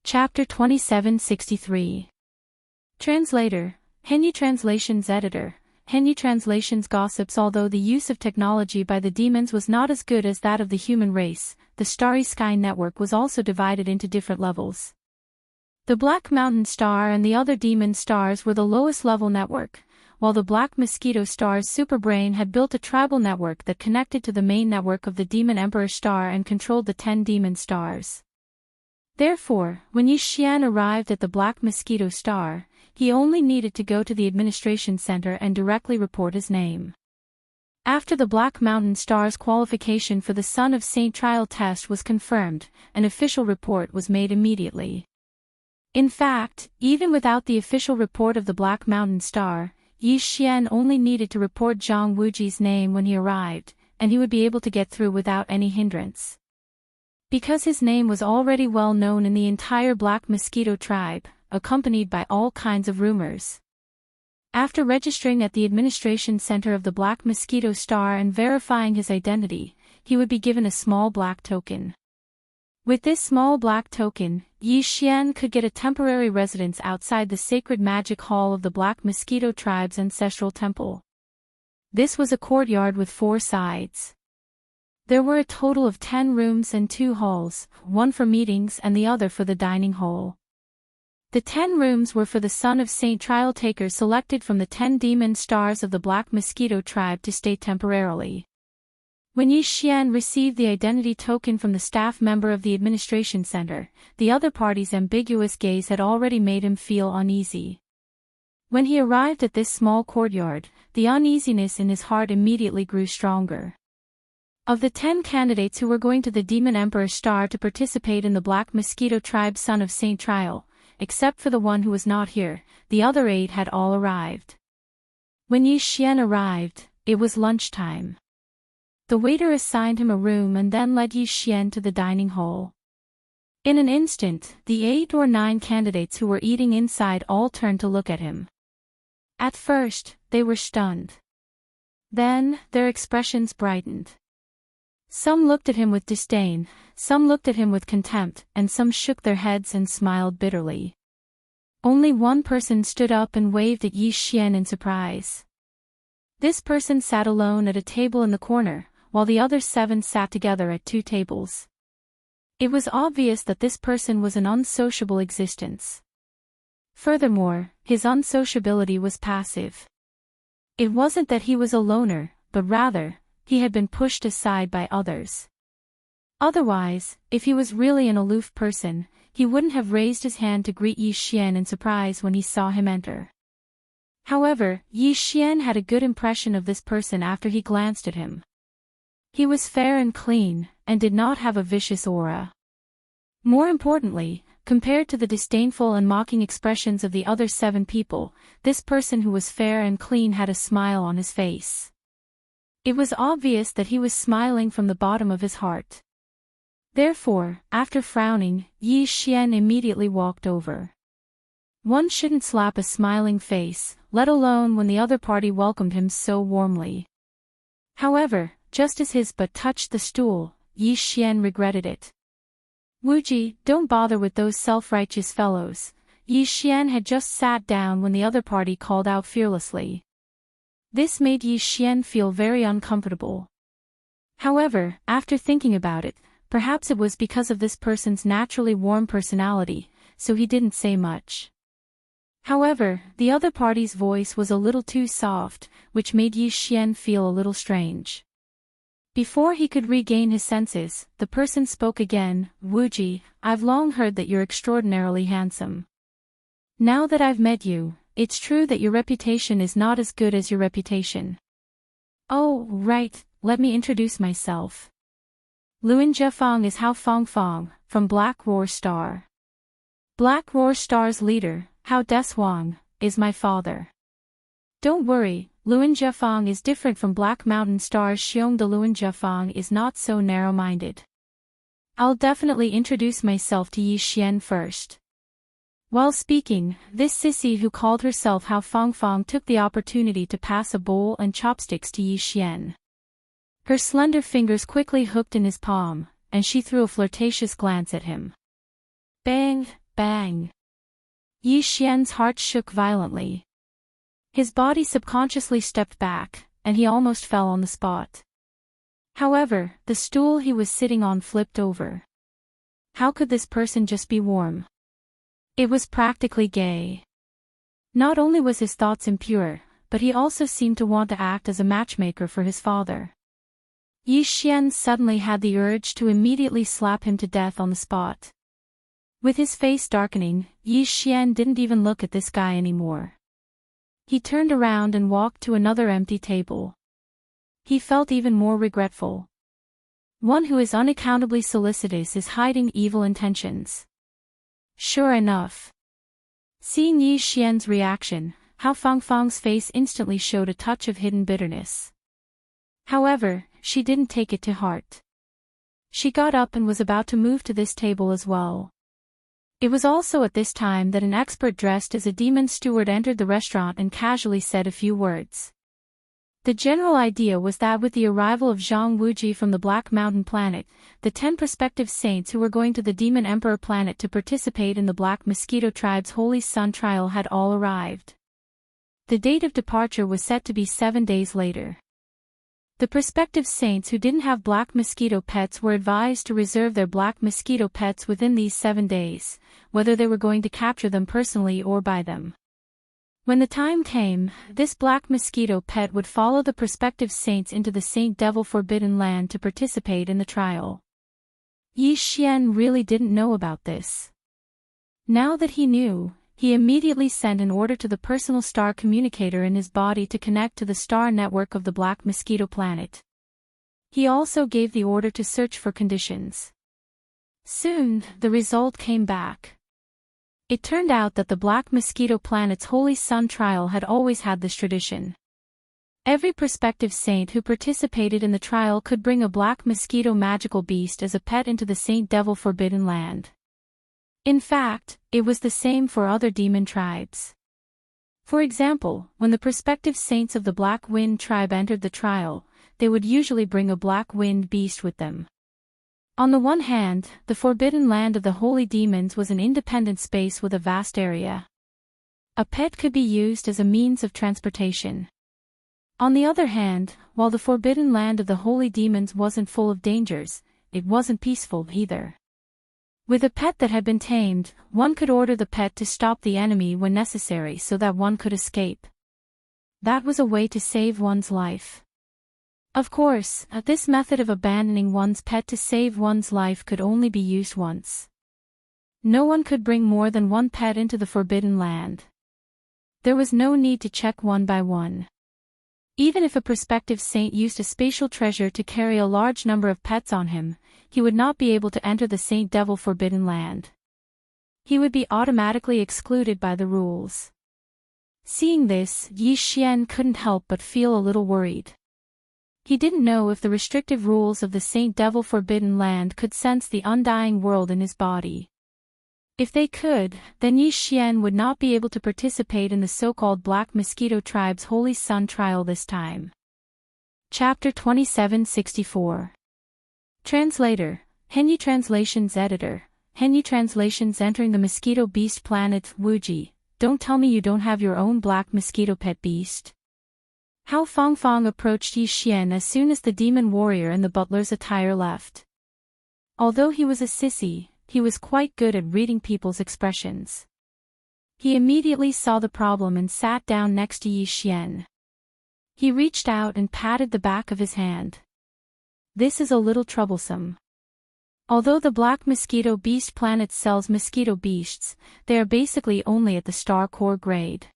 Chapter 2763. Translator, Henry Translations Editor, Henry Translations Gossips. Although the use of technology by the demons was not as good as that of the human race, the Starry Sky Network was also divided into different levels. The Black Mountain Star and the other demon stars were the lowest level network, while the Black Mosquito Star's superbrain had built a tribal network that connected to the main network of the Demon Emperor Star and controlled the 10 demon stars. Therefore, when Yi Xian arrived at the Black Mosquito Star, he only needed to go to the administration center and directly report his name. After the Black Mountain Star's qualification for the Son of Saint trial test was confirmed, an official report was made immediately. In fact, even without the official report of the Black Mountain Star, Yi Xian only needed to report Zhang Wuji's name when he arrived, and he would be able to get through without any hindrance. Because his name was already well known in the entire Black Mosquito tribe, accompanied by all kinds of rumors. After registering at the administration center of the Black Mosquito Star and verifying his identity, he would be given a small black token. With this small black token, Yi Xian could get a temporary residence outside the sacred magic hall of the Black Mosquito tribe's ancestral temple. This was a courtyard with 4 sides. There were a total of 10 rooms and 2 halls, one for meetings and the other for the dining hall. The 10 rooms were for the Son of Saint trial takers selected from the 10 demon stars of the Black Mosquito tribe to stay temporarily. When Yi Xian received the identity token from the staff member of the administration center, the other party's ambiguous gaze had already made him feel uneasy. When he arrived at this small courtyard, the uneasiness in his heart immediately grew stronger. Of the 10 candidates who were going to the Demon Emperor Star to participate in the Black Mosquito Tribe Son of Saint trial, except for the one who was not here, the other 8 had all arrived. When Yi Xian arrived, it was lunchtime. The waiter assigned him a room and then led Yi Xian to the dining hall. In an instant, the 8 or 9 candidates who were eating inside all turned to look at him. At first, they were stunned. Then, their expressions brightened. Some looked at him with disdain, some looked at him with contempt, and some shook their heads and smiled bitterly. Only one person stood up and waved at Yi Xian in surprise. This person sat alone at a table in the corner, while the other 7 sat together at 2 tables. It was obvious that this person was an unsociable existence. Furthermore, his unsociability was passive. It wasn't that he was a loner, but rather, he had been pushed aside by others. Otherwise, if he was really an aloof person, he wouldn't have raised his hand to greet Yi Xian in surprise when he saw him enter. However, Yi Xian had a good impression of this person after he glanced at him. He was fair and clean, and did not have a vicious aura. More importantly, compared to the disdainful and mocking expressions of the other 7 people, this person who was fair and clean had a smile on his face. It was obvious that he was smiling from the bottom of his heart. Therefore, after frowning, Yi Xian immediately walked over. One shouldn't slap a smiling face, let alone when the other party welcomed him so warmly. However, just as his butt touched the stool, Yi Xian regretted it. Wuji, don't bother with those self-righteous fellows. Yi Xian had just sat down when the other party called out fearlessly. This made Yi Xian feel very uncomfortable. However, after thinking about it, perhaps it was because of this person's naturally warm personality, so he didn't say much. However, the other party's voice was a little too soft, which made Yi Xian feel a little strange. Before he could regain his senses, the person spoke again. Wuji, I've long heard that you're extraordinarily handsome. Now that I've met you, it's true that your reputation is not as good as your reputation. Oh, right, let me introduce myself. Luan Jiafang is Hao Fangfang, from Black Roar Star. Black Roar Star's leader, Hao Deshuang, is my father. Don't worry, Luan Jiafang is different from Black Mountain Star's Xiong de Luan Jiafang is not so narrow-minded. I'll definitely introduce myself to Yi Xian first. While speaking, this sissy who called herself Hao Fangfang took the opportunity to pass a bowl and chopsticks to Yi Xian. Her slender fingers quickly hooked in his palm, and she threw a flirtatious glance at him. Bang! Bang! Yi Xian's heart shook violently. His body subconsciously stepped back, and he almost fell on the spot. However, the stool he was sitting on flipped over. How could this person just be warm? It was practically gay. Not only was his thoughts impure, but he also seemed to want to act as a matchmaker for his father. Yi Xian suddenly had the urge to immediately slap him to death on the spot. With his face darkening, Yi Xian didn't even look at this guy anymore. He turned around and walked to another empty table. He felt even more regretful. One who is unaccountably solicitous is hiding evil intentions. Sure enough. Seeing Yi Xian's reaction, Hao Fangfang's face instantly showed a touch of hidden bitterness. However, she didn't take it to heart. She got up and was about to move to this table as well. It was also at this time that an expert dressed as a demon steward entered the restaurant and casually said a few words. The general idea was that with the arrival of Zhang Wuji from the Black Mountain planet, the 10 prospective saints who were going to the Demon Emperor planet to participate in the Black Mosquito Tribe's Holy Sun trial had all arrived. The date of departure was set to be 7 days later. The prospective saints who didn't have black mosquito pets were advised to reserve their black mosquito pets within these 7 days, whether they were going to capture them personally or buy them. When the time came, this black mosquito pet would follow the prospective saints into the Saint Devil Forbidden Land to participate in the trial. Yi Xian really didn't know about this. Now that he knew, he immediately sent an order to the personal star communicator in his body to connect to the star network of the Black Mosquito planet. He also gave the order to search for conditions. Soon, the result came back. It turned out that the Black Mosquito planet's Holy Sun trial had always had this tradition. Every prospective saint who participated in the trial could bring a black mosquito magical beast as a pet into the Saint Devil Forbidden Land. In fact, it was the same for other demon tribes. For example, when the prospective saints of the Black Wind tribe entered the trial, they would usually bring a black wind beast with them. On the one hand, the Forbidden Land of the Holy Demons was an independent space with a vast area. A pet could be used as a means of transportation. On the other hand, while the Forbidden Land of the Holy Demons wasn't full of dangers, it wasn't peaceful either. With a pet that had been tamed, one could order the pet to stop the enemy when necessary so that one could escape. That was a way to save one's life. Of course, this method of abandoning one's pet to save one's life could only be used once. No one could bring more than one pet into the Forbidden Land. There was no need to check one by one. Even if a prospective saint used a spatial treasure to carry a large number of pets on him, he would not be able to enter the Saint Devil Forbidden Land. He would be automatically excluded by the rules. Seeing this, Yi Xian couldn't help but feel a little worried. He didn't know if the restrictive rules of the Saint Devil Forbidden Land could sense the undying world in his body. If they could, then Yi Xian would not be able to participate in the so-called Black Mosquito Tribe's Holy Sun trial this time. Chapter 2764. Translator, Henyi Translations Editor, Henyi Translations Entering the Mosquito Beast Planet. Wuji, don't tell me you don't have your own black mosquito pet beast. Hao Fangfang approached Yi Xian as soon as the demon warrior in the butler's attire left. Although he was a sissy, he was quite good at reading people's expressions. He immediately saw the problem and sat down next to Yi Xian. He reached out and patted the back of his hand. This is a little troublesome. Although the Black Mosquito Beast planet sells mosquito beasts, they are basically only at the star core grade.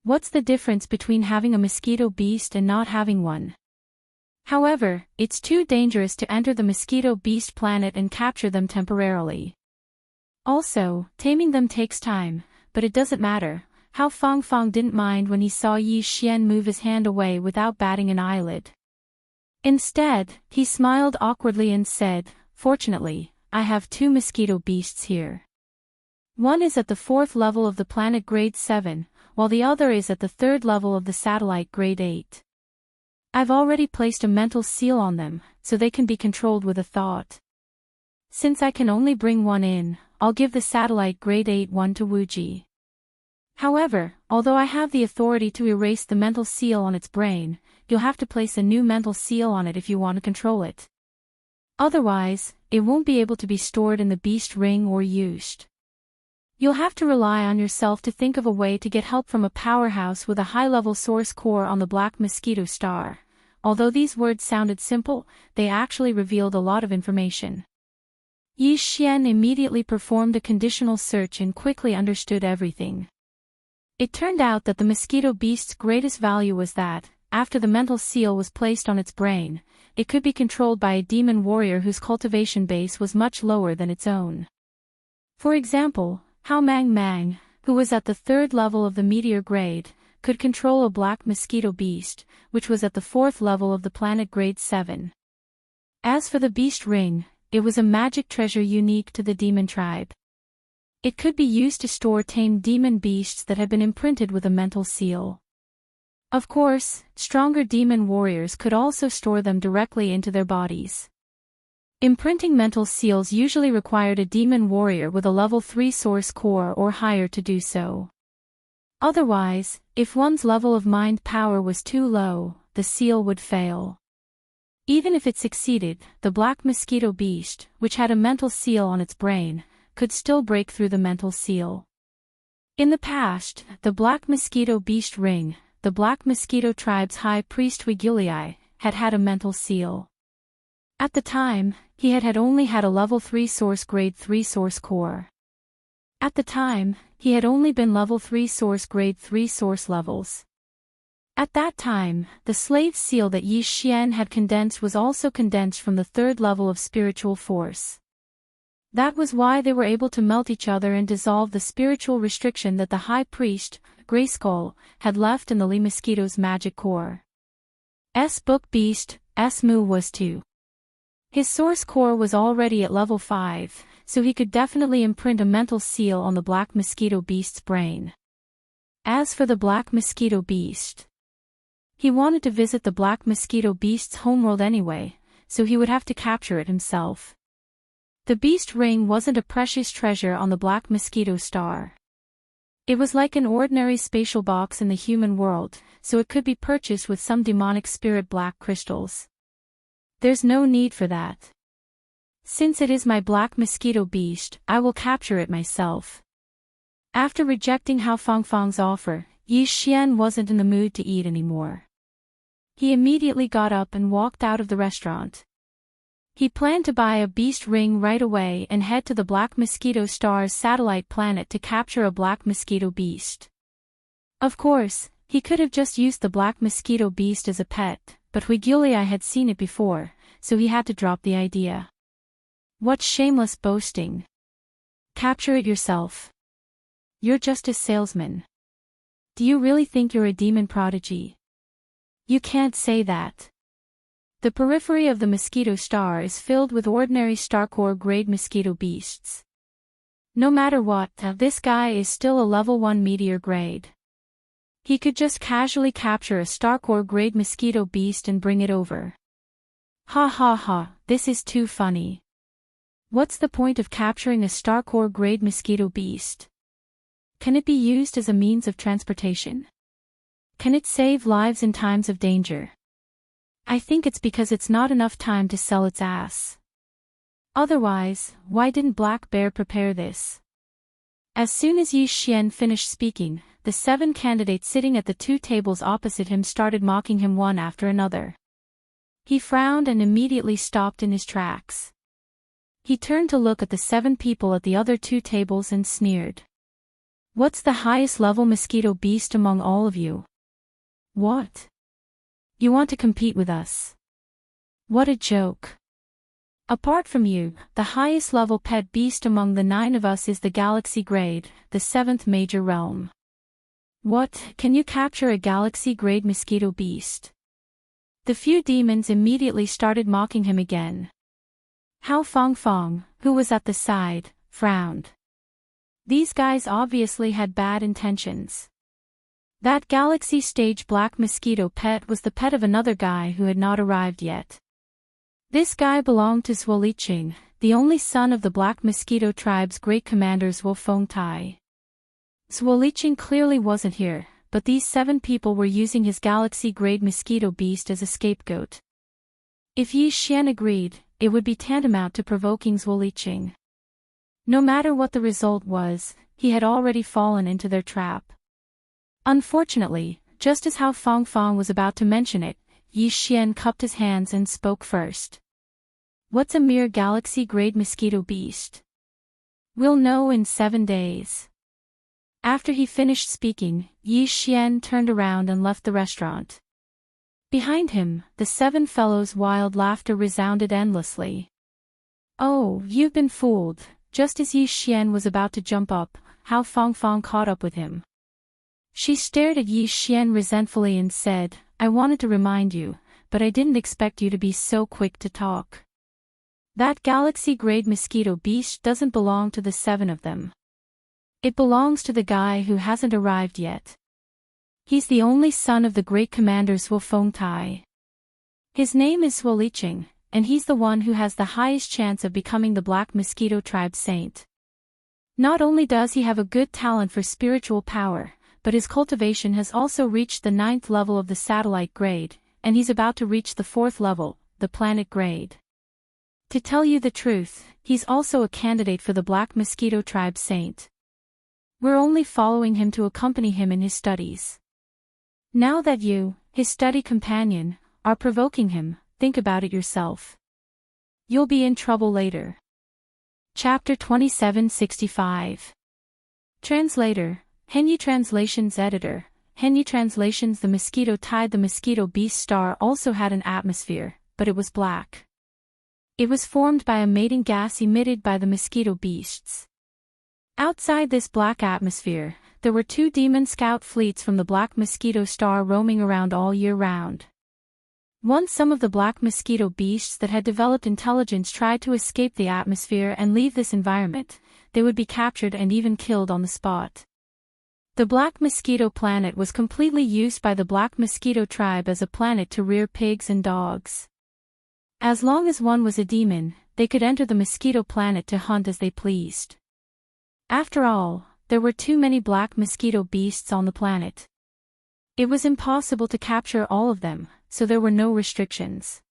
What's the difference between having a mosquito beast and not having one? However, it's too dangerous to enter the Mosquito Beast planet and capture them temporarily. Also, taming them takes time, but it doesn't matter. Hao Fangfang didn't mind when he saw Yi Xian move his hand away without batting an eyelid. Instead, he smiled awkwardly and said, "Fortunately, I have 2 mosquito beasts here. One is at the 4th level of the planet grade 7, while the other is at the 3rd level of the satellite grade 8. I've already placed a mental seal on them, so they can be controlled with a thought. Since I can only bring one in, I'll give the satellite grade 8 one to Wuji. However, although I have the authority to erase the mental seal on its brain, you'll have to place a new mental seal on it if you want to control it. Otherwise, it won't be able to be stored in the beast ring or used. You'll have to rely on yourself to think of a way to get help from a powerhouse with a high-level source core on the Black Mosquito Star. Although these words sounded simple, they actually revealed a lot of information. Yi Xian immediately performed a conditional search and quickly understood everything. It turned out that the mosquito beast's greatest value was that, after the mental seal was placed on its brain, it could be controlled by a demon warrior whose cultivation base was much lower than its own. For example, Hao Mang Mang, who was at the 3rd level of the meteor grade, could control a black mosquito beast, which was at the 4th level of the planet grade 7. As for the beast ring, it was a magic treasure unique to the demon tribe. It could be used to store tamed demon beasts that had been imprinted with a mental seal. Of course, stronger demon warriors could also store them directly into their bodies. Imprinting mental seals usually required a demon warrior with a level 3 source core or higher to do so. Otherwise, if one's level of mind power was too low, the seal would fail. Even if it succeeded, the black mosquito beast, which had a mental seal on its brain, could still break through the mental seal. In the past, the black mosquito beast ring, the black mosquito tribe's high priest Wigiliai, had had a mental seal. At the time, he had only had a level 3 source grade 3 source core. At the time, he had only been level 3 source grade 3 source levels. At that time, the slave seal that Yi Xian had condensed was also condensed from the 3rd level of spiritual force. That was why they were able to melt each other and dissolve the spiritual restriction that the high priest, Grayskull, had left in the Li Mosquito's magic core. Book Beast, Mu was 2. His source core was already at level 5, so he could definitely imprint a mental seal on the black mosquito beast's brain. As for the black mosquito beast, he wanted to visit the black mosquito beast's homeworld anyway, so he would have to capture it himself. The beast ring wasn't a precious treasure on the black mosquito star. It was like an ordinary spatial box in the human world, so it could be purchased with some demonic spirit black crystals. There's no need for that. Since it is my black mosquito beast, I will capture it myself. After rejecting Hao Fangfang's offer, Yi Xian wasn't in the mood to eat anymore. He immediately got up and walked out of the restaurant. He planned to buy a beast ring right away and head to the Black Mosquito Star's satellite planet to capture a black mosquito beast. Of course, he could have just used the black mosquito beast as a pet, but Wigiliai had seen it before, so he had to drop the idea. What shameless boasting. Capture it yourself. You're just a salesman. Do you really think you're a demon prodigy? You can't say that. The periphery of the mosquito star is filled with ordinary starcore grade mosquito beasts. No matter what, this guy is still a level 1 meteor grade. He could just casually capture a starcore grade mosquito beast and bring it over. Ha ha ha, this is too funny. What's the point of capturing a starcore grade mosquito beast? Can it be used as a means of transportation? Can it save lives in times of danger? I think it's because it's not enough time to sell its ass. Otherwise, why didn't Black Bear prepare this? As soon as Yi Xian finished speaking, the 7 candidates sitting at the 2 tables opposite him started mocking him one after another. He frowned and immediately stopped in his tracks. He turned to look at the 7 people at the other 2 tables and sneered. What's the highest level mosquito beast among all of you? What? You want to compete with us? What a joke. Apart from you, the highest level pet beast among the 9 of us is the galaxy grade, the 7th major realm. What, can you capture a galaxy grade mosquito beast? The few demons immediately started mocking him again. Hao Fangfang, who was at the side, frowned. These guys obviously had bad intentions. That galaxy stage black mosquito pet was the pet of another guy who had not arrived yet. This guy belonged to Swoliching, the only son of the Black Mosquito tribe's great commanders Feng Tai. Zuolicheng clearly wasn't here, but these 7 people were using his galaxy-grade mosquito beast as a scapegoat. If Yi Xian agreed, it would be tantamount to provoking Zuolicheng. No matter what the result was, he had already fallen into their trap. Unfortunately, just as Hao Fangfang was about to mention it, Yi Xian cupped his hands and spoke first. What's a mere galaxy-grade mosquito beast? We'll know in 7 days. After he finished speaking, Yi Xian turned around and left the restaurant. Behind him, the 7 fellows' wild laughter resounded endlessly. Oh, you've been fooled. Just as Yi Xian was about to jump up, Hao Fangfang caught up with him. She stared at Yi Xian resentfully and said, I wanted to remind you, but I didn't expect you to be so quick to talk. That galaxy-grade mosquito beast doesn't belong to the 7 of them. It belongs to the guy who hasn't arrived yet. He's the only son of the great commander Feng Tai. His name is Zuolicheng, and he's the one who has the highest chance of becoming the Black Mosquito tribe saint. Not only does he have a good talent for spiritual power, but his cultivation has also reached the 9th level of the satellite grade, and he's about to reach the 4th level, the planet grade. To tell you the truth, he's also a candidate for the Black Mosquito tribe saint. We're only following him to accompany him in his studies. Now that you, his study companion, are provoking him, think about it yourself. You'll be in trouble later. Chapter 2765. Translator, Henyi Translations Editor, Henyi Translations. The mosquito tide. The mosquito beast star also had an atmosphere, but it was black. It was formed by a mating gas emitted by the mosquito beasts. Outside this black atmosphere, there were 2 demon scout fleets from the Black Mosquito Star roaming around all year round. Once some of the black mosquito beasts that had developed intelligence tried to escape the atmosphere and leave this environment, they would be captured and even killed on the spot. The Black Mosquito planet was completely used by the Black Mosquito tribe as a planet to rear pigs and dogs. As long as one was a demon, they could enter the mosquito planet to hunt as they pleased. After all, there were too many black mosquito beasts on the planet. It was impossible to capture all of them, so there were no restrictions.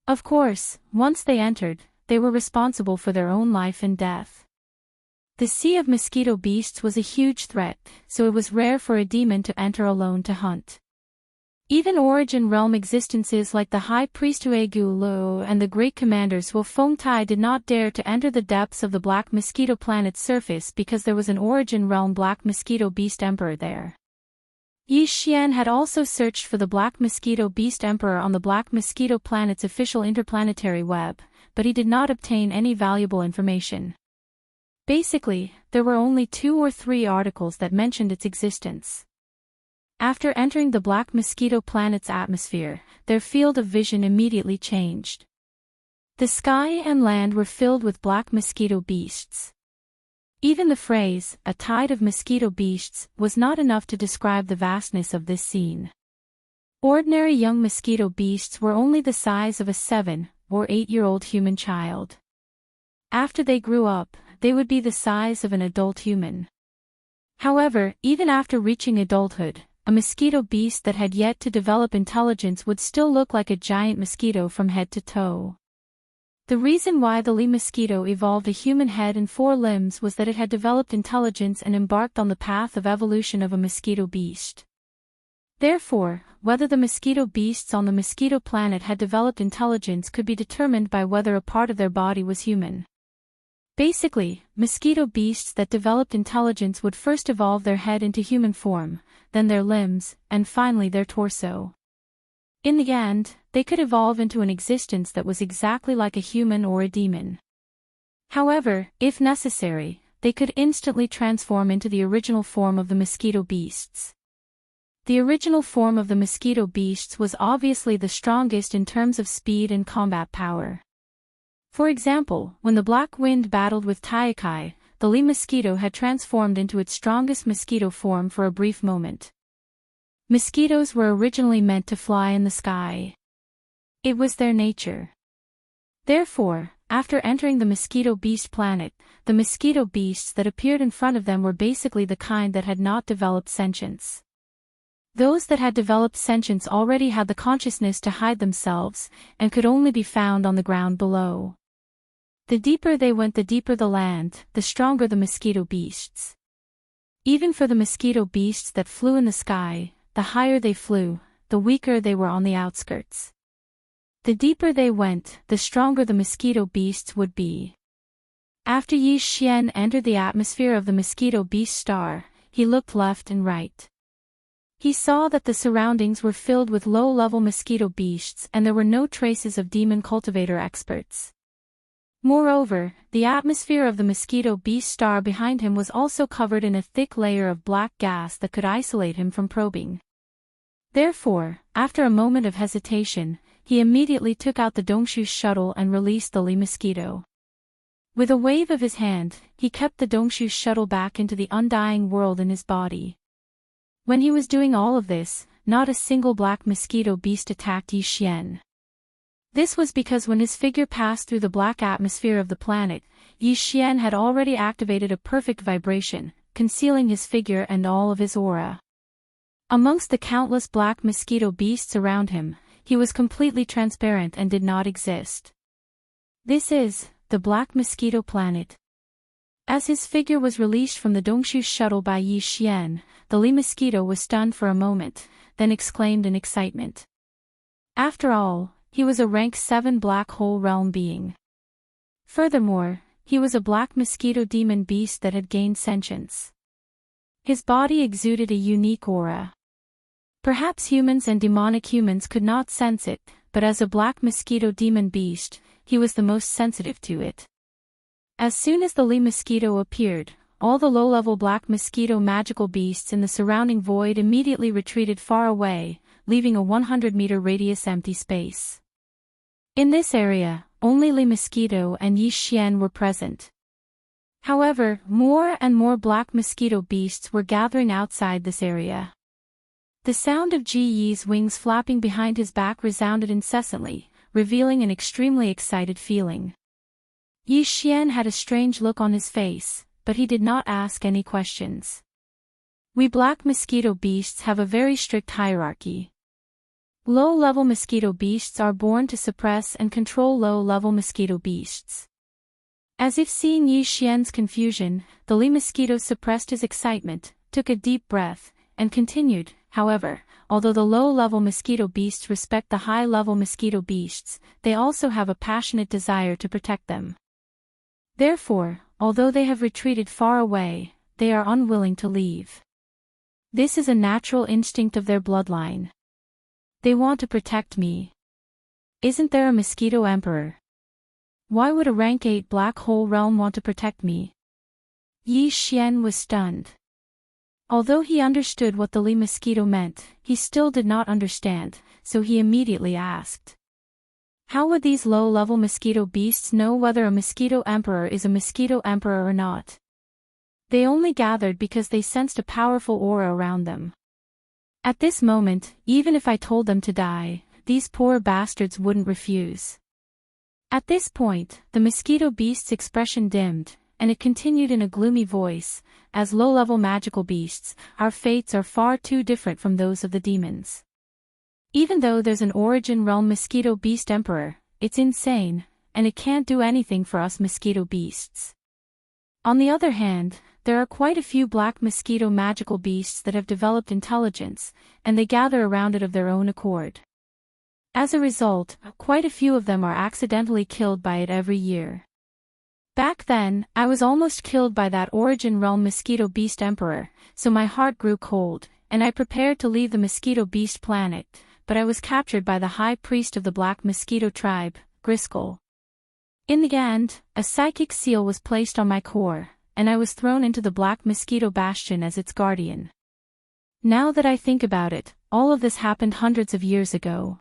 Of course, once they entered, they were responsible for their own life and death. The sea of mosquito beasts was a huge threat, so it was rare for a demon to enter alone to hunt. Even Origin Realm existences like the High Priest Huegu Luo and the Great Commanders Feng Tai did not dare to enter the depths of the Black Mosquito planet's surface because there was an Origin Realm Black Mosquito Beast Emperor there. Yi Xian had also searched for the Black Mosquito Beast Emperor on the Black Mosquito planet's official interplanetary web, but he did not obtain any valuable information. Basically, there were only 2 or 3 articles that mentioned its existence. After entering the Black Mosquito planet's atmosphere, their field of vision immediately changed. The sky and land were filled with black mosquito beasts. Even the phrase, "a tide of mosquito beasts," was not enough to describe the vastness of this scene. Ordinary young mosquito beasts were only the size of a 7 or 8-year-old human child. After they grew up, they would be the size of an adult human. However, even after reaching adulthood, a mosquito beast that had yet to develop intelligence would still look like a giant mosquito from head to toe. The reason why the Li mosquito evolved a human head and 4 limbs was that it had developed intelligence and embarked on the path of evolution of a mosquito beast. Therefore, whether the mosquito beasts on the mosquito planet had developed intelligence could be determined by whether a part of their body was human. Basically, mosquito beasts that developed intelligence would first evolve their head into human form, then their limbs, and finally their torso. In the end, they could evolve into an existence that was exactly like a human or a demon. However, if necessary, they could instantly transform into the original form of the mosquito beasts. The original form of the mosquito beasts was obviously the strongest in terms of speed and combat power. For example, when the Black Wind battled with Taiakai, the Li mosquito had transformed into its strongest mosquito form for a brief moment. Mosquitoes were originally meant to fly in the sky. It was their nature. Therefore, after entering the mosquito beast planet, the mosquito beasts that appeared in front of them were basically the kind that had not developed sentience. Those that had developed sentience already had the consciousness to hide themselves, and could only be found on the ground below. The deeper they went, the deeper the land, the stronger the mosquito beasts. Even for the mosquito beasts that flew in the sky, the higher they flew, the weaker they were on the outskirts. The deeper they went, the stronger the mosquito beasts would be. After Yi Xian entered the atmosphere of the mosquito beast star, he looked left and right. He saw that the surroundings were filled with low-level mosquito beasts and there were no traces of demon cultivator experts. Moreover, the atmosphere of the mosquito beast star behind him was also covered in a thick layer of black gas that could isolate him from probing. Therefore, after a moment of hesitation, he immediately took out the Dongshu shuttle and released the Li mosquito. With a wave of his hand, he kept the Dongshu shuttle back into the undying world in his body. When he was doing all of this, not a single black mosquito beast attacked Yi Xian. This was because when his figure passed through the black atmosphere of the planet, Yi Xian had already activated a perfect vibration, concealing his figure and all of his aura. Amongst the countless black mosquito beasts around him, he was completely transparent and did not exist. This is the Black Mosquito Planet. As his figure was released from the Dongshu shuttle by Yi Xian, the Li mosquito was stunned for a moment, then exclaimed in excitement. After all, he was a rank 7 black hole realm being. Furthermore, he was a black mosquito demon beast that had gained sentience. His body exuded a unique aura. Perhaps humans and demonic humans could not sense it, but as a black mosquito demon beast, he was the most sensitive to it. As soon as the Li mosquito appeared, all the low-level black mosquito magical beasts in the surrounding void immediately retreated far away, leaving a 100-meter radius empty space. In this area, only Li mosquito and Yi Xian were present. However, more and more black mosquito beasts were gathering outside this area. The sound of Ji Yi's wings flapping behind his back resounded incessantly, revealing an extremely excited feeling. Yi Xian had a strange look on his face, but he did not ask any questions. We black mosquito beasts have a very strict hierarchy. Low-level mosquito beasts are born to suppress and control low-level mosquito beasts. As if seeing Yi Xian's confusion, the Li mosquito suppressed his excitement, took a deep breath, and continued. However, although the low-level mosquito beasts respect the high-level mosquito beasts, they also have a passionate desire to protect them. Therefore, although they have retreated far away, they are unwilling to leave. This is a natural instinct of their bloodline. They want to protect me. Isn't there a mosquito emperor? Why would a rank 8 black hole realm want to protect me? Yi Xian was stunned. Although he understood what the Li mosquito meant, he still did not understand, so he immediately asked. How would these low-level mosquito beasts know whether a mosquito emperor is a mosquito emperor or not? They only gathered because they sensed a powerful aura around them. At this moment, even if I told them to die, these poor bastards wouldn't refuse. At this point, the mosquito beast's expression dimmed, and it continued in a gloomy voice, as low-level magical beasts, our fates are far too different from those of the demons. Even though there's an origin realm mosquito beast emperor, it's insane, and it can't do anything for us mosquito beasts. On the other hand, there are quite a few black mosquito magical beasts that have developed intelligence, and they gather around it of their own accord. As a result, quite a few of them are accidentally killed by it every year. Back then, I was almost killed by that origin realm mosquito beast emperor, so my heart grew cold, and I prepared to leave the mosquito beast planet, but I was captured by the high priest of the black mosquito tribe, Griskel. In the end, a psychic seal was placed on my core, and I was thrown into the black mosquito bastion as its guardian. Now that I think about it, all of this happened hundreds of years ago.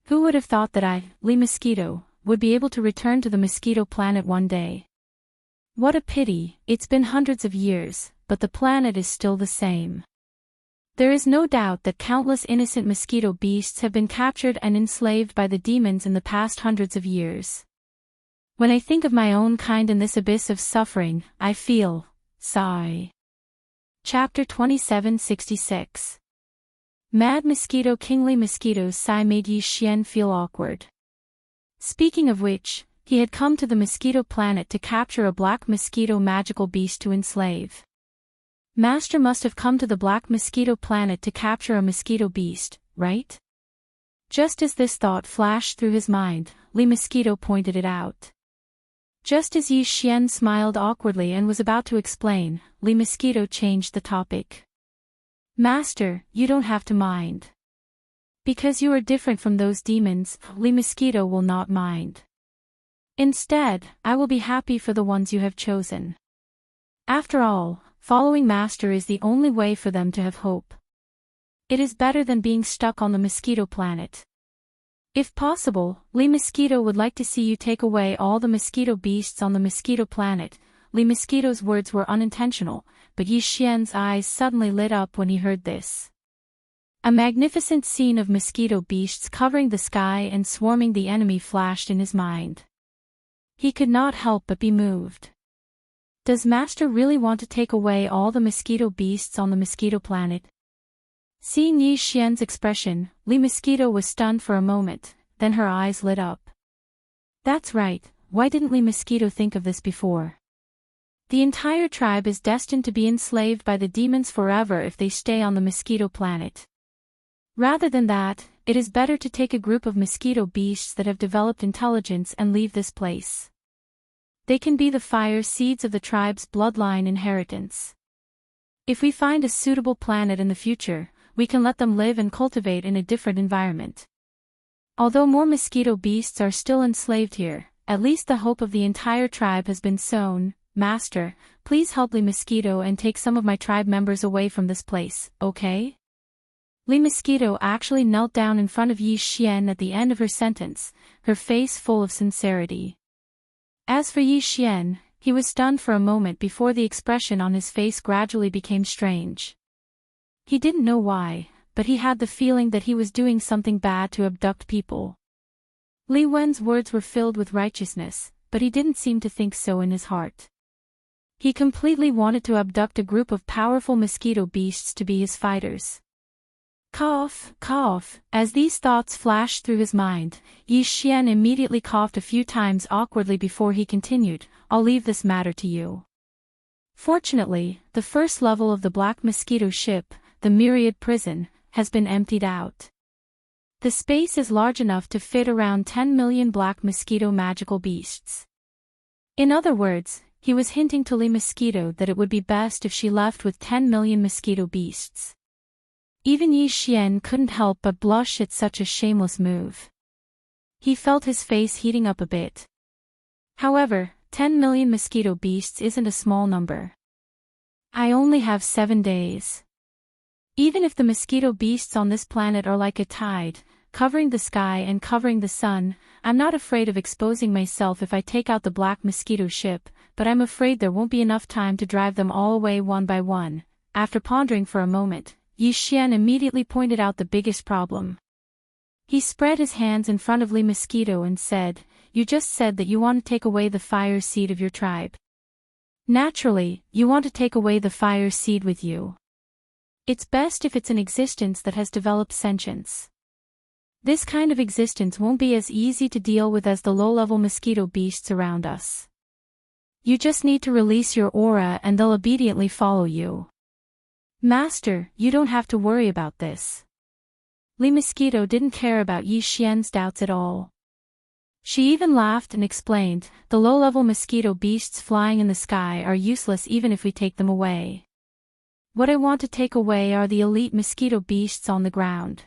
Who would have thought that I, Li Mosquito, would be able to return to the mosquito planet one day? What a pity, it's been hundreds of years, but the planet is still the same. There is no doubt that countless innocent mosquito beasts have been captured and enslaved by the demons in the past hundreds of years. When I think of my own kind in this abyss of suffering, I feel sorry. Chapter 2766. Mad Mosquito. Kingly Mosquito's sigh made Yi Xian feel awkward. Speaking of which, he had come to the mosquito planet to capture a black mosquito magical beast to enslave. Master must have come to the black mosquito planet to capture a mosquito beast, right? Just as this thought flashed through his mind, Li Mosquito pointed it out. Just as Yi Xian smiled awkwardly and was about to explain, Li Mosquito changed the topic. Master, you don't have to mind. Because you are different from those demons, Li Mosquito will not mind. Instead, I will be happy for the ones you have chosen. After all, following Master is the only way for them to have hope. It is better than being stuck on the mosquito planet. If possible, Li Mosquito would like to see you take away all the mosquito beasts on the mosquito planet. Li Mosquito's words were unintentional, but Yi Xian's eyes suddenly lit up when he heard this. A magnificent scene of mosquito beasts covering the sky and swarming the enemy flashed in his mind. He could not help but be moved. Does Master really want to take away all the mosquito beasts on the mosquito planet? Seeing Yi Xian's expression, Li Mosquito was stunned for a moment, then her eyes lit up. That's right, why didn't Li Mosquito think of this before? The entire tribe is destined to be enslaved by the demons forever if they stay on the mosquito planet. Rather than that, it is better to take a group of mosquito beasts that have developed intelligence and leave this place. They can be the fire seeds of the tribe's bloodline inheritance. If we find a suitable planet in the future, we can let them live and cultivate in a different environment. Although more mosquito beasts are still enslaved here, at least the hope of the entire tribe has been sown. Master, please help Li Mosquito and take some of my tribe members away from this place, okay? Li Mosquito actually knelt down in front of Yi Xian at the end of her sentence, her face full of sincerity. As for Yi Xian, he was stunned for a moment before the expression on his face gradually became strange. He didn't know why, but he had the feeling that he was doing something bad to abduct people. Li Wen's words were filled with righteousness, but he didn't seem to think so in his heart. He completely wanted to abduct a group of powerful mosquito beasts to be his fighters. Cough, cough, as these thoughts flashed through his mind, Yi Xian immediately coughed a few times awkwardly before he continued, I'll leave this matter to you. Fortunately, the first level of the Black Mosquito ship, the Myriad Prison, has been emptied out. The space is large enough to fit around 10 million Black Mosquito magical beasts. In other words, he was hinting to Li Mosquito that it would be best if she left with 10 million mosquito beasts. Even Yi Xian couldn't help but blush at such a shameless move. He felt his face heating up a bit. However, 10 million mosquito beasts isn't a small number. I only have 7 days. Even if the mosquito beasts on this planet are like a tide, covering the sky and covering the sun, I'm not afraid of exposing myself if I take out the Black Mosquito ship, but I'm afraid there won't be enough time to drive them all away one by one. After pondering for a moment, Yi Xian immediately pointed out the biggest problem. He spread his hands in front of Li Mosquito and said, You just said that you want to take away the fire seed of your tribe. Naturally, you want to take away the fire seed with you. It's best if it's an existence that has developed sentience. This kind of existence won't be as easy to deal with as the low-level mosquito beasts around us. You just need to release your aura and they'll obediently follow you. Master, you don't have to worry about this. Li Mosquito didn't care about Yi Xian's doubts at all. She even laughed and explained, the low-level mosquito beasts flying in the sky are useless even if we take them away. What I want to take away are the elite mosquito beasts on the ground.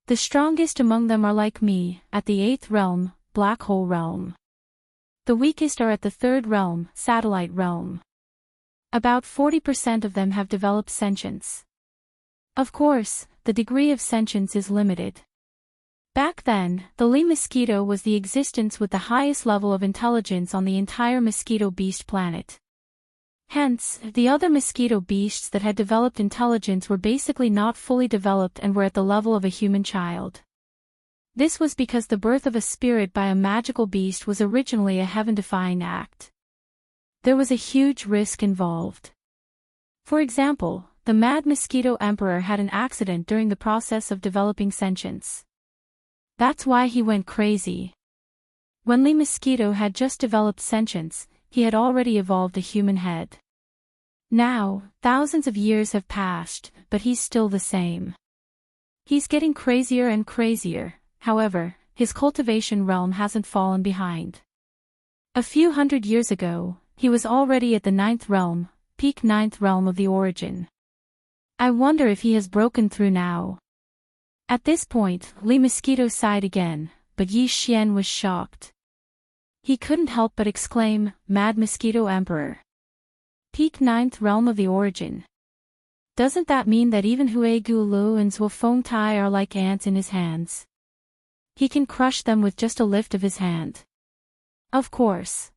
The strongest among them are like me, at the 8th realm, Black Hole realm. The weakest are at the 3rd realm, Satellite realm. About 40% of them have developed sentience. Of course, the degree of sentience is limited. Back then, the Li Mosquito was the existence with the highest level of intelligence on the entire mosquito beast planet. Hence, the other mosquito beasts that had developed intelligence were basically not fully developed and were at the level of a human child. This was because the birth of a spirit by a magical beast was originally a heaven-defying act. There was a huge risk involved. For example, the Mad Mosquito Emperor had an accident during the process of developing sentience. That's why he went crazy. When Lee Mosquito had just developed sentience, he had already evolved a human head. Now, thousands of years have passed, but he's still the same. He's getting crazier and crazier, however, his cultivation realm hasn't fallen behind. A few hundred years ago, he was already at the 9th realm, peak 9th realm of the origin. I wonder if he has broken through now. At this point, Lee Mosquito sighed again, but Yi Xian was shocked. He couldn't help but exclaim, Mad Mosquito Emperor. Peak 9th realm of the origin. Doesn't that mean that even Hui Gu Lu and Zhuo Feng Tai are like ants in his hands? He can crush them with just a lift of his hand. Of course.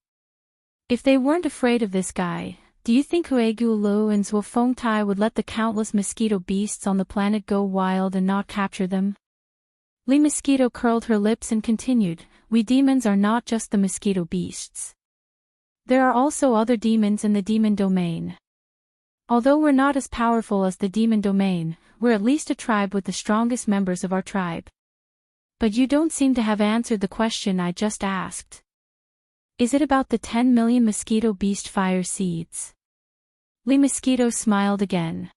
If they weren't afraid of this guy, do you think Hui Gu Lu and Zhuo Feng Tai would let the countless mosquito beasts on the planet go wild and not capture them? Lee Mosquito curled her lips and continued, we demons are not just the mosquito beasts. There are also other demons in the demon domain. Although we're not as powerful as the demon domain, we're at least a tribe with the strongest members of our tribe. But you don't seem to have answered the question I just asked. Is it about the 10 million mosquito beast fire seeds? Lee Mosquito smiled again.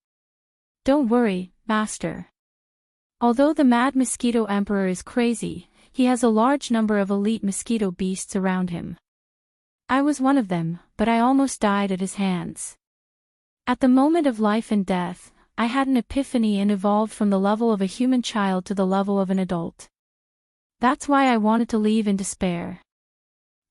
Don't worry, Master. Although the Mad Mosquito Emperor is crazy, he has a large number of elite mosquito beasts around him. I was one of them, but I almost died at his hands. At the moment of life and death, I had an epiphany and evolved from the level of a human child to the level of an adult. That's why I wanted to leave in despair.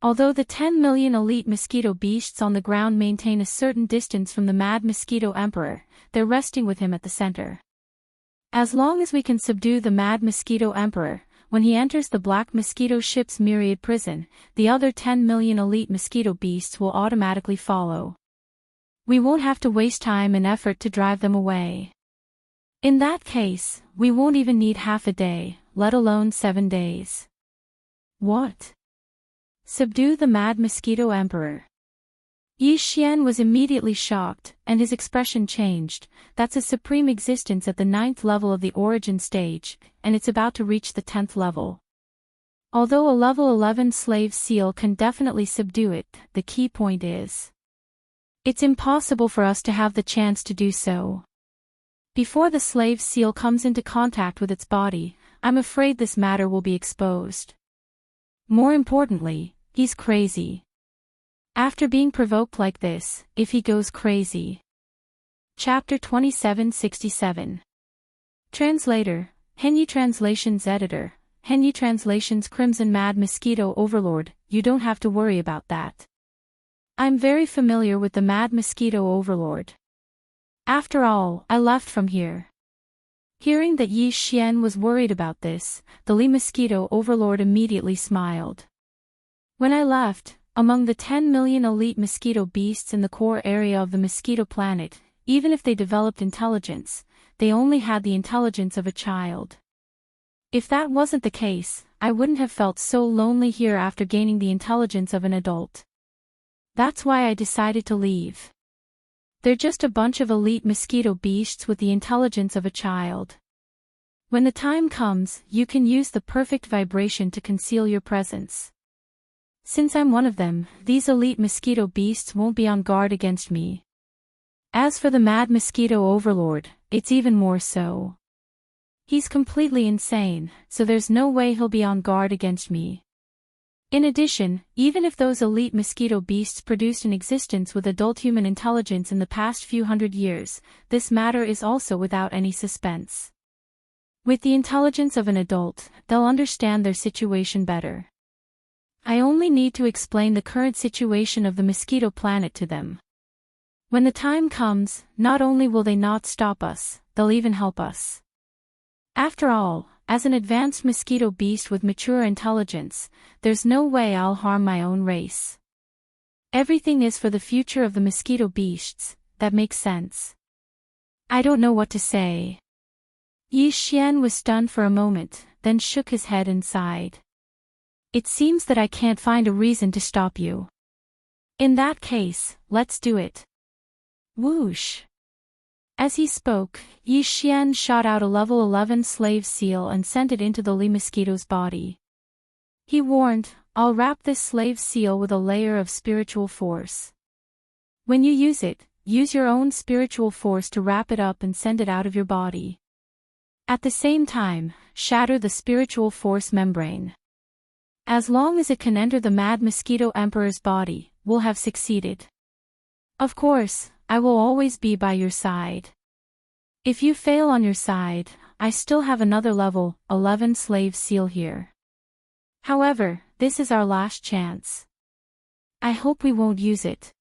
Although the 10 million elite mosquito beasts on the ground maintain a certain distance from the Mad Mosquito Emperor, they're resting with him at the center. As long as we can subdue the Mad Mosquito Emperor, when he enters the Black Mosquito ship's myriad prison, the other 10 million elite mosquito beasts will automatically follow. We won't have to waste time and effort to drive them away. In that case, we won't even need half a day, let alone 7 days. What? Subdue the Mad Mosquito Emperor. Yi Xian was immediately shocked, and his expression changed. That's a supreme existence at the 9th level of the origin stage, and it's about to reach the 10th level. Although a level 11 slave seal can definitely subdue it, the key point is, it's impossible for us to have the chance to do so. Before the slave seal comes into contact with its body, I'm afraid this matter will be exposed. More importantly, he's crazy. After being provoked like this, if he goes crazy. Chapter 2767. Translator, Henyi Translations Editor, Henyi Translations Crimson Mad Mosquito Overlord, you don't have to worry about that. I'm very familiar with the Mad Mosquito Overlord. After all, I left from here. Hearing that Yi Xian was worried about this, the Lee Mosquito Overlord immediately smiled. When I left, among the 10 million elite mosquito beasts in the core area of the mosquito planet, even if they developed intelligence, they only had the intelligence of a child. If that wasn't the case, I wouldn't have felt so lonely here after gaining the intelligence of an adult. That's why I decided to leave. They're just a bunch of elite mosquito beasts with the intelligence of a child. When the time comes, you can use the perfect vibration to conceal your presence. Since I'm one of them, these elite mosquito beasts won't be on guard against me. As for the Mad Mosquito Overlord, it's even more so. He's completely insane, so there's no way he'll be on guard against me. In addition, even if those elite mosquito beasts produced an existence with adult human intelligence in the past few hundred years, this matter is also without any suspense. With the intelligence of an adult, they'll understand their situation better. I only need to explain the current situation of the mosquito planet to them. When the time comes, not only will they not stop us, they'll even help us. After all, as an advanced mosquito beast with mature intelligence, there's no way I'll harm my own race. Everything is for the future of the mosquito beasts, that makes sense. I don't know what to say. Yi Xian was stunned for a moment, then shook his head and sighed. It seems that I can't find a reason to stop you. In that case, let's do it. Whoosh! As he spoke, Yi Xian shot out a level 11 slave seal and sent it into the Li mosquito's body. He warned, I'll wrap this slave seal with a layer of spiritual force. When you use it, use your own spiritual force to wrap it up and send it out of your body. At the same time, shatter the spiritual force membrane. As long as it can enter the Mad Mosquito Emperor's body, we'll have succeeded. Of course, I will always be by your side. If you fail on your side, I still have another level 11 slave seal here. However, this is our last chance. I hope we won't use it.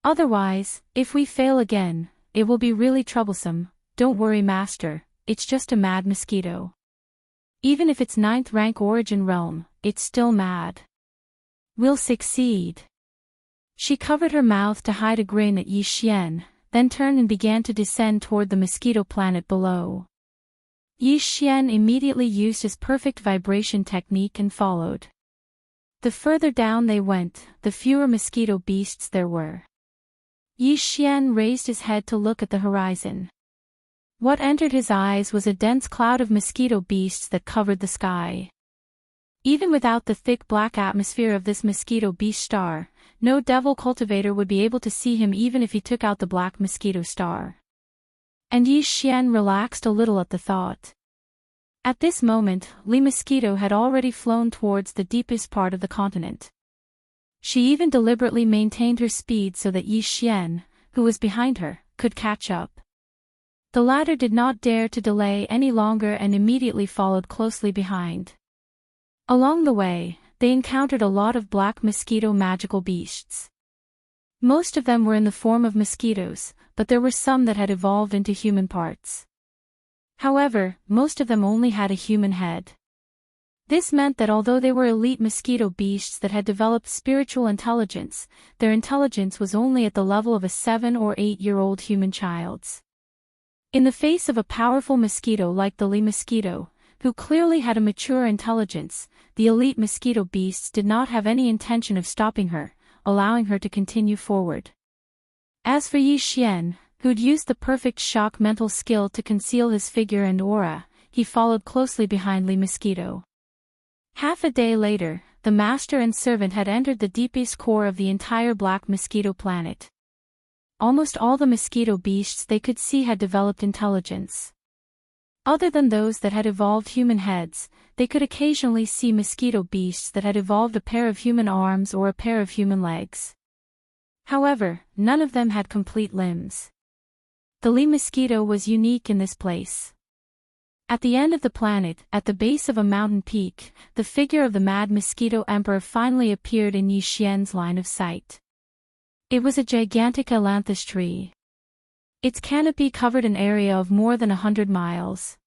Otherwise, if we fail again, it will be really troublesome. Don't worry, Master, it's just a mad mosquito. Even if it's 9th rank origin realm, it's still mad. We'll succeed. She covered her mouth to hide a grin at Yi Xian, then turned and began to descend toward the mosquito planet below. Yi Xian immediately used his perfect vibration technique and followed. The further down they went, the fewer mosquito beasts there were. Yi Xian raised his head to look at the horizon. What entered his eyes was a dense cloud of mosquito beasts that covered the sky. Even without the thick black atmosphere of this mosquito beast star, no devil cultivator would be able to see him even if he took out the black mosquito star. And Yi Xian relaxed a little at the thought. At this moment, Li Mosquito had already flown towards the deepest part of the continent. She even deliberately maintained her speed so that Yi Xian, who was behind her, could catch up. The latter did not dare to delay any longer and immediately followed closely behind. Along the way, they encountered a lot of black mosquito magical beasts. Most of them were in the form of mosquitoes, but there were some that had evolved into human parts. However, most of them only had a human head. This meant that although they were elite mosquito beasts that had developed spiritual intelligence, their intelligence was only at the level of a 7 or 8-year-old human child's. In the face of a powerful mosquito like the Li mosquito, who clearly had a mature intelligence, the elite mosquito beasts did not have any intention of stopping her, allowing her to continue forward. As for Yi Xian, who'd used the perfect shock mental skill to conceal his figure and aura, he followed closely behind Li mosquito. Half a day later, the master and servant had entered the deepest core of the entire black mosquito planet. Almost all the mosquito beasts they could see had developed intelligence. Other than those that had evolved human heads, they could occasionally see mosquito beasts that had evolved a pair of human arms or a pair of human legs. However, none of them had complete limbs. The Li mosquito was unique in this place. At the end of the planet, at the base of a mountain peak, the figure of the Mad Mosquito Emperor finally appeared in Yi Xian's line of sight. It was a gigantic ailanthus tree. Its canopy covered an area of more than 100 miles.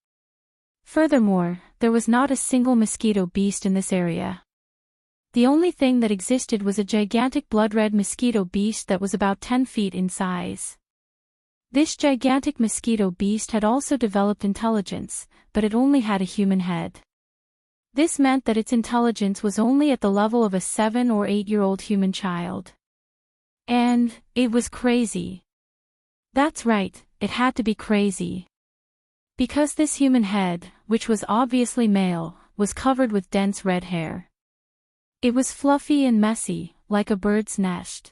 Furthermore, there was not a single mosquito beast in this area. The only thing that existed was a gigantic blood-red mosquito beast that was about 10 feet in size. This gigantic mosquito beast had also developed intelligence, but it only had a human head. This meant that its intelligence was only at the level of a 7 or 8-year-old human child. And, it was crazy. That's right, it had to be crazy. Because this human head, which was obviously male, was covered with dense red hair. It was fluffy and messy, like a bird's nest.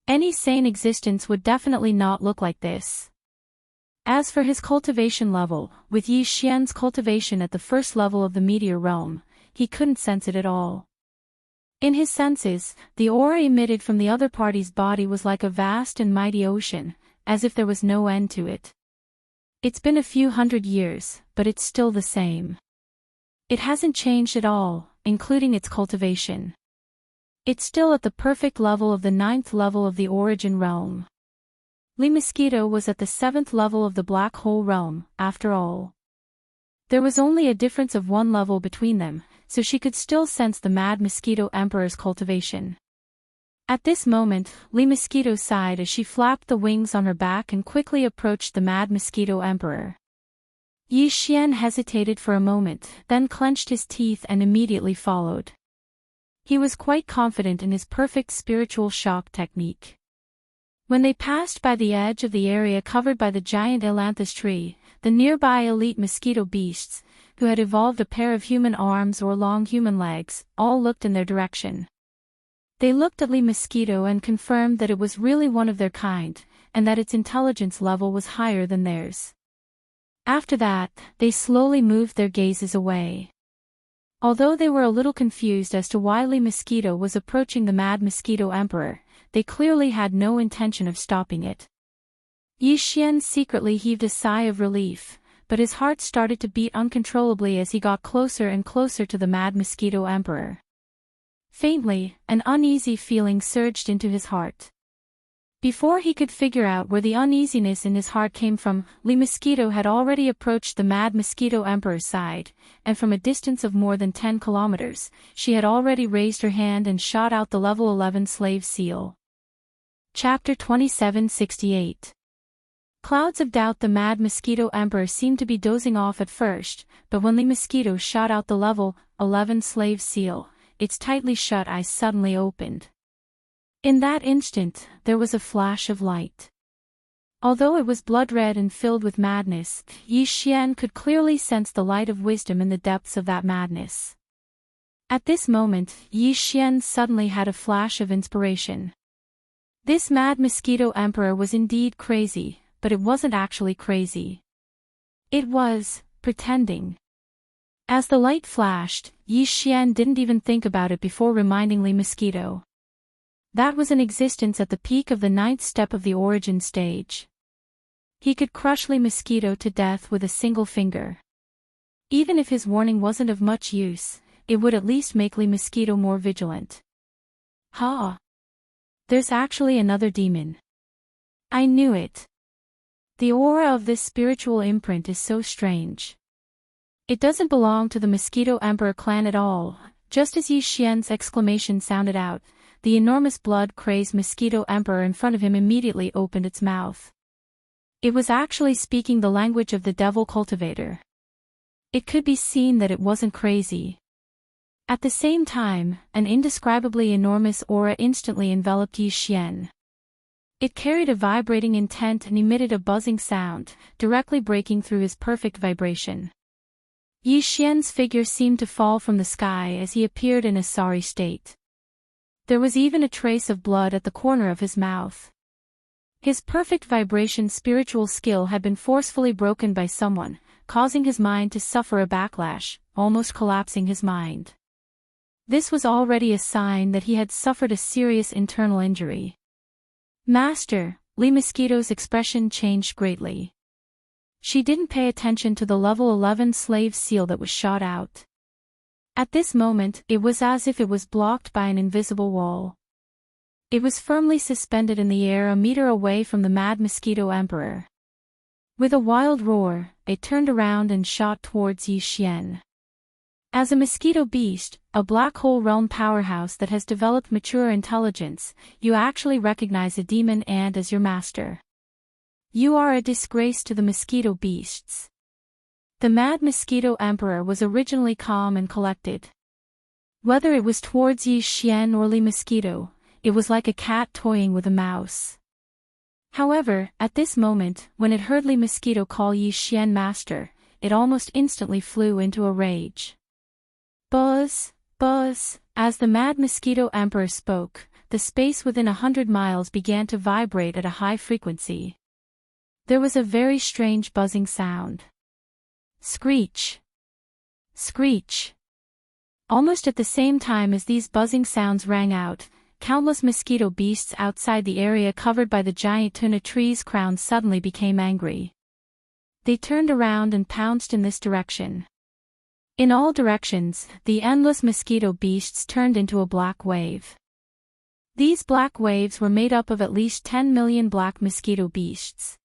Any sane existence would definitely not look like this. As for his cultivation level, with Yi Xian's cultivation at the first level of the meteor realm, he couldn't sense it at all. In his senses, the aura emitted from the other party's body was like a vast and mighty ocean, as if there was no end to it. It's been a few hundred years, but it's still the same. It hasn't changed at all, including its cultivation. It's still at the perfect level of the 9th level of the origin realm. Li Mosquito was at the 7th level of the black hole realm, after all. There was only a difference of 1 level between them, so she could still sense the Mad Mosquito Emperor's cultivation. At this moment, Li Mosquito sighed as she flapped the wings on her back and quickly approached the Mad Mosquito Emperor. Yi Xian hesitated for a moment, then clenched his teeth and immediately followed. He was quite confident in his perfect spiritual shock technique. When they passed by the edge of the area covered by the giant ailanthus tree, the nearby elite mosquito beasts, who had evolved a pair of human arms or long human legs, all looked in their direction. They looked at Li Mosquito and confirmed that it was really one of their kind, and that its intelligence level was higher than theirs. After that, they slowly moved their gazes away. Although they were a little confused as to why Li Mosquito was approaching the Mad Mosquito Emperor, they clearly had no intention of stopping it. Yi Xian secretly heaved a sigh of relief, but his heart started to beat uncontrollably as he got closer and closer to the Mad Mosquito Emperor. Faintly, an uneasy feeling surged into his heart. Before he could figure out where the uneasiness in his heart came from, Li Mosquito had already approached the Mad Mosquito Emperor's side, and from a distance of more than 10 kilometers, she had already raised her hand and shot out the level 11 slave seal. Chapter 2768. Clouds of doubt. The Mad Mosquito Emperor seemed to be dozing off at first, but when Li Mosquito shot out the level 11 slave seal, its tightly shut eyes suddenly opened. In that instant, there was a flash of light. Although it was blood-red and filled with madness, Yi Xian could clearly sense the light of wisdom in the depths of that madness. At this moment, Yi Xian suddenly had a flash of inspiration. This Mad Mosquito Emperor was indeed crazy, but it wasn't actually crazy. It was pretending. As the light flashed, Yi Xian didn't even think about it before reminding Li Mosquito. That was an existence at the peak of the 9th step of the origin stage. He could crush Li Mosquito to death with a single finger. Even if his warning wasn't of much use, it would at least make Li Mosquito more vigilant. Ha! There's actually another demon. I knew it. The aura of this spiritual imprint is so strange. It doesn't belong to the Mosquito Emperor clan at all. Just as Yi Xian's exclamation sounded out, the enormous blood-crazed Mosquito Emperor in front of him immediately opened its mouth. It was actually speaking the language of the Devil Cultivator. It could be seen that it wasn't crazy. At the same time, an indescribably enormous aura instantly enveloped Yi Xian. It carried a vibrating intent and emitted a buzzing sound, directly breaking through his perfect vibration. Yi Xian's figure seemed to fall from the sky as he appeared in a sorry state. There was even a trace of blood at the corner of his mouth. His perfect vibration spiritual skill had been forcefully broken by someone, causing his mind to suffer a backlash, almost collapsing his mind. This was already a sign that he had suffered a serious internal injury. Master, Li Mosquito's expression changed greatly. She didn't pay attention to the level 11 slave seal that was shot out. At this moment, it was as if it was blocked by an invisible wall. It was firmly suspended in the air a meter away from the Mad Mosquito Emperor. With a wild roar, it turned around and shot towards Yi Xian. As a mosquito beast, a black hole realm powerhouse that has developed mature intelligence, you actually recognize a demon and as your master. You are a disgrace to the mosquito beasts. The Mad Mosquito Emperor was originally calm and collected. Whether it was towards Yi Xian or Li Mosquito, it was like a cat toying with a mouse. However, at this moment, when it heard Li Mosquito call Yi Xian master, it almost instantly flew into a rage. Buzz, buzz, as the Mad Mosquito Emperor spoke, the space within 100 miles began to vibrate at a high frequency. There was a very strange buzzing sound. Screech! Screech! Almost at the same time as these buzzing sounds rang out, countless mosquito beasts outside the area covered by the giant tuna tree's crown suddenly became angry. They turned around and pounced in this direction. In all directions, the endless mosquito beasts turned into a black wave. These black waves were made up of at least 10 million black mosquito beasts.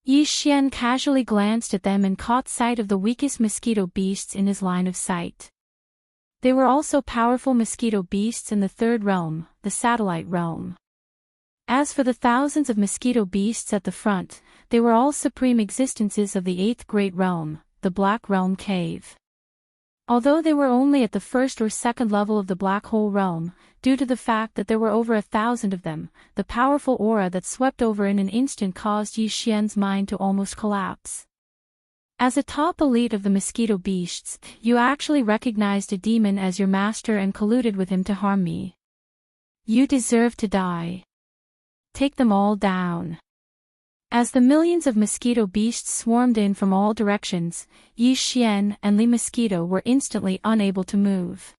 Yi Xian casually glanced at them and caught sight of the weakest mosquito beasts in his line of sight. They were also powerful mosquito beasts in the third realm, the satellite realm. As for the thousands of mosquito beasts at the front, they were all supreme existences of the eighth great realm, the Black Realm Cave. Although they were only at the first or second level of the Black Hole Realm, due to the fact that there were over 1,000 of them, the powerful aura that swept over in an instant caused Yi Xian's mind to almost collapse. As a top elite of the mosquito beasts, you actually recognized a demon as your master and colluded with him to harm me. You deserve to die. Take them all down. As the millions of mosquito beasts swarmed in from all directions, Yi Xian and Li Mosquito were instantly unable to move.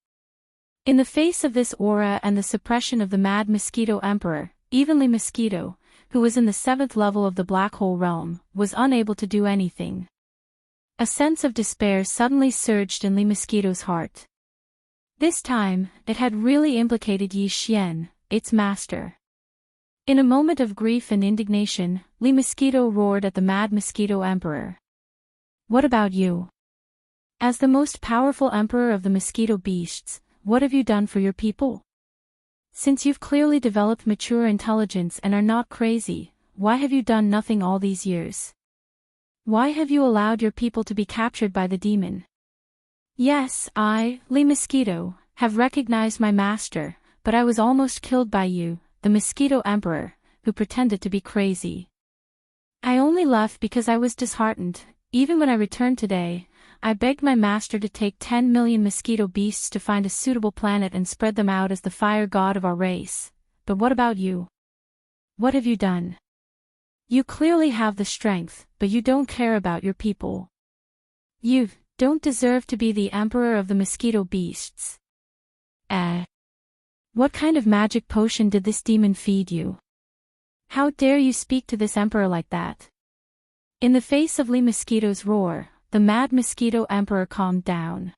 In the face of this aura and the suppression of the Mad Mosquito Emperor, even Li Mosquito, who was in the 7th level of the Black Hole Realm, was unable to do anything. A sense of despair suddenly surged in Li Mosquito's heart. This time, it had really implicated Yi Xian, its master. In a moment of grief and indignation, Li Mosquito roared at the Mad Mosquito Emperor. What about you? As the most powerful emperor of the mosquito beasts, what have you done for your people? Since you've clearly developed mature intelligence and are not crazy, why have you done nothing all these years? Why have you allowed your people to be captured by the demon? Yes, I, Li Mosquito, have recognized my master, but I was almost killed by you, the Mosquito Emperor, who pretended to be crazy. I only left because I was disheartened. Even when I returned today, I begged my master to take 10 million mosquito beasts to find a suitable planet and spread them out as the fire god of our race. But what about you? What have you done? You clearly have the strength, but you don't care about your people. You don't deserve to be the emperor of the mosquito beasts. What kind of magic potion did this demon feed you? How dare you speak to this emperor like that? In the face of Li Mosquito's roar, the Mad Mosquito Emperor calmed down.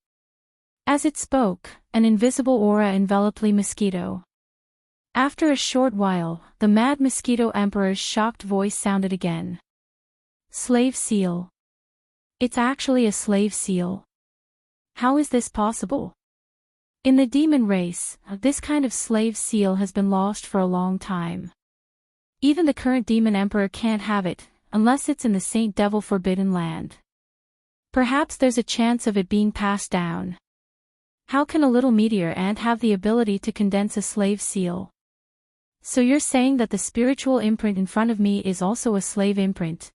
As it spoke, an invisible aura enveloped Li Mosquito. After a short while, the Mad Mosquito Emperor's shocked voice sounded again. Slave seal. It's actually a slave seal. How is this possible? In the demon race, this kind of slave seal has been lost for a long time. Even the current demon emperor can't have it, unless it's in the Saint Devil Forbidden Land. Perhaps there's a chance of it being passed down. How can a little meteor ant have the ability to condense a slave seal? So you're saying that the spiritual imprint in front of me is also a slave imprint?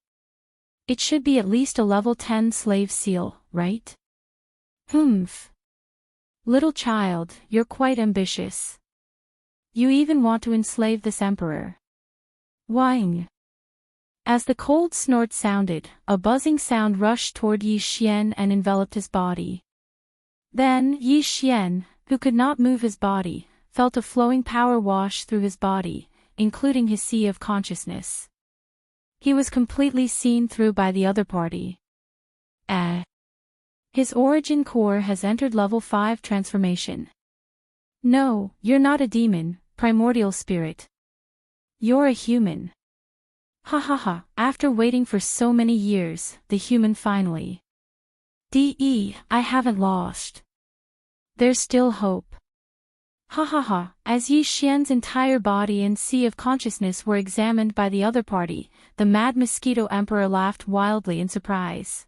It should be at least a level 10 slave seal, right? Humph. Little child, you're quite ambitious. You even want to enslave this emperor. Whing. As the cold snort sounded, a buzzing sound rushed toward Yi Xian and enveloped his body. Then Yi Xian, who could not move his body, felt a flowing power wash through his body, including his sea of consciousness. He was completely seen through by the other party. His origin core has entered level 5 transformation. No, you're not a demon, primordial spirit. You're a human. Ha ha ha, after waiting for so many years, the human finally. I haven't lost. There's still hope. Ha ha ha, as Yi Xian's entire body and sea of consciousness were examined by the other party, the Mad Mosquito Emperor laughed wildly in surprise.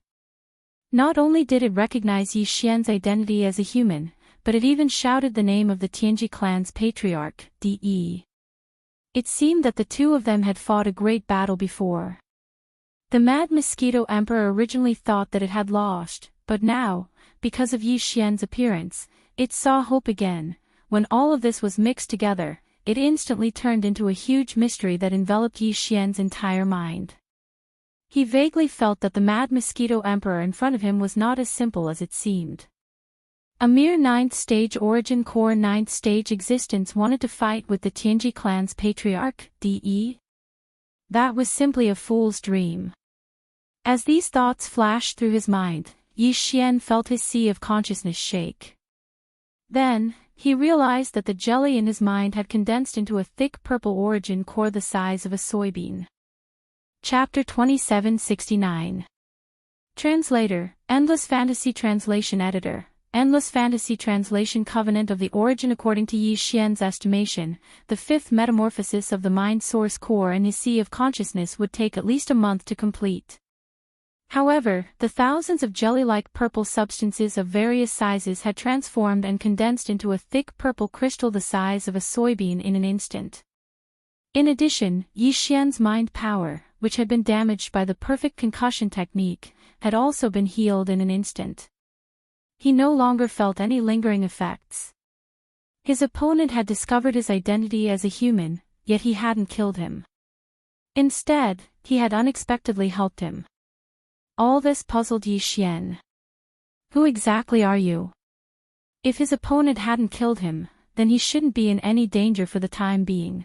Not only did it recognize Yi Xian's identity as a human, but it even shouted the name of the Tianji clan's patriarch, De. It seemed that the two of them had fought a great battle before. The Mad Mosquito Emperor originally thought that it had lost, but now, because of Yi Xian's appearance, it saw hope again. When all of this was mixed together, it instantly turned into a huge mystery that enveloped Yi Xian's entire mind. He vaguely felt that the Mad Mosquito Emperor in front of him was not as simple as it seemed. A mere 9th stage origin core 9th stage existence wanted to fight with the Tianji clan's patriarch, De? That was simply a fool's dream. As these thoughts flashed through his mind, Yi Xian felt his sea of consciousness shake. Then, he realized that the jelly in his mind had condensed into a thick purple origin core the size of a soybean. Chapter 2769. Translator, Endless Fantasy Translation Editor, Endless Fantasy Translation Covenant of the Origin. According to Yi Xian's estimation, the fifth metamorphosis of the mind source core in his sea of consciousness would take at least a month to complete. However, the thousands of jelly-like purple substances of various sizes had transformed and condensed into a thick purple crystal the size of a soybean in an instant. In addition, Yi Xian's mind power, which had been damaged by the perfect concussion technique, had also been healed in an instant. He no longer felt any lingering effects. His opponent had discovered his identity as a human, yet he hadn't killed him. Instead, he had unexpectedly helped him. All this puzzled Yi Xian. Who exactly are you? If his opponent hadn't killed him, then he shouldn't be in any danger for the time being.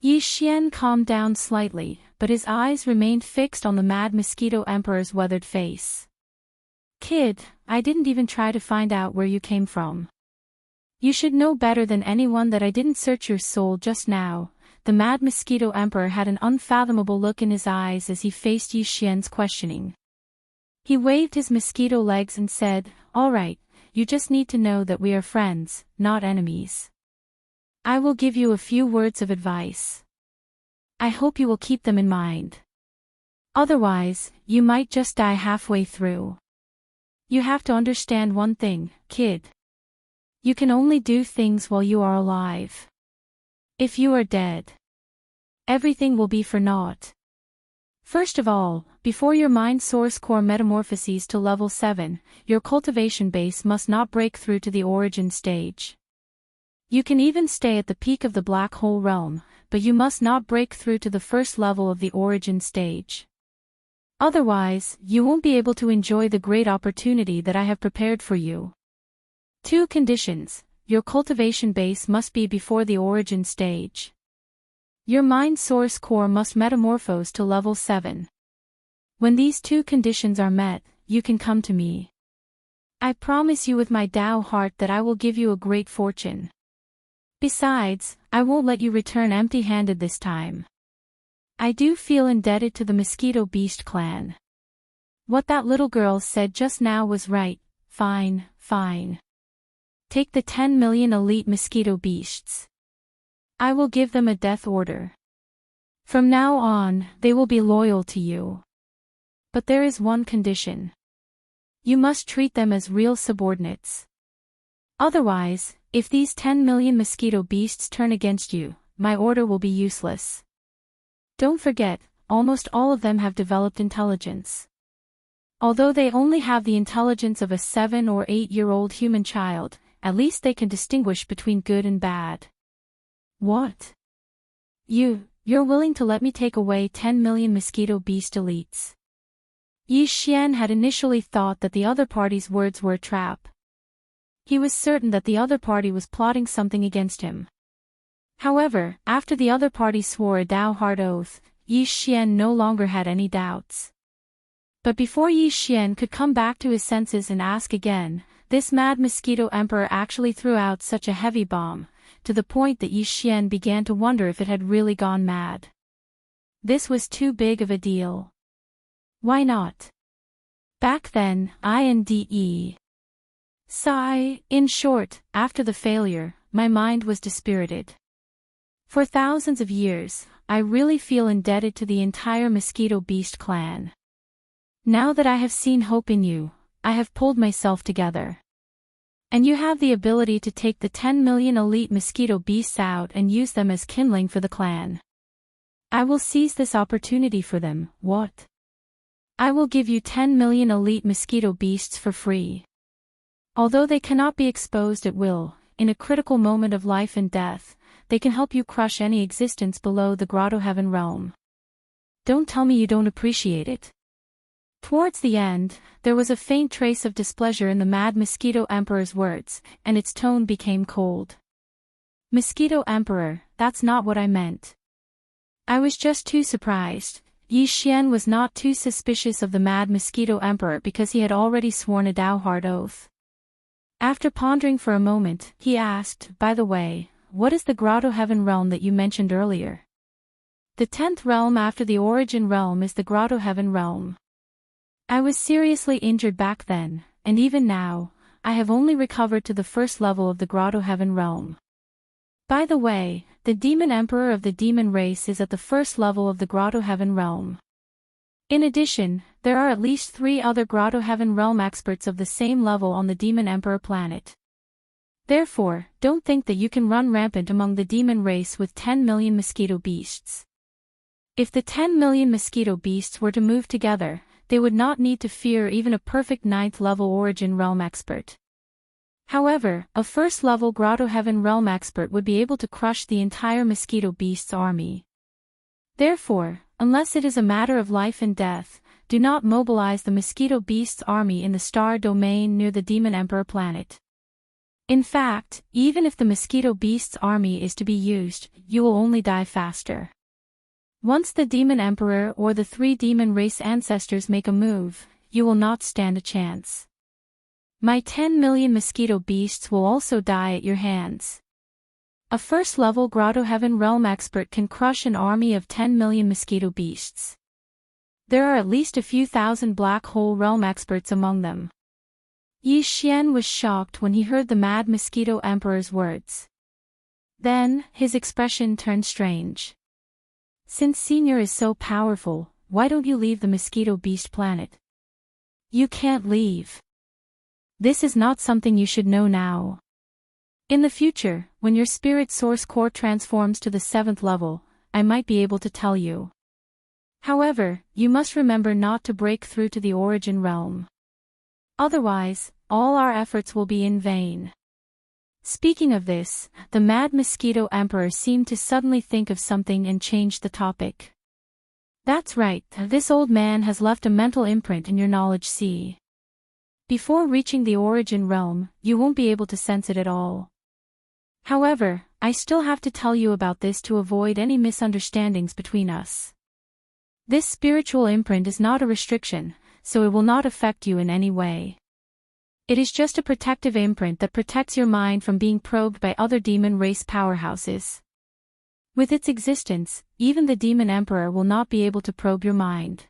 Yi Xian calmed down slightly, but his eyes remained fixed on the Mad Mosquito Emperor's weathered face. Kid, I didn't even try to find out where you came from. You should know better than anyone that I didn't search your soul just now. The Mad Mosquito Emperor had an unfathomable look in his eyes as he faced Yi Xian's questioning. He waved his mosquito legs and said, "All right, you just need to know that we are friends, not enemies. I will give you a few words of advice. I hope you will keep them in mind. Otherwise, you might just die halfway through. You have to understand one thing, kid. You can only do things while you are alive. If you are dead, everything will be for naught. First of all, before your mind source core metamorphoses to level 7, your cultivation base must not break through to the origin stage. You can even stay at the peak of the black hole realm, but you must not break through to the first level of the origin stage. Otherwise, you won't be able to enjoy the great opportunity that I have prepared for you. 2 conditions. Your cultivation base must be before the origin stage. Your mind source core must metamorphose to level 7. When these 2 conditions are met, you can come to me. I promise you with my Tao heart that I will give you a great fortune. Besides, I won't let you return empty-handed this time. I do feel indebted to the Mosquito Beast clan. What that little girl said just now was right. Fine, fine. Take the 10 million elite mosquito beasts. I will give them a death order. From now on, they will be loyal to you. But there is one condition. You must treat them as real subordinates. Otherwise, if these 10 million mosquito beasts turn against you, my order will be useless. Don't forget, almost all of them have developed intelligence. Although they only have the intelligence of a 7 or 8-year-old human child, at least they can distinguish between good and bad. What? You're willing to let me take away 10 million mosquito beast elites? Yi Xian had initially thought that the other party's words were a trap. He was certain that the other party was plotting something against him. However, after the other party swore a Tao heart oath, Yi Xian no longer had any doubts. But before Yi Xian could come back to his senses and ask again, this Mad Mosquito Emperor actually threw out such a heavy bomb, to the point that Yi Xian began to wonder if it had really gone mad. This was too big of a deal. Why not? Back then, INDE. Sigh, in short, after the failure, my mind was dispirited. For thousands of years, I really feel indebted to the entire Mosquito Beast clan. Now that I have seen hope in you, I have pulled myself together. And you have the ability to take the 10 million elite mosquito beasts out and use them as kindling for the clan. I will seize this opportunity for them. What? I will give you 10 million elite mosquito beasts for free. Although they cannot be exposed at will, in a critical moment of life and death, they can help you crush any existence below the Grotto Heaven realm. Don't tell me you don't appreciate it. Towards the end, there was a faint trace of displeasure in the Mad Mosquito Emperor's words, and its tone became cold. Mosquito Emperor, that's not what I meant. I was just too surprised. Yi Xian was not too suspicious of the Mad Mosquito Emperor because he had already sworn a Tao heart oath. After pondering for a moment, he asked, by the way, what is the Grotto Heaven realm that you mentioned earlier? The 10th realm after the origin realm is the Grotto Heaven realm. I was seriously injured back then, and even now, I have only recovered to the first level of the Grotto Heaven realm. By the way, the demon emperor of the demon race is at the first level of the Grotto Heaven realm. In addition, there are at least 3 other Grotto Heaven realm experts of the same level on the demon emperor planet. Therefore, don't think that you can run rampant among the demon race with 10 million mosquito beasts. If the 10 million mosquito beasts were to move together, they would not need to fear even a perfect 9th level origin realm expert. However, a first level Grotto Heaven realm expert would be able to crush the entire mosquito beasts army. Therefore, unless it is a matter of life and death, do not mobilize the mosquito beasts army in the star domain near the demon emperor planet. In fact, even if the mosquito beasts army is to be used, you will only die faster. Once the demon emperor or the 3 demon race ancestors make a move, you will not stand a chance. My 10 million mosquito beasts will also die at your hands. A first-level Grotto Heaven realm expert can crush an army of 10 million mosquito beasts. There are at least a few thousand black hole realm experts among them. Yi Xian was shocked when he heard the mad mosquito emperor's words. Then, his expression turned strange. Since Senior is so powerful, why don't you leave the mosquito beast planet? You can't leave. This is not something you should know now. In the future, when your spirit source core transforms to the 7th level, I might be able to tell you. However, you must remember not to break through to the origin realm. Otherwise, all our efforts will be in vain. Speaking of this, the mad mosquito emperor seemed to suddenly think of something and changed the topic. That's right, this old man has left a mental imprint in your knowledge sea. Before reaching the origin realm, you won't be able to sense it at all. However, I still have to tell you about this to avoid any misunderstandings between us. This spiritual imprint is not a restriction, so it will not affect you in any way. It is just a protective imprint that protects your mind from being probed by other demon race powerhouses. With its existence, even the demon emperor will not be able to probe your mind.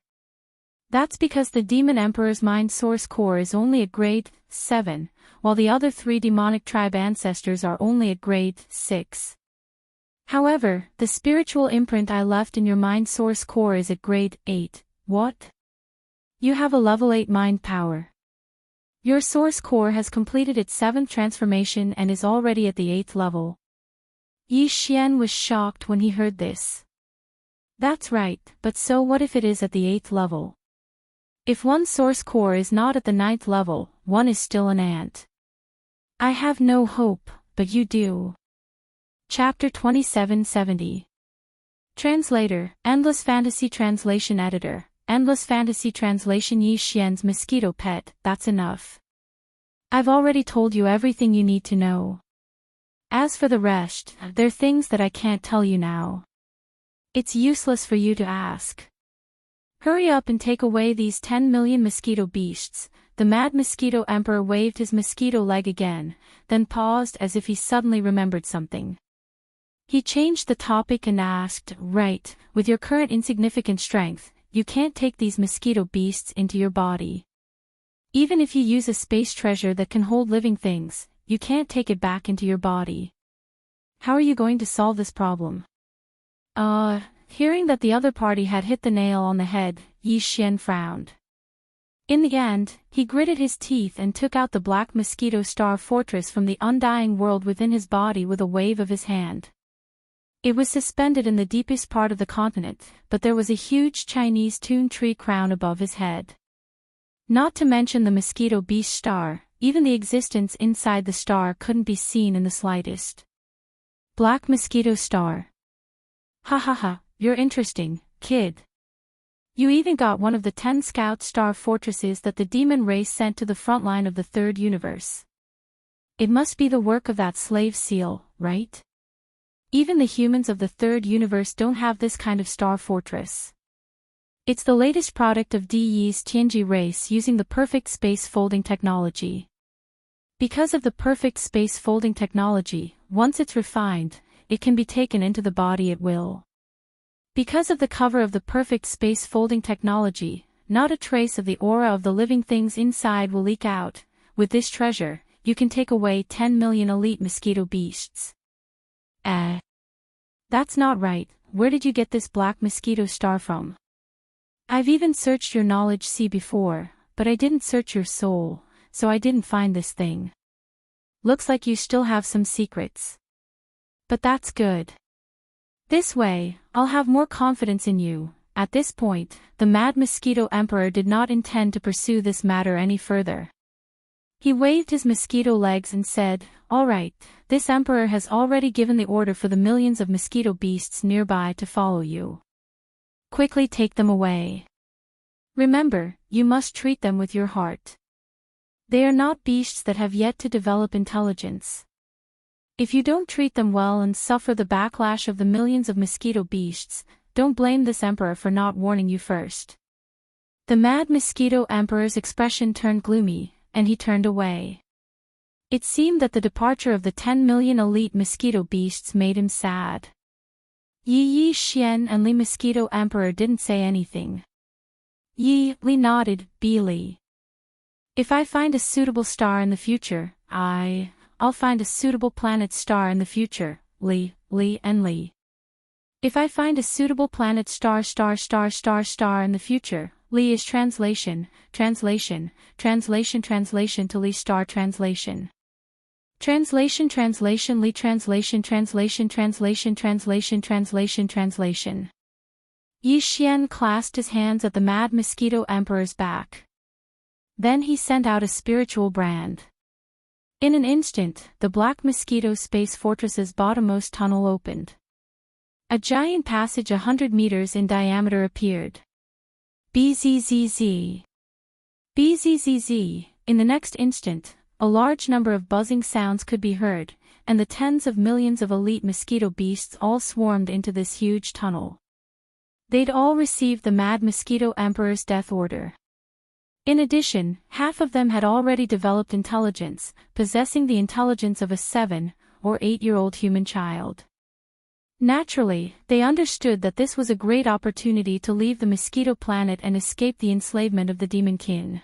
That's because the demon emperor's mind source core is only at grade 7, while the other 3 demonic tribe ancestors are only at grade 6. However, the spiritual imprint I left in your mind source core is at grade 8. What? You have a level 8 mind power. Your source core has completed its 7th transformation and is already at the 8th level. Yi Xian was shocked when he heard this. That's right, but so what if it is at the 8th level? If one source core is not at the 9th level, one is still an ant. I have no hope, but you do. Chapter 2770. Translator, Endless Fantasy Translation Editor, Endless Fantasy Translation. Yi Xian's mosquito pet, that's enough. I've already told you everything you need to know. As for the rest, they're things that I can't tell you now. It's useless for you to ask. Hurry up and take away these 10 million mosquito beasts. The mad mosquito emperor waved his mosquito leg again, then paused as if he suddenly remembered something. He changed the topic and asked, right, with your current insignificant strength, you can't take these mosquito beasts into your body. Even if you use a space treasure that can hold living things, you can't take it back into your body. How are you going to solve this problem? Hearing that the other party had hit the nail on the head, Yi Xian frowned. In the end, he gritted his teeth and took out the black mosquito star fortress from the undying world within his body with a wave of his hand. It was suspended in the deepest part of the continent, but there was a huge Chinese tune tree crown above his head. Not to mention the mosquito beast star, even the existence inside the star couldn't be seen in the slightest. Black mosquito star. Ha ha ha, you're interesting, kid. You even got one of the 10 scout star fortresses that the demon race sent to the front line of the 3rd universe. It must be the work of that slave seal, right? Even the humans of the 3rd universe don't have this kind of star fortress. It's the latest product of DE's Tianji race using the perfect space folding technology. Because of the perfect space folding technology, once it's refined, it can be taken into the body at will. Because of the cover of the perfect space folding technology, not a trace of the aura of the living things inside will leak out. With this treasure, you can take away 10 million elite mosquito beasts. That's not right. Where did you get this black mosquito star from? I've even searched your knowledge sea before, but I didn't search your soul, so I didn't find this thing. Looks like you still have some secrets. But that's good. This way, I'll have more confidence in you. At this point, the Mad Mosquito Emperor did not intend to pursue this matter any further. He waved his mosquito legs and said, "All right, this emperor has already given the order for the millions of mosquito beasts nearby to follow you. Quickly take them away. Remember, you must treat them with your heart. They are not beasts that have yet to develop intelligence. If you don't treat them well and suffer the backlash of the millions of mosquito beasts, don't blame this emperor for not warning you first." The Mad Mosquito Emperor's expression turned gloomy, and he turned away. It seemed that the departure of the 10 million elite mosquito beasts made him sad. Yi Xian and Li Mosquito Emperor didn't say anything. Li nodded, Li. If I find a suitable star in the future, I'll find a suitable planet star in the future, Li. If I find a suitable planet star in the future, Li is translation to Li star translation. Translation Li translation. Yi Xian clasped his hands at the Mad Mosquito Emperor's back. Then he sent out a spiritual brand. In an instant, the Black Mosquito Space Fortress's bottommost tunnel opened. A giant passage 100 meters in diameter appeared. Bzzz. Bzzz. In the next instant, a large number of buzzing sounds could be heard, and the tens of millions of elite mosquito beasts all swarmed into this huge tunnel. They'd all received the Mad Mosquito Emperor's death order. In addition, half of them had already developed intelligence, possessing the intelligence of a 7- or 8-year-old human child. Naturally, they understood that this was a great opportunity to leave the mosquito planet and escape the enslavement of the demonkin.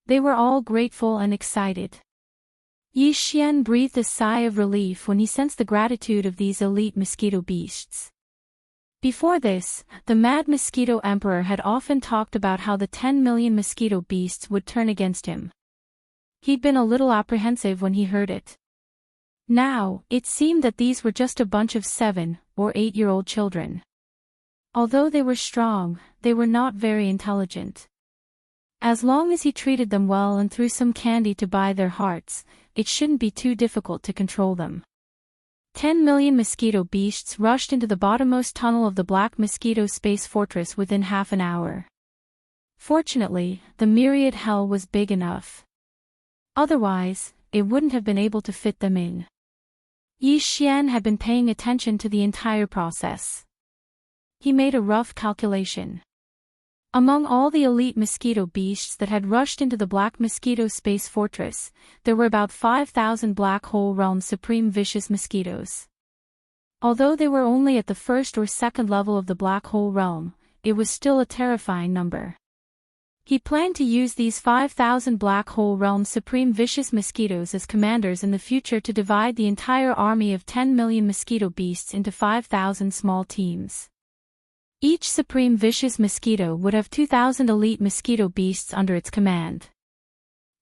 They were all grateful and excited. Yi Xian breathed a sigh of relief when he sensed the gratitude of these elite mosquito beasts. Before this, the Mad Mosquito Emperor had often talked about how the 10 million mosquito beasts would turn against him. He'd been a little apprehensive when he heard it. Now, it seemed that these were just a bunch of 7- or 8-year-old children. Although they were strong, they were not very intelligent. As long as he treated them well and threw some candy to buy their hearts, it shouldn't be too difficult to control them. 10 million mosquito beasts rushed into the bottommost tunnel of the Black Mosquito Space Fortress within half an hour. Fortunately, the myriad hell was big enough. Otherwise, it wouldn't have been able to fit them in. Yi Xian had been paying attention to the entire process. He made a rough calculation. Among all the elite mosquito beasts that had rushed into the Black Mosquito Space Fortress, there were about 5,000 Black Hole Realm Supreme Vicious Mosquitoes. Although they were only at the first or second level of the Black Hole Realm, it was still a terrifying number. He planned to use these 5,000 Black Hole Realm Supreme Vicious Mosquitoes as commanders in the future to divide the entire army of 10 million mosquito beasts into 5,000 small teams. Each Supreme Vicious Mosquito would have 2,000 elite mosquito beasts under its command.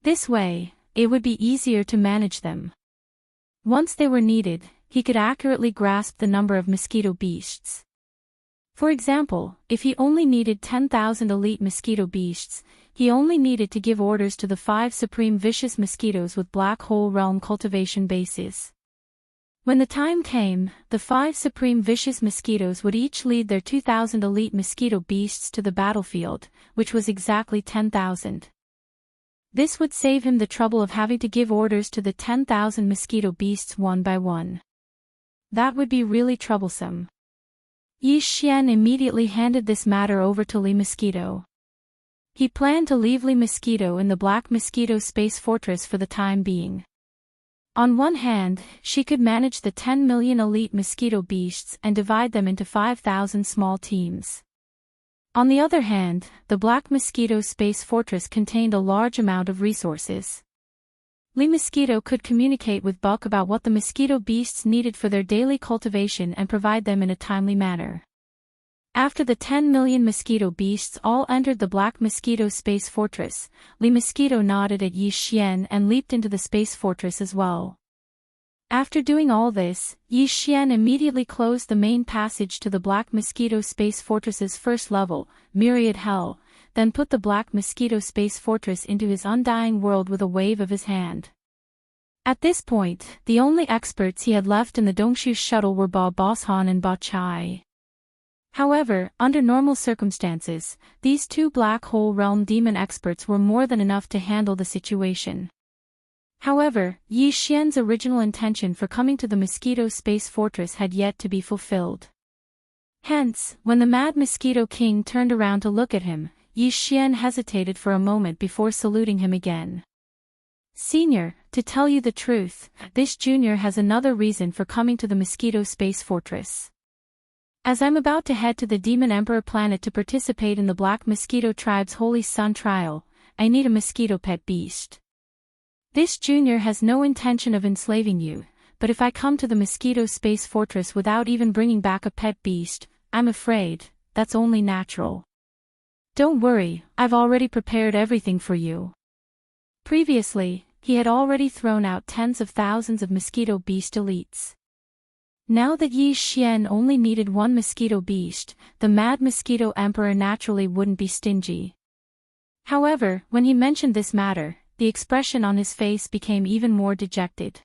This way, it would be easier to manage them. Once they were needed, he could accurately grasp the number of mosquito beasts. For example, if he only needed 10,000 elite mosquito beasts, he only needed to give orders to the 5 Supreme Vicious Mosquitoes with Black Hole Realm cultivation bases. When the time came, the 5 Supreme Vicious Mosquitoes would each lead their 2,000 elite mosquito beasts to the battlefield, which was exactly 10,000. This would save him the trouble of having to give orders to the 10,000 mosquito beasts one by one. That would be really troublesome. Yi Xian immediately handed this matter over to Li Mosquito. He planned to leave Li Mosquito in the Black Mosquito Space Fortress for the time being. On one hand, she could manage the 10 million elite mosquito beasts and divide them into 5,000 small teams. On the other hand, the Black Mosquito Space Fortress contained a large amount of resources. Li Mosquito could communicate with Buck about what the mosquito beasts needed for their daily cultivation and provide them in a timely manner. After the 10 million mosquito beasts all entered the Black Mosquito Space Fortress, Li Mosquito nodded at Yi Xian and leaped into the Space Fortress as well. After doing all this, Yi Xian immediately closed the main passage to the Black Mosquito Space Fortress's first level, Myriad Hell, then put the Black Mosquito Space Fortress into his undying world with a wave of his hand. At this point, the only experts he had left in the Dongshu shuttle were Ba Boshan and Ba Chai. However, under normal circumstances, these two Black Hole Realm demon experts were more than enough to handle the situation. However, Yi Xian's original intention for coming to the Mosquito Space Fortress had yet to be fulfilled. Hence, when the Mad Mosquito King turned around to look at him, Yi Xian hesitated for a moment before saluting him again. "Senior, to tell you the truth, this junior has another reason for coming to the Mosquito Space Fortress. As I'm about to head to the Demon Emperor planet to participate in the Black Mosquito Tribe's Holy Sun trial, I need a mosquito pet beast. This junior has no intention of enslaving you, but if I come to the Mosquito Space Fortress without even bringing back a pet beast, I'm afraid that's only natural. Don't worry, I've already prepared everything for you." Previously, he had already thrown out tens of thousands of mosquito beast elites. Now that Yi Xian only needed one mosquito beast, the Mad Mosquito Emperor naturally wouldn't be stingy. However, when he mentioned this matter, the expression on his face became even more dejected.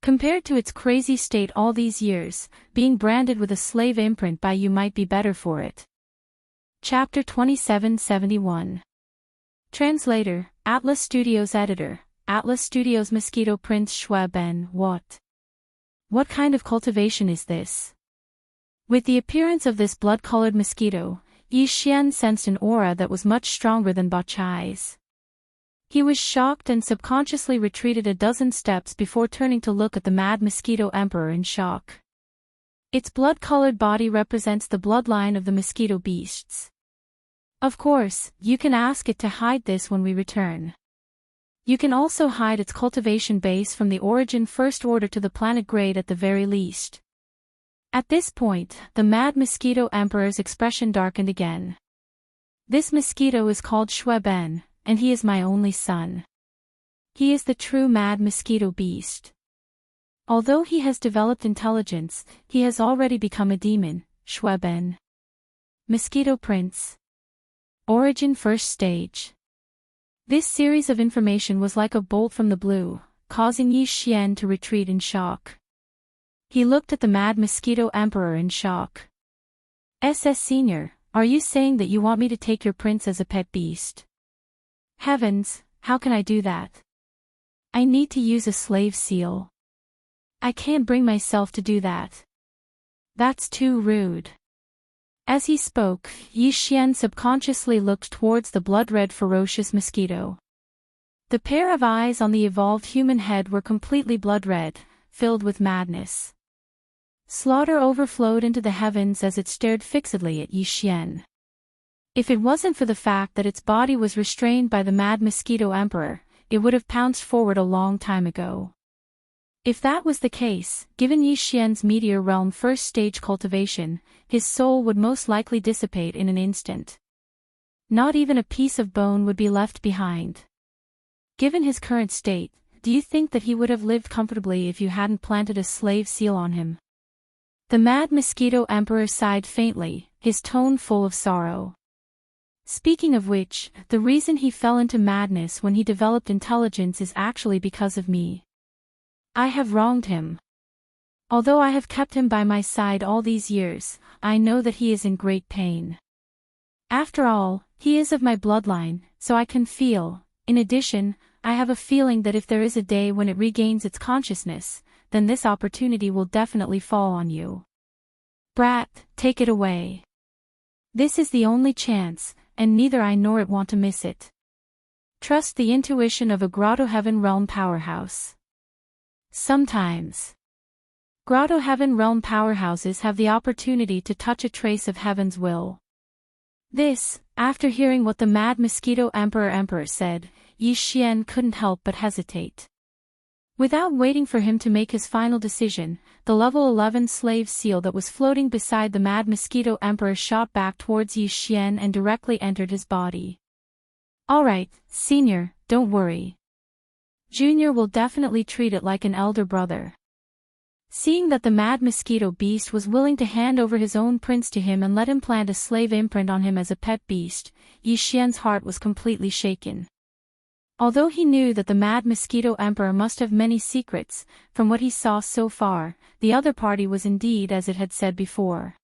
Compared to its crazy state all these years, being branded with a slave imprint by you might be better for it. Chapter 2771. Translator, Atlas Studios Editor, Atlas Studios Mosquito Prince Shui Ben. What kind of cultivation is this? With the appearance of this blood-colored mosquito, Yi Xian sensed an aura that was much stronger than Ba Chai's. He was shocked and subconsciously retreated a dozen steps before turning to look at the Mad Mosquito Emperor in shock. Its blood-colored body represents the bloodline of the mosquito beasts. Of course, you can ask it to hide this when we return. You can also hide its cultivation base from the Origin First Order to the planet grade at the very least. At this point, the Mad Mosquito Emperor's expression darkened again. This mosquito is called Shui Ben, and he is my only son. He is the true Mad Mosquito Beast. Although he has developed intelligence, he has already become a demon, Shui Ben. Mosquito Prince. Origin First Stage. This series of information was like a bolt from the blue, causing Yi Xian to retreat in shock. He looked at the Mad Mosquito Emperor in shock. "SS Senior, are you saying that you want me to take your prince as a pet beast?" "Heavens, how can I do that? I need to use a slave seal. I can't bring myself to do that. That's too rude." As he spoke, Yi Xian subconsciously looked towards the blood-red ferocious mosquito. The pair of eyes on the evolved human head were completely blood-red, filled with madness. Slaughter overflowed into the heavens as it stared fixedly at Yi Xian. If it wasn't for the fact that its body was restrained by the Mad Mosquito Emperor, it would have pounced forward a long time ago. If that was the case, given Yi Xian's Meteor Realm first stage cultivation, his soul would most likely dissipate in an instant. Not even a piece of bone would be left behind. Given his current state, do you think that he would have lived comfortably if you hadn't planted a slave seal on him? The Mad Mosquito Emperor sighed faintly, his tone full of sorrow. Speaking of which, the reason he fell into madness when he developed intelligence is actually because of me. I have wronged him. Although I have kept him by my side all these years, I know that he is in great pain. After all, he is of my bloodline, so I can feel. In addition, I have a feeling that if there is a day when it regains its consciousness, then this opportunity will definitely fall on you. Brat, take it away. This is the only chance, and neither I nor it want to miss it. Trust the intuition of a Grotto Heaven Realm powerhouse. Sometimes, Grotto Heaven Realm powerhouses have the opportunity to touch a trace of Heaven's will. This, after hearing what the Mad Mosquito Emperor said, Yi Xian couldn't help but hesitate. Without waiting for him to make his final decision, the level 11 slave seal that was floating beside the Mad Mosquito Emperor shot back towards Yi Xian and directly entered his body. Alright, Senior, don't worry. Junior will definitely treat it like an elder brother. Seeing that the Mad Mosquito Beast was willing to hand over his own prince to him and let him plant a slave imprint on him as a pet beast, Yi Xian's heart was completely shaken. Although he knew that the Mad Mosquito Emperor must have many secrets, from what he saw so far, the other party was indeed as it had said before.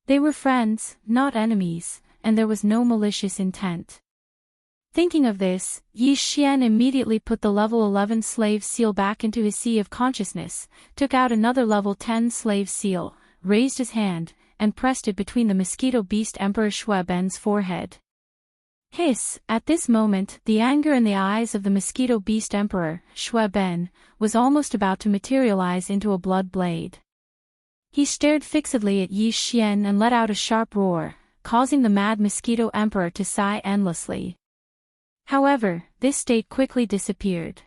They were friends, not enemies, and there was no malicious intent. Thinking of this, Yi Xian immediately put the level 11 slave seal back into his sea of consciousness, took out another level 10 slave seal, raised his hand, and pressed it between the Mosquito Beast Emperor Shui Ben's forehead. Hiss! At this moment, the anger in the eyes of the Mosquito Beast Emperor, Shui Ben, was almost about to materialize into a blood blade. He stared fixedly at Yi Xian and let out a sharp roar, causing the Mad Mosquito Emperor to sigh endlessly. However, this state quickly disappeared.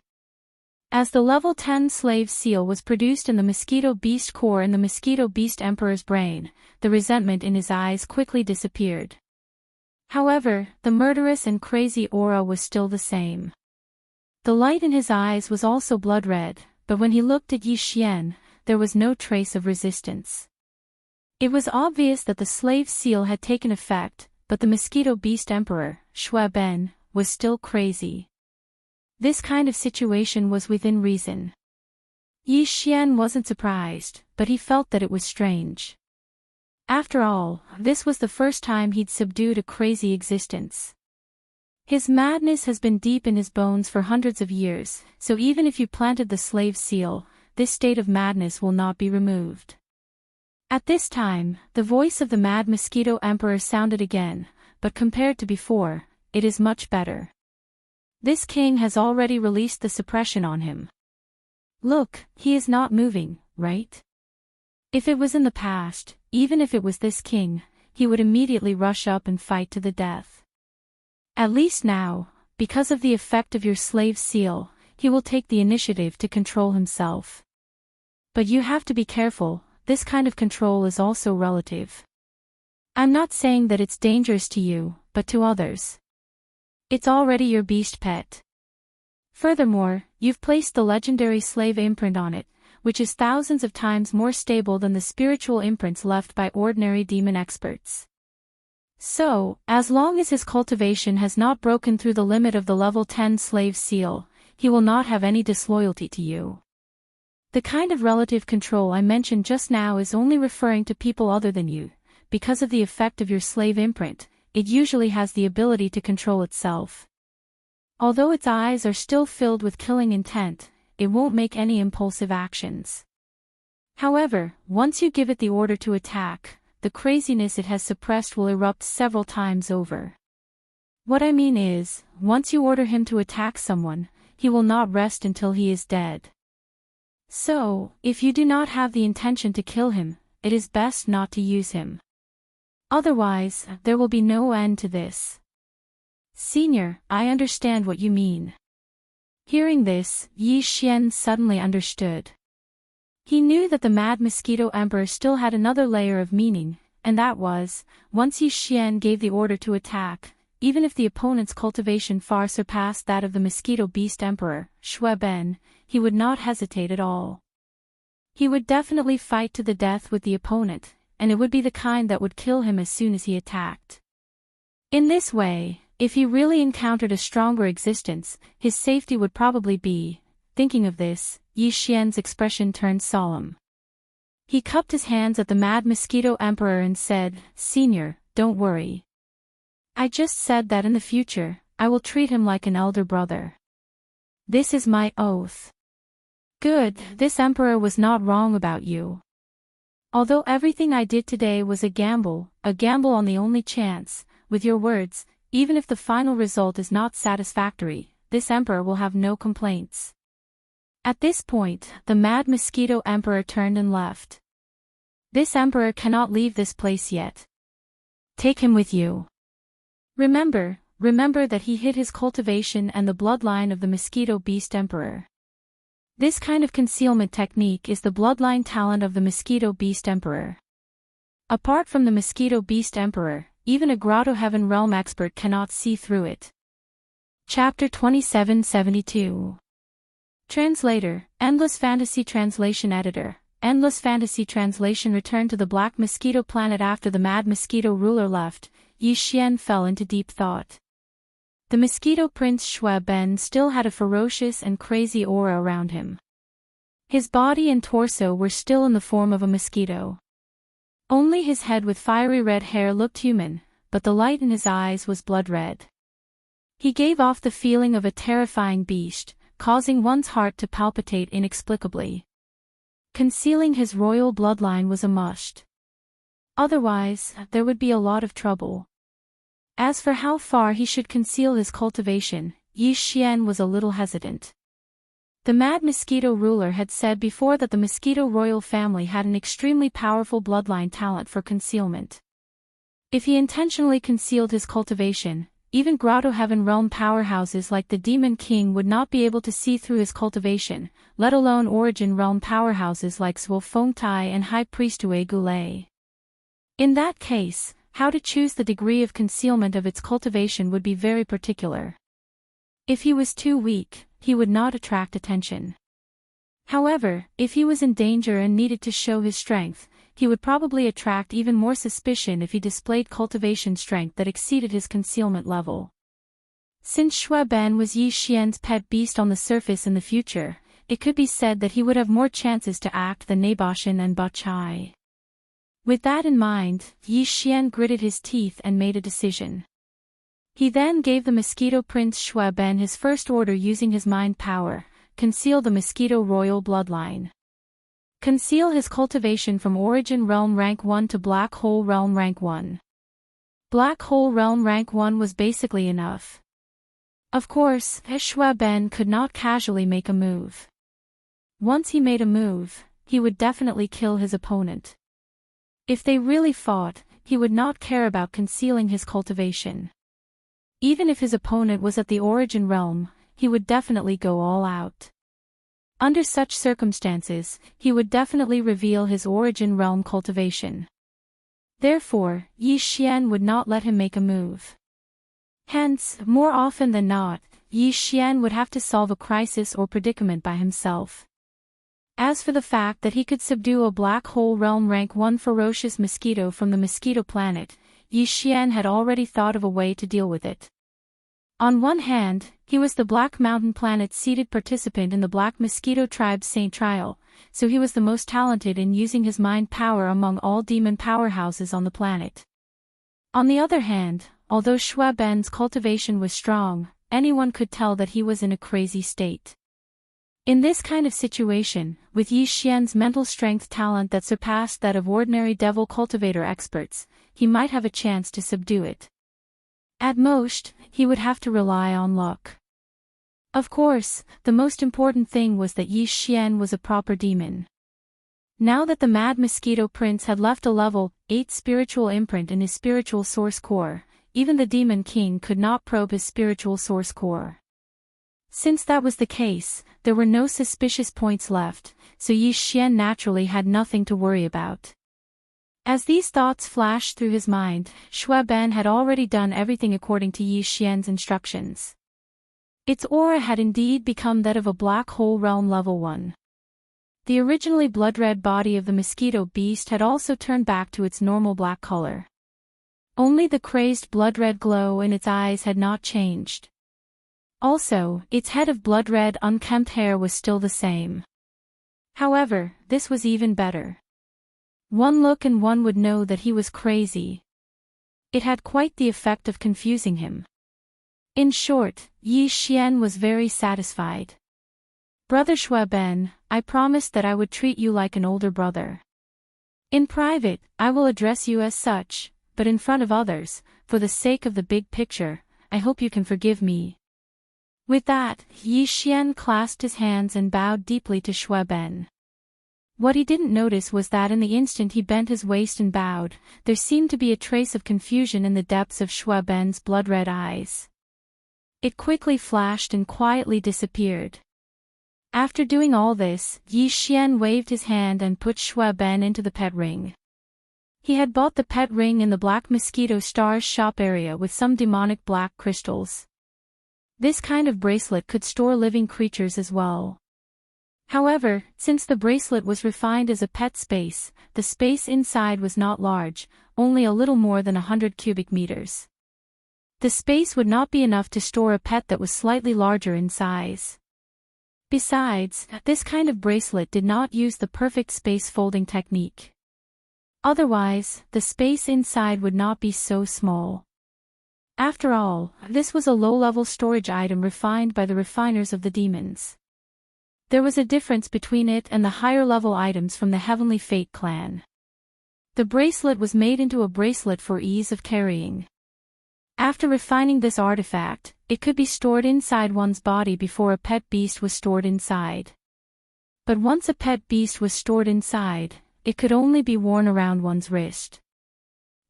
As the level 10 slave seal was produced in the Mosquito Beast core in the Mosquito Beast Emperor's brain, the resentment in his eyes quickly disappeared. However, the murderous and crazy aura was still the same. The light in his eyes was also blood red, but when he looked at Yi Xian, there was no trace of resistance. It was obvious that the slave seal had taken effect, but the Mosquito Beast Emperor, Shui Ben, was still crazy. This kind of situation was within reason. Yi Xian wasn't surprised, but he felt that it was strange. After all, this was the first time he'd subdued a crazy existence. His madness has been deep in his bones for hundreds of years, so even if you planted the slave seal, this state of madness will not be removed. At this time, the voice of the Mad Mosquito Emperor sounded again, but compared to before, it is much better. This king has already released the suppression on him. Look, he is not moving, right? If it was in the past, even if it was this king, he would immediately rush up and fight to the death. At least now, because of the effect of your slave seal, he will take the initiative to control himself. But you have to be careful, this kind of control is also relative. I'm not saying that it's dangerous to you, but to others. It's already your beast pet. Furthermore, you've placed the legendary slave imprint on it, which is thousands of times more stable than the spiritual imprints left by ordinary demon experts. So, as long as his cultivation has not broken through the limit of the level 10 slave seal, he will not have any disloyalty to you. The kind of relative control I mentioned just now is only referring to people other than you. Because of the effect of your slave imprint, it usually has the ability to control itself. Although its eyes are still filled with killing intent, it won't make any impulsive actions. However, once you give it the order to attack, the craziness it has suppressed will erupt several times over. What I mean is, once you order him to attack someone, he will not rest until he is dead. So, if you do not have the intention to kill him, it is best not to use him. Otherwise, there will be no end to this. Senior, I understand what you mean. Hearing this, Yi Xian suddenly understood. He knew that the Mad Mosquito Emperor still had another layer of meaning, and that was, once Yi Xian gave the order to attack, even if the opponent's cultivation far surpassed that of the Mosquito Beast Emperor, Shui Ben, he would not hesitate at all. He would definitely fight to the death with the opponent, and it would be the kind that would kill him as soon as he attacked. In this way, if he really encountered a stronger existence, his safety would probably be. Thinking of this, Yi Xian's expression turned solemn. He cupped his hands at the Mad Mosquito Emperor and said, Senior, don't worry. I just said that in the future, I will treat him like an elder brother. This is my oath. Good, this emperor was not wrong about you. Although everything I did today was a gamble on the only chance, with your words, even if the final result is not satisfactory, this emperor will have no complaints. At this point, the Mad Mosquito Emperor turned and left. This emperor cannot leave this place yet. Take him with you. Remember that he hid his cultivation and the bloodline of the Mosquito Beast Emperor. This kind of concealment technique is the bloodline talent of the Mosquito Beast Emperor. Apart from the Mosquito Beast Emperor, even a Grotto Heaven Realm expert cannot see through it. Chapter 2772. Translator, Endless Fantasy Translation Editor. Endless Fantasy Translation returned to the Black Mosquito Planet after the Mad Mosquito ruler left. Yi Xian fell into deep thought. The Mosquito Prince Shui Ben still had a ferocious and crazy aura around him. His body and torso were still in the form of a mosquito. Only his head with fiery red hair looked human, but the light in his eyes was blood red. He gave off the feeling of a terrifying beast, causing one's heart to palpitate inexplicably. Concealing his royal bloodline was a must. Otherwise, there would be a lot of trouble. As for how far he should conceal his cultivation, Yi Xian was a little hesitant. The Mad Mosquito ruler had said before that the Mosquito royal family had an extremely powerful bloodline talent for concealment. If he intentionally concealed his cultivation, even Grotto Heaven Realm powerhouses like the Demon King would not be able to see through his cultivation, let alone Origin Realm powerhouses like Zhuo Fengtai and High Priest Wei Gulei. In that case, how to choose the degree of concealment of its cultivation would be very particular. If he was too weak, he would not attract attention. However, if he was in danger and needed to show his strength, he would probably attract even more suspicion if he displayed cultivation strength that exceeded his concealment level. Since Shui Ben was Yi Xian's pet beast on the surface in the future, it could be said that he would have more chances to act than Naboshan and Bachai. With that in mind, Yi Xian gritted his teeth and made a decision. He then gave the Mosquito Prince Shui Ben his first order using his mind power: conceal the Mosquito royal bloodline. Conceal his cultivation from Origin Realm Rank 1 to Black Hole Realm Rank 1. Black Hole Realm Rank 1 was basically enough. Of course, Shui Ben could not casually make a move. Once he made a move, he would definitely kill his opponent. If they really fought, he would not care about concealing his cultivation. Even if his opponent was at the Origin Realm, he would definitely go all out. Under such circumstances, he would definitely reveal his Origin Realm cultivation. Therefore, Yi Xian would not let him make a move. Hence, more often than not, Yi Xian would have to solve a crisis or predicament by himself. As for the fact that he could subdue a Black Hole Realm Rank 1 ferocious mosquito from the Mosquito Planet, Yi Xian had already thought of a way to deal with it. On one hand, he was the Black Mountain Planet's seeded participant in the Black Mosquito Tribe's Saint Trial, so he was the most talented in using his mind power among all demon powerhouses on the planet. On the other hand, although Shui Ben's cultivation was strong, anyone could tell that he was in a crazy state. In this kind of situation, with Yi Xian's mental strength talent that surpassed that of ordinary devil cultivator experts, he might have a chance to subdue it. At most, he would have to rely on luck. Of course, the most important thing was that Yi Xian was a proper demon. Now that the Mad Mosquito Prince had left a level 8 spiritual imprint in his spiritual source core, even the Demon King could not probe his spiritual source core. Since that was the case, there were no suspicious points left, so Yi Xian naturally had nothing to worry about. As these thoughts flashed through his mind, Shui Ben had already done everything according to Yi Xian's instructions. Its aura had indeed become that of a Black Hole Realm Level 1. The originally blood-red body of the mosquito beast had also turned back to its normal black color. Only the crazed blood-red glow in its eyes had not changed. Also, its head of blood-red unkempt hair was still the same. However, this was even better. One look and one would know that he was crazy. It had quite the effect of confusing him. In short, Yi Xian was very satisfied. Brother Shui Ben, I promised that I would treat you like an older brother. In private, I will address you as such, but in front of others, for the sake of the big picture, I hope you can forgive me. With that, Yi Xian clasped his hands and bowed deeply to Shui Ben. What he didn't notice was that in the instant he bent his waist and bowed, there seemed to be a trace of confusion in the depths of Shui Ben's blood-red eyes. It quickly flashed and quietly disappeared. After doing all this, Yi Xian waved his hand and put Shui Ben into the pet ring. He had bought the pet ring in the Black Mosquito Stars shop area with some demonic black crystals. This kind of bracelet could store living creatures as well. However, since the bracelet was refined as a pet space, the space inside was not large, only a little more than 100 cubic meters. The space would not be enough to store a pet that was slightly larger in size. Besides, this kind of bracelet did not use the perfect space folding technique. Otherwise, the space inside would not be so small. After all, this was a low-level storage item refined by the refiners of the demons. There was a difference between it and the higher-level items from the Heavenly Fate clan. The bracelet was made into a bracelet for ease of carrying. After refining this artifact, it could be stored inside one's body before a pet beast was stored inside. But once a pet beast was stored inside, it could only be worn around one's wrist.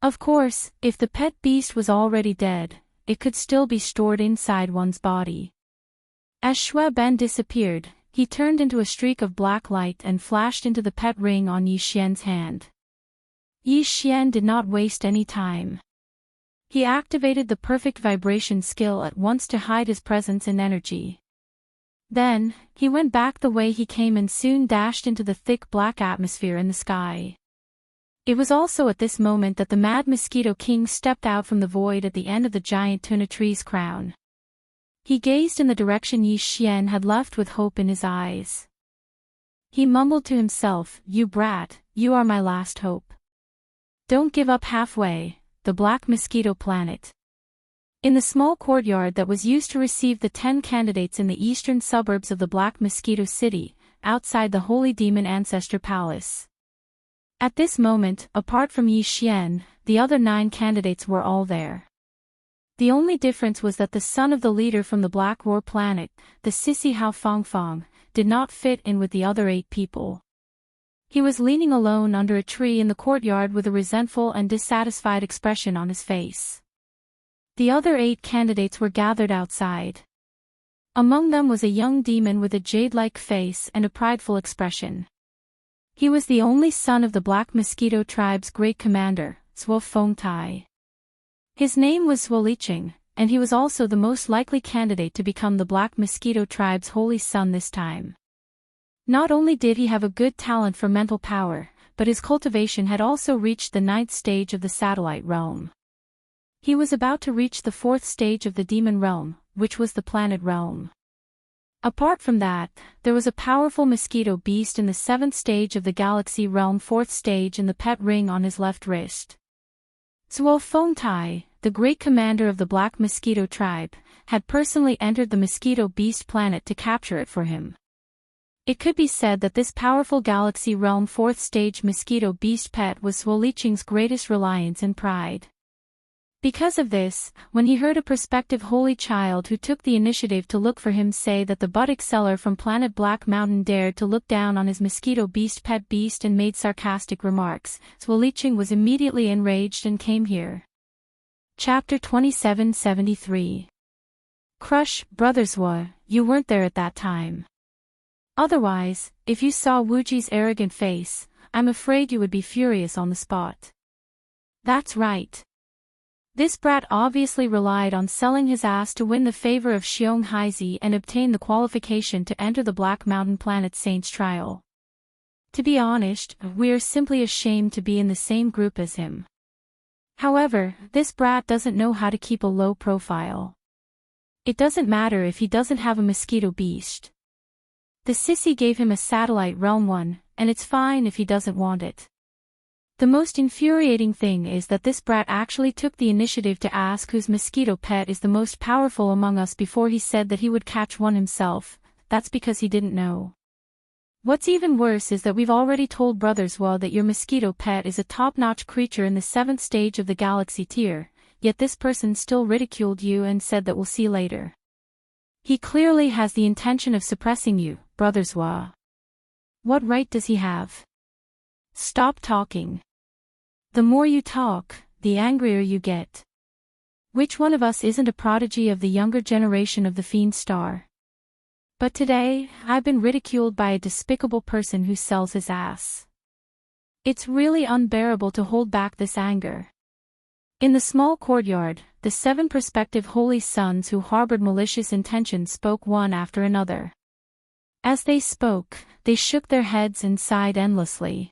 Of course, if the pet beast was already dead, it could still be stored inside one's body. As Shui Ben disappeared, he turned into a streak of black light and flashed into the pet ring on Yi Xian's hand. Yi Xian did not waste any time. He activated the perfect vibration skill at once to hide his presence and energy. Then, he went back the way he came and soon dashed into the thick black atmosphere in the sky. It was also at this moment that the Mad Mosquito King stepped out from the void at the end of the giant tuna tree's crown. He gazed in the direction Yi Xian had left with hope in his eyes. He mumbled to himself, "You brat, you are my last hope. Don't give up halfway, the Black Mosquito Planet." In the small courtyard that was used to receive the 10 candidates in the eastern suburbs of the Black Mosquito City, outside the Holy Demon Ancestor Palace. At this moment, apart from Yi Xian, the other 9 candidates were all there. The only difference was that the son of the leader from the Black Roar Planet, the Sissy Hao Fongfong, did not fit in with the other 8 people. He was leaning alone under a tree in the courtyard with a resentful and dissatisfied expression on his face. The other 8 candidates were gathered outside. Among them was a young demon with a jade-like face and a prideful expression. He was the only son of the Black Mosquito tribe's great commander, Zhuo Fengtai. His name was Zhuo Liqing, and he was also the most likely candidate to become the Black Mosquito tribe's holy son this time. Not only did he have a good talent for mental power, but his cultivation had also reached the 9th stage of the satellite realm. He was about to reach the 4th stage of the demon realm, which was the planet realm. Apart from that, there was a powerful mosquito beast in the 7th stage of the galaxy realm 4th stage in the pet ring on his left wrist. Zhuo Fengtai, the great commander of the Black Mosquito tribe, had personally entered the mosquito beast planet to capture it for him. It could be said that this powerful galaxy realm 4th stage mosquito beast pet was Zhuo Liqing's greatest reliance and pride. Because of this, when he heard a prospective holy child who took the initiative to look for him say that the buttock seller from planet Black Mountain dared to look down on his mosquito beast pet beast and made sarcastic remarks, Zhuo Liqing was immediately enraged and came here. Chapter 2773. Crush, Brother Zhuo, you weren't there at that time. Otherwise, if you saw Wuji's arrogant face, I'm afraid you would be furious on the spot. That's right. This brat obviously relied on selling his ass to win the favor of Xiong Haizi and obtain the qualification to enter the Black Mountain Planet Saints trial. To be honest, we're simply ashamed to be in the same group as him. However, this brat doesn't know how to keep a low profile. It doesn't matter if he doesn't have a mosquito beast. The sissy gave him a satellite realm one, and it's fine if he doesn't want it. The most infuriating thing is that this brat actually took the initiative to ask whose mosquito pet is the most powerful among us before he said that he would catch one himself. That's because he didn't know. What's even worse is that we've already told Brother Zhuo that your mosquito pet is a top-notch creature in the 7th stage of the galaxy tier, yet this person still ridiculed you and said that we'll see later. He clearly has the intention of suppressing you, Brother Zhuo. What right does he have? Stop talking. The more you talk, the angrier you get. Which one of us isn't a prodigy of the younger generation of the Fiend Star? But today, I've been ridiculed by a despicable person who sells his ass. It's really unbearable to hold back this anger. In the small courtyard, the 7 prospective holy sons who harbored malicious intentions spoke one after another. As they spoke, they shook their heads and sighed endlessly.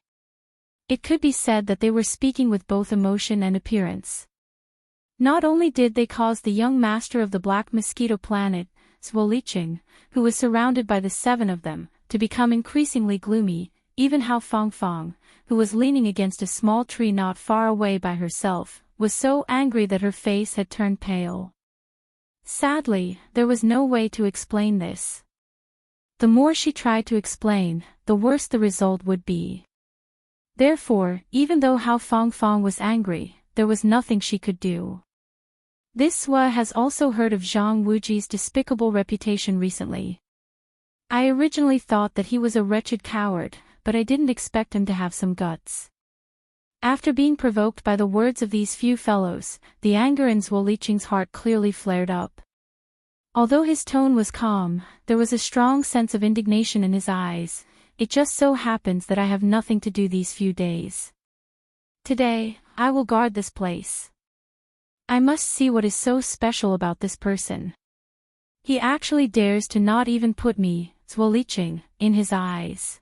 It could be said that they were speaking with both emotion and appearance. Not only did they cause the young master of the Black Mosquito Planet, Swoliching, who was surrounded by the 7 of them, to become increasingly gloomy, even Hao Fangfang, who was leaning against a small tree not far away by herself, was so angry that her face had turned pale. Sadly, there was no way to explain this. The more she tried to explain, the worse the result would be. Therefore, even though Hao Fangfang was angry, there was nothing she could do. This Sua has also heard of Zhang Wuji's despicable reputation recently. I originally thought that he was a wretched coward, but I didn't expect him to have some guts. After being provoked by the words of these few fellows, the anger in Swoliching's heart clearly flared up. Although his tone was calm, there was a strong sense of indignation in his eyes. It just so happens that I have nothing to do these few days. Today, I will guard this place. I must see what is so special about this person. He actually dares to not even put me, Swoliching, in his eyes.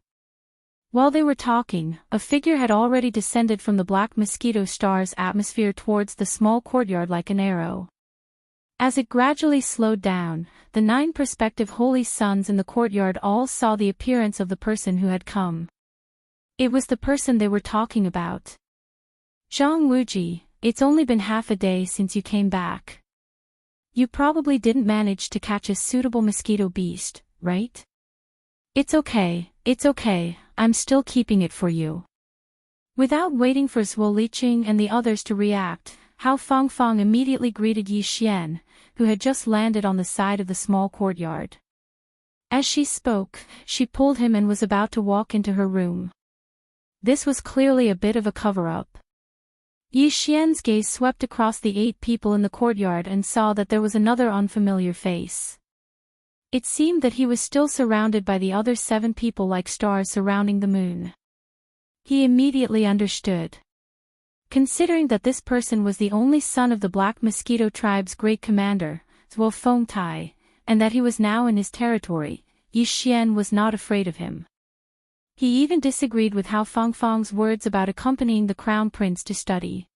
While they were talking, a figure had already descended from the Black Mosquito Star's atmosphere towards the small courtyard like an arrow. As it gradually slowed down, the 9 prospective holy sons in the courtyard all saw the appearance of the person who had come. It was the person they were talking about. Zhang Wuji, it's only been half a day since you came back. You probably didn't manage to catch a suitable mosquito beast, right? It's okay, I'm still keeping it for you. Without waiting for Swoliching and the others to react, Hao Fangfang immediately greeted Yi Xian, who had just landed on the side of the small courtyard. As she spoke, she pulled him and was about to walk into her room. This was clearly a bit of a cover-up. Yi Xian's gaze swept across the 8 people in the courtyard and saw that there was another unfamiliar face. It seemed that he was still surrounded by the other 7 people like stars surrounding the moon. He immediately understood. Considering that this person was the only son of the Black Mosquito Tribe's great commander, Zhuo Fengtai, and that he was now in his territory, Yi Xian was not afraid of him. He even disagreed with Hao Fangfang's words about accompanying the crown prince to study.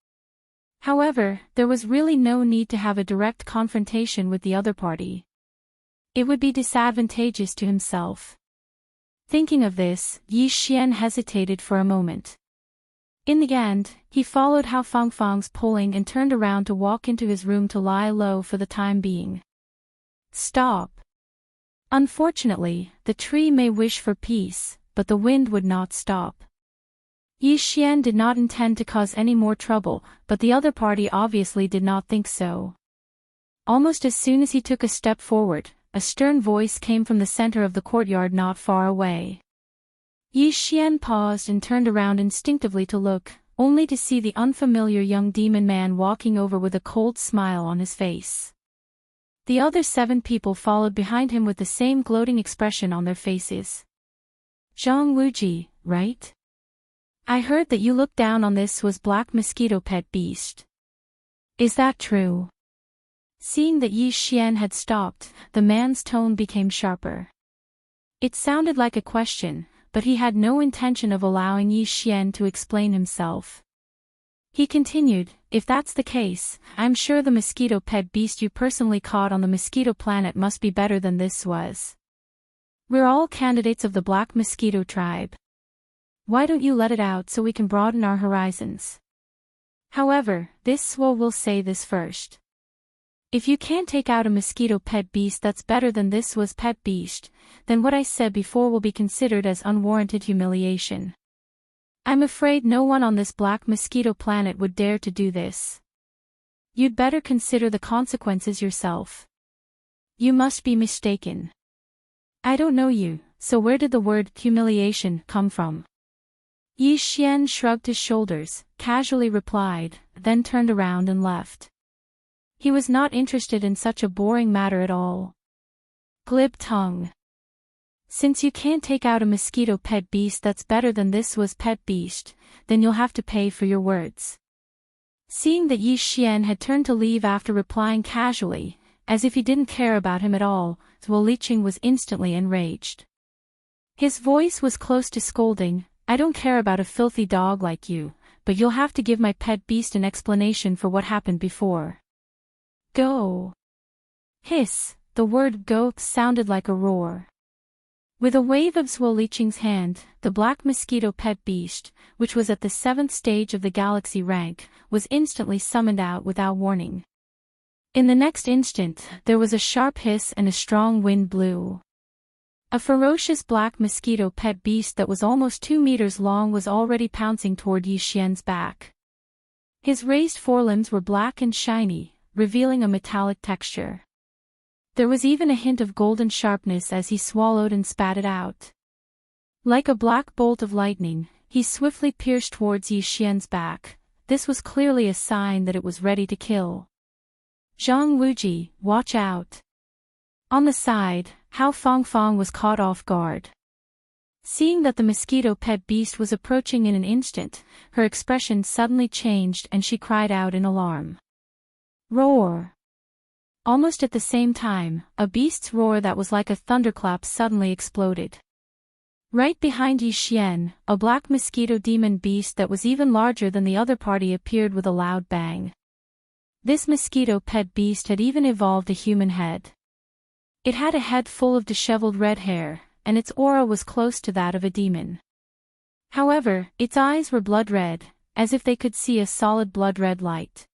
However, there was really no need to have a direct confrontation with the other party. It would be disadvantageous to himself. Thinking of this, Yi Xian hesitated for a moment. In the end, he followed Hao Fangfang's pulling and turned around to walk into his room to lie low for the time being. Stop. Unfortunately, the tree may wish for peace, but the wind would not stop. Yi Xian did not intend to cause any more trouble, but the other party obviously did not think so. Almost as soon as he took a step forward, a stern voice came from the center of the courtyard not far away. Yi Xian paused and turned around instinctively to look, only to see the unfamiliar young demon man walking over with a cold smile on his face. The other 7 people followed behind him with the same gloating expression on their faces. Zhang Wuji, right? I heard that you looked down on this was Black Mosquito pet beast. Is that true? Seeing that Yi Xian had stopped, the man's tone became sharper. It sounded like a question, but he had no intention of allowing Yi Xian to explain himself. He continued, if that's the case, I'm sure the mosquito pet beast you personally caught on the mosquito planet must be better than this was. We're all candidates of the Black Mosquito Tribe. Why don't you let it out so we can broaden our horizons? However, this Swo will say this first. If you can't take out a mosquito pet beast that's better than this was pet beast, then what I said before will be considered as unwarranted humiliation. I'm afraid no one on this Black Mosquito planet would dare to do this. You'd better consider the consequences yourself. You must be mistaken. I don't know you, so where did the word humiliation come from? Yi Xian shrugged his shoulders, casually replied, then turned around and left. He was not interested in such a boring matter at all. Glib tongue. Since you can't take out a mosquito pet beast that's better than this was pet beast, then you'll have to pay for your words. Seeing that Yi Xian had turned to leave after replying casually, as if he didn't care about him at all, Zhuo Liqing was instantly enraged. His voice was close to scolding. I don't care about a filthy dog like you, but you'll have to give my pet beast an explanation for what happened before. Go. Hiss, the word go sounded like a roar. With a wave of Zhuo Liqing's hand, the black mosquito pet beast, which was at the 7th stage of the galaxy rank, was instantly summoned out without warning. In the next instant, there was a sharp hiss and a strong wind blew. A ferocious black mosquito pet beast that was almost 2 meters long was already pouncing toward Yi Xian's back. His raised forelimbs were black and shiny, revealing a metallic texture. There was even a hint of golden sharpness as he swallowed and spat it out. Like a black bolt of lightning, he swiftly pierced towards Yi Xian's back. This was clearly a sign that it was ready to kill. Zhang Wuji, watch out. On the side, Hao Fangfang was caught off guard. Seeing that the mosquito pet beast was approaching in an instant, her expression suddenly changed and she cried out in alarm. Roar! Almost at the same time, a beast's roar that was like a thunderclap suddenly exploded. Right behind Yi Xian, a black mosquito demon beast that was even larger than the other party appeared with a loud bang. This mosquito pet beast had even evolved a human head. It had a head full of disheveled red hair, and its aura was close to that of a demon. However, its eyes were blood red, as if they could see a solid blood red light.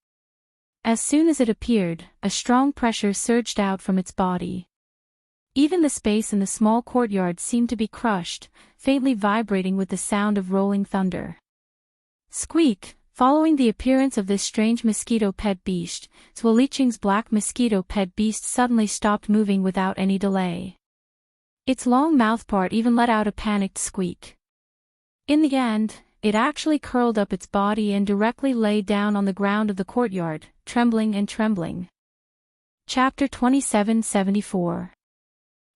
As soon as it appeared, a strong pressure surged out from its body. Even the space in the small courtyard seemed to be crushed, faintly vibrating with the sound of rolling thunder. Squeak! Following the appearance of this strange mosquito pet beast, Zhuo Liqing's black mosquito pet beast suddenly stopped moving without any delay. Its long mouthpart even let out a panicked squeak. In the end, it actually curled up its body and directly lay down on the ground of the courtyard, trembling and trembling. Chapter 2774.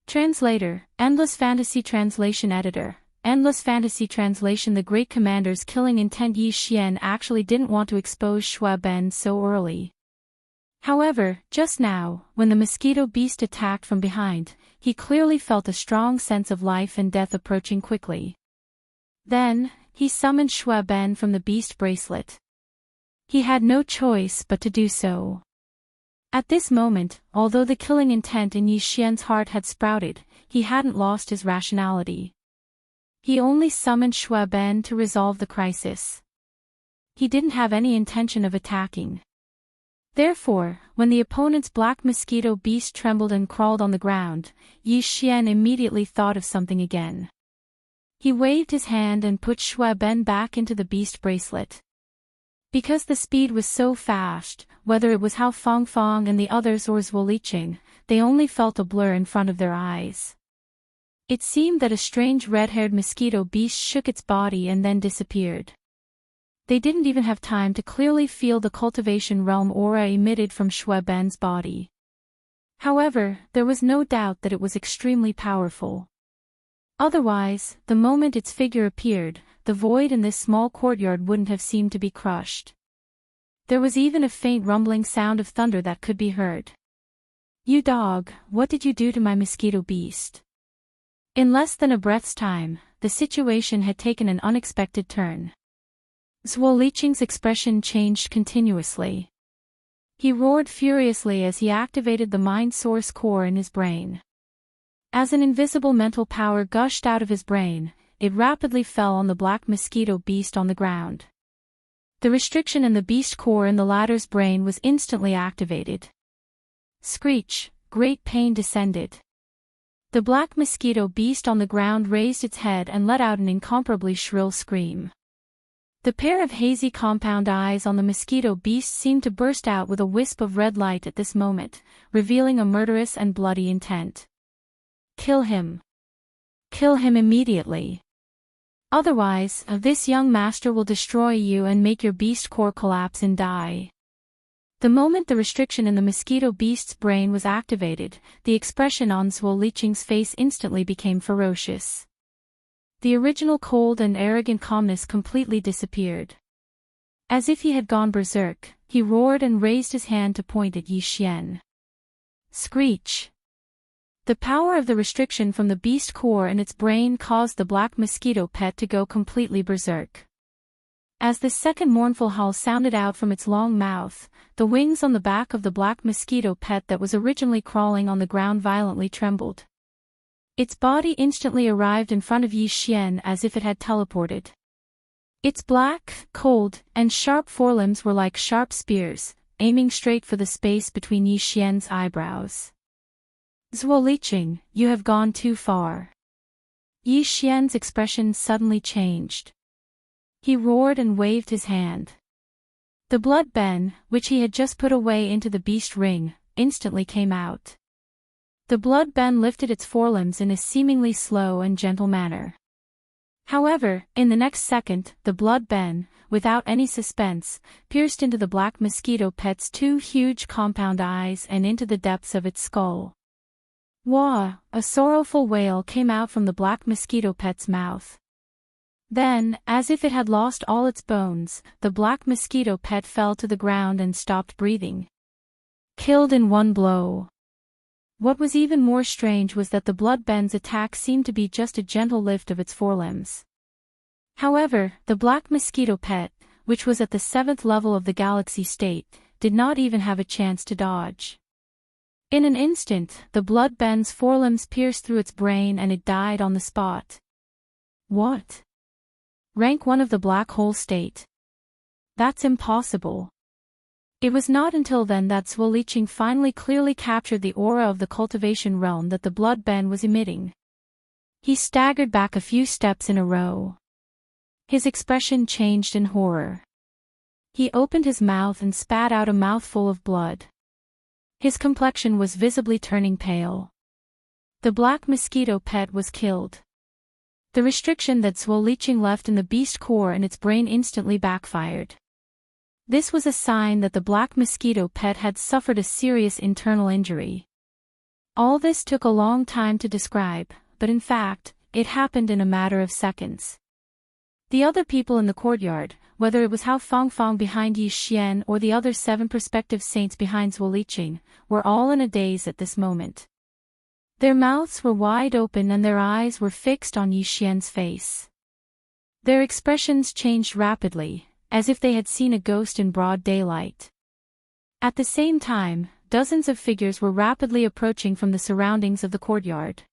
Translator, Endless Fantasy Translation Editor. Endless Fantasy Translation. The Great Commander's killing intent. Yi Xian actually didn't want to expose Xue Ben so early. However, just now, when the mosquito beast attacked from behind, he clearly felt a strong sense of life and death approaching quickly. Then, he summoned Xue Ben from the beast bracelet. He had no choice but to do so. At this moment, although the killing intent in Yi Xian's heart had sprouted, he hadn't lost his rationality. He only summoned Xue Ben to resolve the crisis. He didn't have any intention of attacking. Therefore, when the opponent's black mosquito beast trembled and crawled on the ground, Yi Xian immediately thought of something again. He waved his hand and put Xue Ben back into the beast bracelet. Because the speed was so fast, whether it was Hao Fangfang and the others or Zhuo Liqing, they only felt a blur in front of their eyes. It seemed that a strange red-haired mosquito beast shook its body and then disappeared. They didn't even have time to clearly feel the cultivation realm aura emitted from Xue Ben's body. However, there was no doubt that it was extremely powerful. Otherwise, the moment its figure appeared, the void in this small courtyard wouldn't have seemed to be crushed. There was even a faint rumbling sound of thunder that could be heard. You dog, what did you do to my mosquito beast? In less than a breath's time, the situation had taken an unexpected turn. Zhuo Liqing's expression changed continuously. He roared furiously as he activated the mind source core in his brain. As an invisible mental power gushed out of his brain, it rapidly fell on the black mosquito beast on the ground. The restriction in the beast core in the latter's brain was instantly activated. Screech, great pain descended. The black mosquito beast on the ground raised its head and let out an incomparably shrill scream. The pair of hazy compound eyes on the mosquito beast seemed to burst out with a wisp of red light at this moment, revealing a murderous and bloody intent. Kill him. Kill him immediately. Otherwise, this young master will destroy you and make your beast core collapse and die. The moment the restriction in the mosquito beast's brain was activated, the expression on Zhuo Liqing's face instantly became ferocious. The original cold and arrogant calmness completely disappeared. As if he had gone berserk, he roared and raised his hand to point at Yi Xian. Screech! The power of the restriction from the beast core in its brain caused the black mosquito pet to go completely berserk. As the second mournful howl sounded out from its long mouth, the wings on the back of the black mosquito pet that was originally crawling on the ground violently trembled. Its body instantly arrived in front of Yi Xian as if it had teleported. Its black, cold, and sharp forelimbs were like sharp spears, aiming straight for the space between Yi Xian's eyebrows. Zhuo Liqing, you have gone too far. Yi Xian's expression suddenly changed. He roared and waved his hand. The blood ben, which he had just put away into the beast ring, instantly came out. The blood ben lifted its forelimbs in a seemingly slow and gentle manner. However, in the next second, the blood ben, without any suspense, pierced into the black mosquito pet's two huge compound eyes and into the depths of its skull. Wah! A sorrowful wail came out from the black mosquito pet's mouth. Then, as if it had lost all its bones, the black mosquito pet fell to the ground and stopped breathing. Killed in one blow. What was even more strange was that the blood ben's attack seemed to be just a gentle lift of its forelimbs. However, the black mosquito pet, which was at the 7th level of the galaxy state, did not even have a chance to dodge. In an instant, the blood ben's forelimbs pierced through its brain and it died on the spot. What? Rank 1 of the black hole state. That's impossible. It was not until then that Zhuo Liqing finally clearly captured the aura of the cultivation realm that the blood ben was emitting. He staggered back a few steps in a row. His expression changed in horror. He opened his mouth and spat out a mouthful of blood. His complexion was visibly turning pale. The black mosquito pet was killed. The restriction that Zhuo Liqing left in the beast core and its brain instantly backfired. This was a sign that the black mosquito pet had suffered a serious internal injury. All this took a long time to describe, but in fact, it happened in a matter of seconds. The other people in the courtyard, whether it was Hao Fangfang behind Yi Xian or the other 7 prospective saints behind Zhuo Liqing, were all in a daze at this moment. Their mouths were wide open and their eyes were fixed on Yi Xian's face. Their expressions changed rapidly, as if they had seen a ghost in broad daylight. At the same time, dozens of figures were rapidly approaching from the surroundings of the courtyard.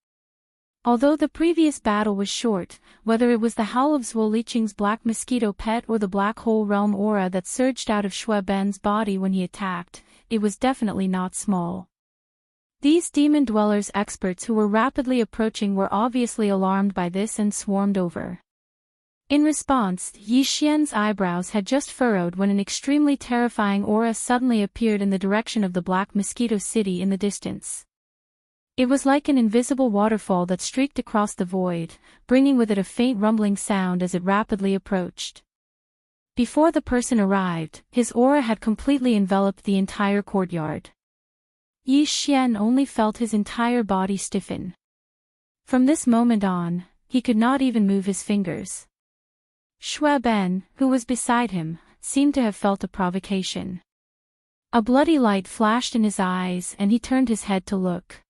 Although the previous battle was short, whether it was the howl of Zhuo Liqing's black mosquito pet or the black hole realm aura that surged out of Shui Ben's body when he attacked, it was definitely not small. These demon dwellers experts who were rapidly approaching were obviously alarmed by this and swarmed over. In response, Yi Xian's eyebrows had just furrowed when an extremely terrifying aura suddenly appeared in the direction of the Black Mosquito City in the distance. It was like an invisible waterfall that streaked across the void, bringing with it a faint rumbling sound as it rapidly approached. Before the person arrived, his aura had completely enveloped the entire courtyard. Yi Xian only felt his entire body stiffen. From this moment on, he could not even move his fingers. Shui Ben, who was beside him, seemed to have felt a provocation. A bloody light flashed in his eyes and he turned his head to look.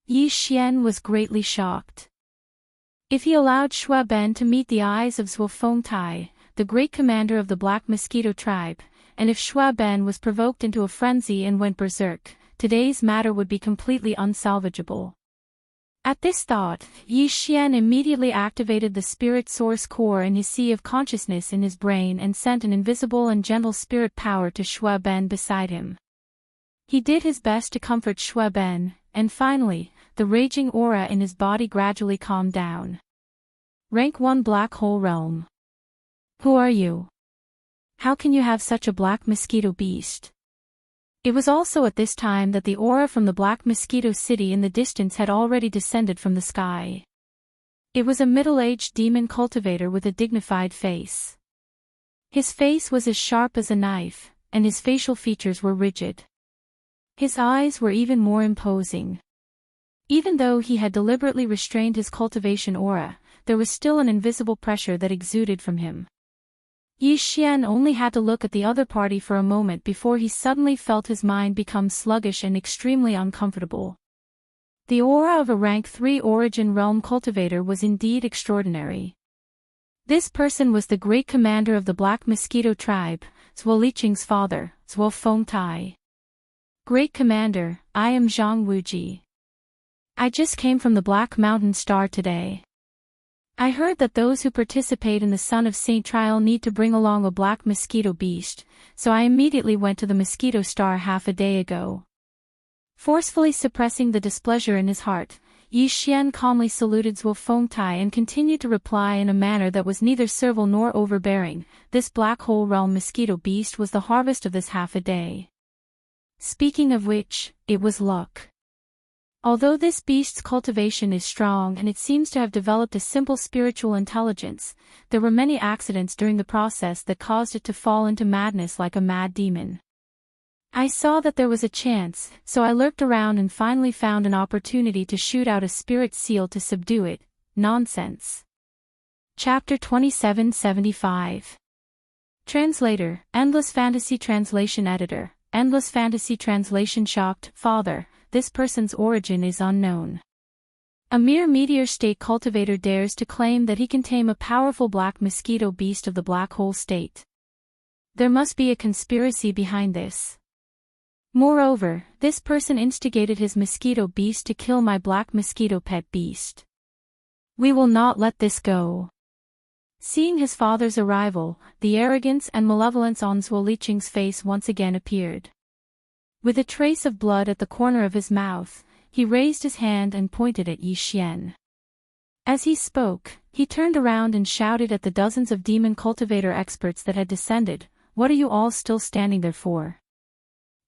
Yi Xian was greatly shocked. If he allowed Shui Ben to meet the eyes of Zhuo Fengtai, the great commander of the Black Mosquito tribe, and if Shui Ben was provoked into a frenzy and went berserk, today's matter would be completely unsalvageable. At this thought, Yi Xian immediately activated the spirit source core in his sea of consciousness in his brain and sent an invisible and gentle spirit power to Shui Ben beside him. He did his best to comfort Shui Ben, and finally, the raging aura in his body gradually calmed down. Rank 1 Black Hole Realm. Who are you? How can you have such a black mosquito beast? It was also at this time that the aura from the Black Mosquito City in the distance had already descended from the sky. It was a middle-aged demon cultivator with a dignified face. His face was as sharp as a knife, and his facial features were rigid. His eyes were even more imposing. Even though he had deliberately restrained his cultivation aura, there was still an invisible pressure that exuded from him. Yi Xian only had to look at the other party for a moment before he suddenly felt his mind become sluggish and extremely uncomfortable. The aura of a rank 3 origin realm cultivator was indeed extraordinary. This person was the great commander of the Black Mosquito tribe, Zhuo Liqing's father, Zhuo Fengtai. Great commander, I am Zhang Wuji. I just came from the Black Mountain Star today. I heard that those who participate in the Son of Saint trial need to bring along a black mosquito beast, so I immediately went to the Mosquito Star half a day ago. Forcefully suppressing the displeasure in his heart, Yi Xian calmly saluted Zhuo Fengtai and continued to reply in a manner that was neither servile nor overbearing. This black hole realm mosquito beast was the harvest of this half a day. Speaking of which, it was luck. Although this beast's cultivation is strong and it seems to have developed a simple spiritual intelligence, there were many accidents during the process that caused it to fall into madness like a mad demon. I saw that there was a chance, so I lurked around and finally found an opportunity to shoot out a spirit seal to subdue it. Nonsense. Chapter 2775. Translator, Endless Fantasy Translation Editor, Endless Fantasy Translation. Shocked, Father, this person's origin is unknown. A mere meteor state cultivator dares to claim that he can tame a powerful black mosquito beast of the black hole state. There must be a conspiracy behind this. Moreover, this person instigated his mosquito beast to kill my black mosquito pet beast. We will not let this go. Seeing his father's arrival, the arrogance and malevolence on Zhuo Liqing's face once again appeared. With a trace of blood at the corner of his mouth, he raised his hand and pointed at Yi Xian. As he spoke, he turned around and shouted at the dozens of demon cultivator experts that had descended, "What are you all still standing there for?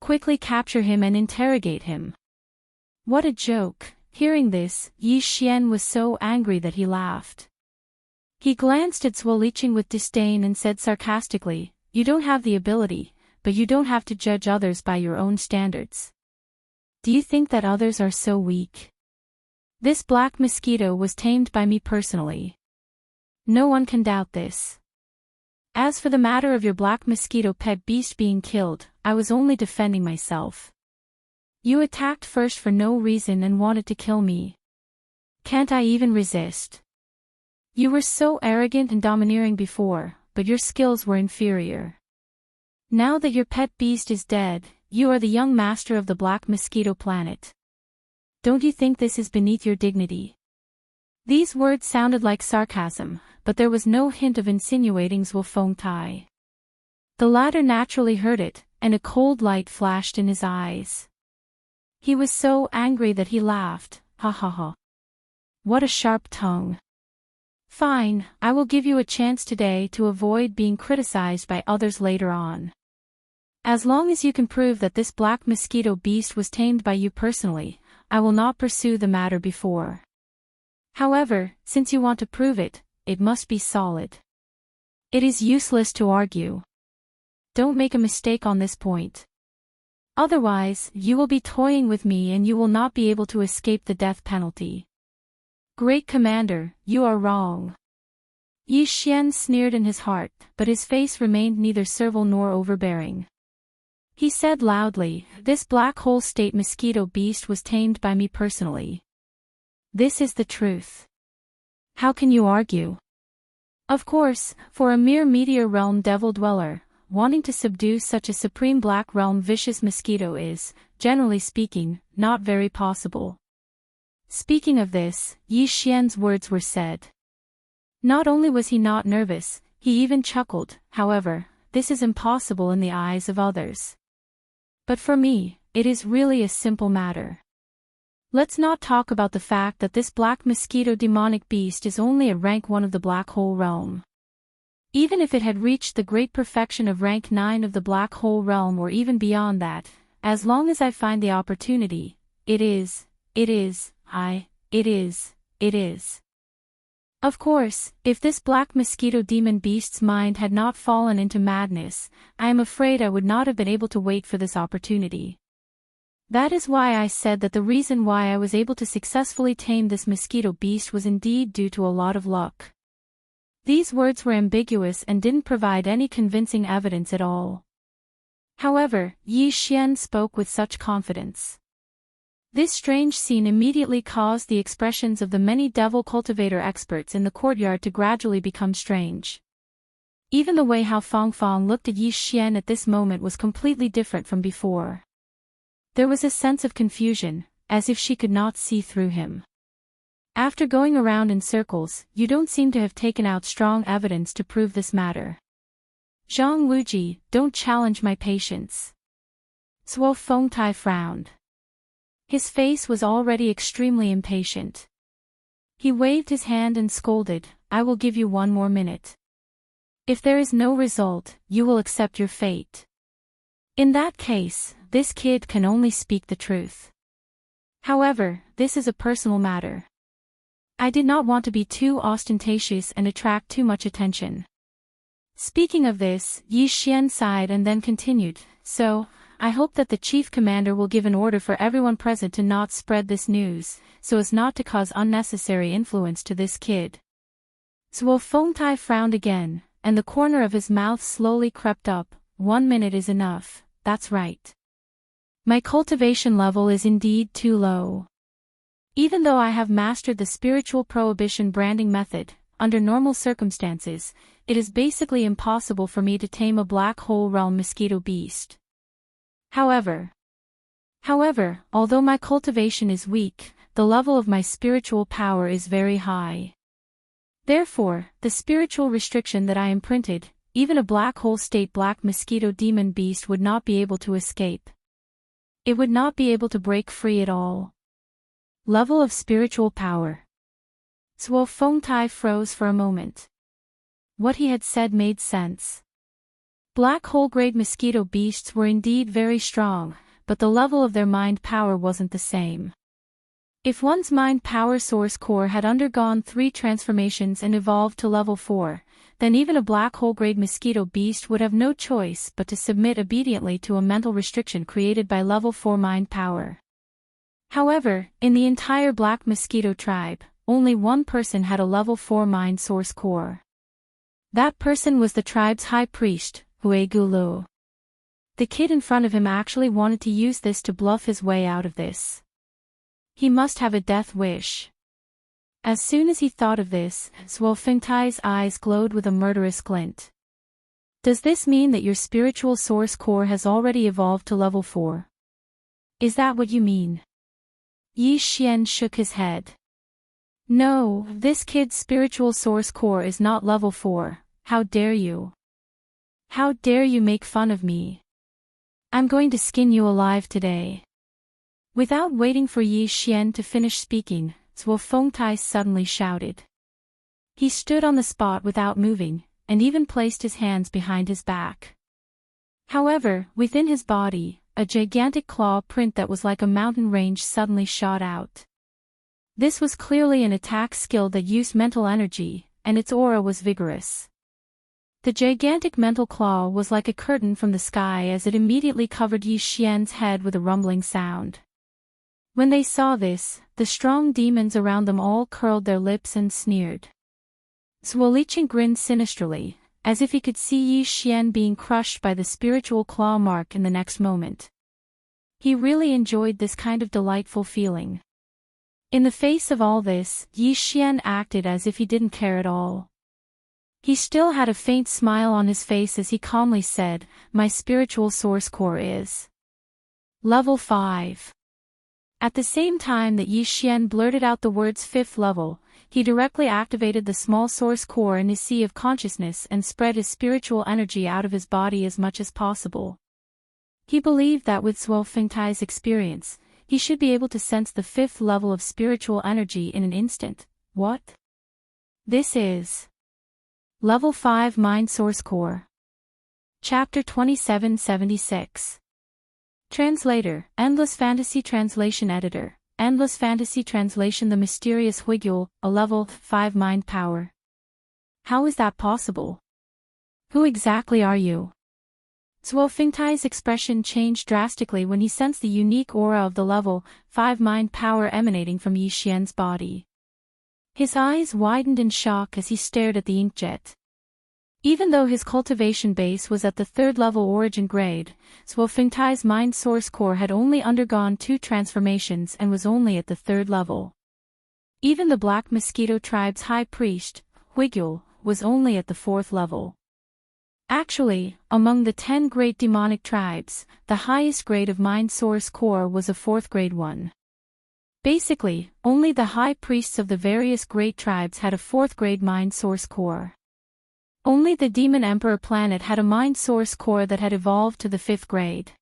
Quickly capture him and interrogate him." What a joke! Hearing this, Yi Xian was so angry that he laughed. He glanced at Zhuo Liqing with disdain and said sarcastically, "You don't have the ability, but you don't have to judge others by your own standards. Do you think that others are so weak? This black mosquito was tamed by me personally. No one can doubt this. As for the matter of your black mosquito pet beast being killed, I was only defending myself. You attacked first for no reason and wanted to kill me. Can't I even resist? You were so arrogant and domineering before, but your skills were inferior. Now that your pet beast is dead, you are the young master of the black mosquito planet. Don't you think this is beneath your dignity?" These words sounded like sarcasm, but there was no hint of insinuating Zhuo Fengtai. The latter naturally heard it, and a cold light flashed in his eyes. He was so angry that he laughed, "Ha ha ha. What a sharp tongue. Fine, I will give you a chance today to avoid being criticized by others later on. As long as you can prove that this black mosquito beast was tamed by you personally, I will not pursue the matter before. However, since you want to prove it, it must be solid. It is useless to argue. Don't make a mistake on this point. Otherwise, you will be toying with me and you will not be able to escape the death penalty." "Great commander, you are wrong." Yi Xian sneered in his heart, but his face remained neither servile nor overbearing. He said loudly, "This black hole state mosquito beast was tamed by me personally. This is the truth. How can you argue? Of course, for a mere meteor realm devil dweller, wanting to subdue such a supreme black realm vicious mosquito is, generally speaking, not very possible." Speaking of this, Yi Xian's words were said. Not only was he not nervous, he even chuckled. However, this is impossible in the eyes of others. But for me, it is really a simple matter. Let's not talk about the fact that this black mosquito demonic beast is only at rank 1 of the black hole realm. Even if it had reached the great perfection of rank 9 of the black hole realm or even beyond that, as long as I find the opportunity, it is. Of course, if this black mosquito demon beast's mind had not fallen into madness, I am afraid I would not have been able to wait for this opportunity. That is why I said that the reason why I was able to successfully tame this mosquito beast was indeed due to a lot of luck. These words were ambiguous and didn't provide any convincing evidence at all. However, Yi Xian spoke with such confidence. This strange scene immediately caused the expressions of the many devil cultivator experts in the courtyard to gradually become strange. Even the way Hao Fangfang looked at Yi Xian at this moment was completely different from before. There was a sense of confusion, as if she could not see through him. After going around in circles, you don't seem to have taken out strong evidence to prove this matter. Zhang Wuji, don't challenge my patience. Zuo Fengtai frowned. His face was already extremely impatient. He waved his hand and scolded, I will give you 1 more minute. If there is no result, you will accept your fate. In that case, this kid can only speak the truth. However, this is a personal matter. I did not want to be too ostentatious and attract too much attention. Speaking of this, Yi Xian sighed and then continued, so, I hope that the chief commander will give an order for everyone present to not spread this news, so as not to cause unnecessary influence to this kid. Zuo Fengtai frowned again, and the corner of his mouth slowly crept up. 1 minute is enough, that's right. My cultivation level is indeed too low. Even though I have mastered the spiritual prohibition branding method, under normal circumstances, it is basically impossible for me to tame a black hole realm mosquito beast. However, although my cultivation is weak, the level of my spiritual power is very high. Therefore, the spiritual restriction that I imprinted, even a black hole state black mosquito demon beast would not be able to escape. It would not be able to break free at all. Level of spiritual power. Zuo Fengtai froze for a moment. What he had said made sense. Black hole-grade mosquito beasts were indeed very strong, but the level of their mind power wasn't the same. If one's mind power source core had undergone 3 transformations and evolved to level 4, then even a black hole-grade mosquito beast would have no choice but to submit obediently to a mental restriction created by level 4 mind power. However, in the entire black mosquito tribe, only one person had a level 4 mind source core. That person was the tribe's high priest, Hui Gulu. The kid in front of him actually wanted to use this to bluff his way out of this. He must have a death wish. As soon as he thought of this, Zuo Fengtai's eyes glowed with a murderous glint. Does this mean that your spiritual source core has already evolved to level 4? Is that what you mean? Yi Xian shook his head. No, this kid's spiritual source core is not level 4, how dare you? How dare you make fun of me? I'm going to skin you alive today. Without waiting for Yi Xian to finish speaking, Zuo Fengtai suddenly shouted. He stood on the spot without moving, and even placed his hands behind his back. However, within his body, a gigantic claw print that was like a mountain range suddenly shot out. This was clearly an attack skill that used mental energy, and its aura was vigorous. The gigantic mental claw was like a curtain from the sky as it immediately covered Yi Xian's head with a rumbling sound. When they saw this, the strong demons around them all curled their lips and sneered. Zuo Liqing grinned sinisterly, as if he could see Yi Xian being crushed by the spiritual claw mark in the next moment. He really enjoyed this kind of delightful feeling. In the face of all this, Yi Xian acted as if he didn't care at all. He still had a faint smile on his face as he calmly said, my spiritual source core is level 5. At the same time that Yi Xian blurted out the words 5th level, he directly activated the small source core in his sea of consciousness and spread his spiritual energy out of his body as much as possible. He believed that with Zuo Fengtai's experience, he should be able to sense the 5th level of spiritual energy in an instant. What? This is Level 5 Mind Source Core. Chapter 2776. Translator, Endless Fantasy Translation Editor, Endless Fantasy Translation. The Mysterious Huigul, a level 5 mind power. How is that possible? Who exactly are you? Zhuo Fengtai's expression changed drastically when he sensed the unique aura of the level 5 mind power emanating from Yi Xian's body. His eyes widened in shock as he stared at the inkjet. Even though his cultivation base was at the 3rd level origin grade, Zhuo Fengtai's mind source core had only undergone 2 transformations and was only at the 3rd level. Even the Black Mosquito tribe's high priest, Huigul, was only at the 4th level. Actually, among the 10 great demonic tribes, the highest grade of mind source core was a 4th grade one. Basically, only the high priests of the various great tribes had a 4th grade mind source core. Only the Demon Emperor planet had a mind source core that had evolved to the 5th grade.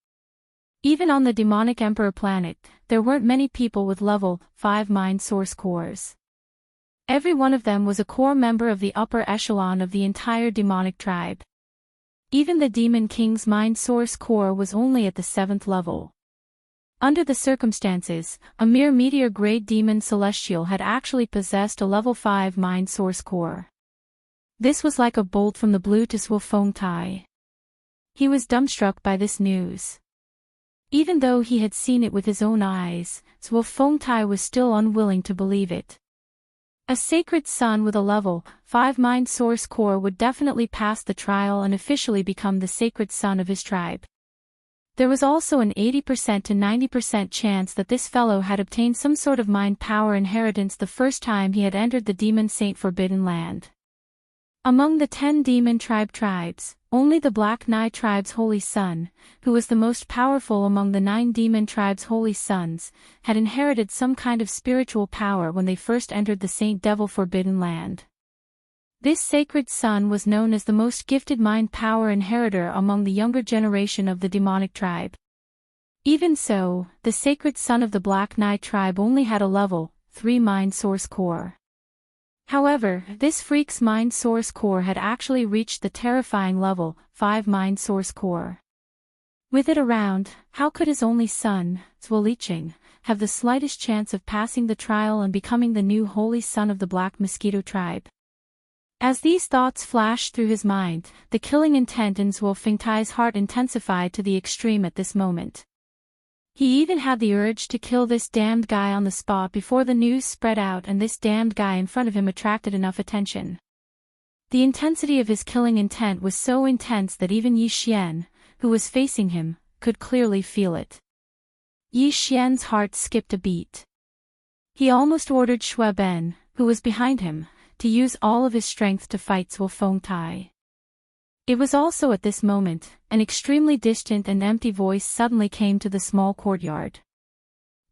Even on the Demonic Emperor planet, there weren't many people with level 5 mind source cores. Every one of them was a core member of the upper echelon of the entire demonic tribe. Even the Demon King's mind source core was only at the 7th level. Under the circumstances, a mere meteor-grade demon celestial had actually possessed a level 5 mind source core. This was like a bolt from the blue to Zhuo Fengtai. He was dumbstruck by this news. Even though he had seen it with his own eyes, Zhuo Fengtai was still unwilling to believe it. A sacred son with a level 5 mind source core would definitely pass the trial and officially become the sacred son of his tribe. There was also an 80% to 90% chance that this fellow had obtained some sort of mind power inheritance the first time he had entered the Demon Saint Forbidden Land. Among the 10 demon tribes, only the Black Nai tribe's holy son, who was the most powerful among the 9 demon tribes' holy sons, had inherited some kind of spiritual power when they first entered the Saint Devil Forbidden Land. This sacred son was known as the most gifted mind power inheritor among the younger generation of the demonic tribe. Even so, the sacred son of the Black Nai tribe only had a level 3 mind source core. However, this freak's mind source core had actually reached the terrifying level 5 mind source core. With it around, how could his only son, Zhuo Liqing, have the slightest chance of passing the trial and becoming the new holy son of the Black Mosquito tribe? As these thoughts flashed through his mind, the killing intent in Zhuo Fengtai's heart intensified to the extreme at this moment. He even had the urge to kill this damned guy on the spot before the news spread out and this damned guy in front of him attracted enough attention. The intensity of his killing intent was so intense that even Yi Xian, who was facing him, could clearly feel it. Yi Xian's heart skipped a beat. He almost ordered Shui Ben, who was behind him, to use all of his strength to fight Zhuo Fengtai. It was also at this moment, an extremely distant and empty voice suddenly came to the small courtyard.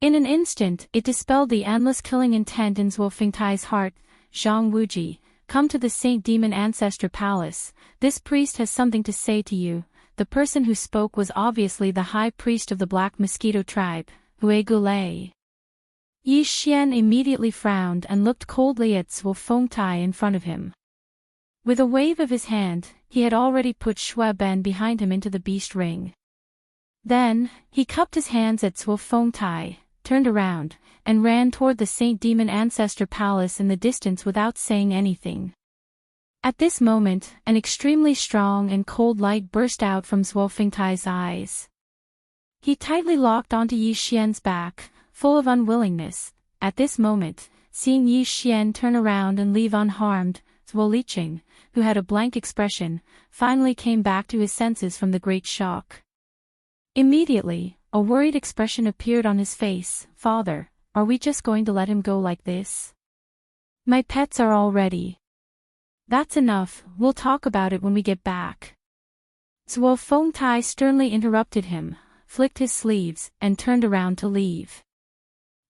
In an instant, it dispelled the endless killing intent in Zhuo Fengtai's heart. Zhang Wuji, come to the Saint Demon Ancestor Palace, this priest has something to say to you. The person who spoke was obviously the high priest of the Black Mosquito tribe, Hue Gulei. Yi Xian immediately frowned and looked coldly at Zhuo Fengtai in front of him. With a wave of his hand, he had already put Shui Ben behind him into the beast ring. Then, he cupped his hands at Zhuo Fengtai, turned around, and ran toward the Saint Demon Ancestor Palace in the distance without saying anything. At this moment, an extremely strong and cold light burst out from Zhuo Fengtai's eyes. He tightly locked onto Yi Xian's back, full of unwillingness. At this moment, seeing Yi Xian turn around and leave unharmed, Zhuo Liqing, who had a blank expression, finally came back to his senses from the great shock. Immediately, a worried expression appeared on his face. Father, are we just going to let him go like this? My pets are all ready. That's enough, we'll talk about it when we get back. Zhuo Fengtai sternly interrupted him, flicked his sleeves, and turned around to leave.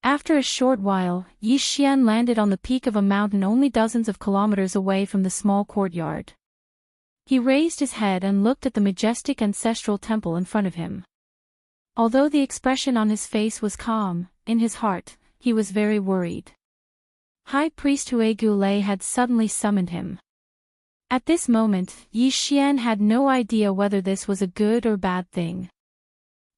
After a short while, Yi Xian landed on the peak of a mountain only dozens of kilometers away from the small courtyard. He raised his head and looked at the majestic ancestral temple in front of him. Although the expression on his face was calm, in his heart, he was very worried. High Priest Hue Gulei had suddenly summoned him. At this moment, Yi Xian had no idea whether this was a good or bad thing.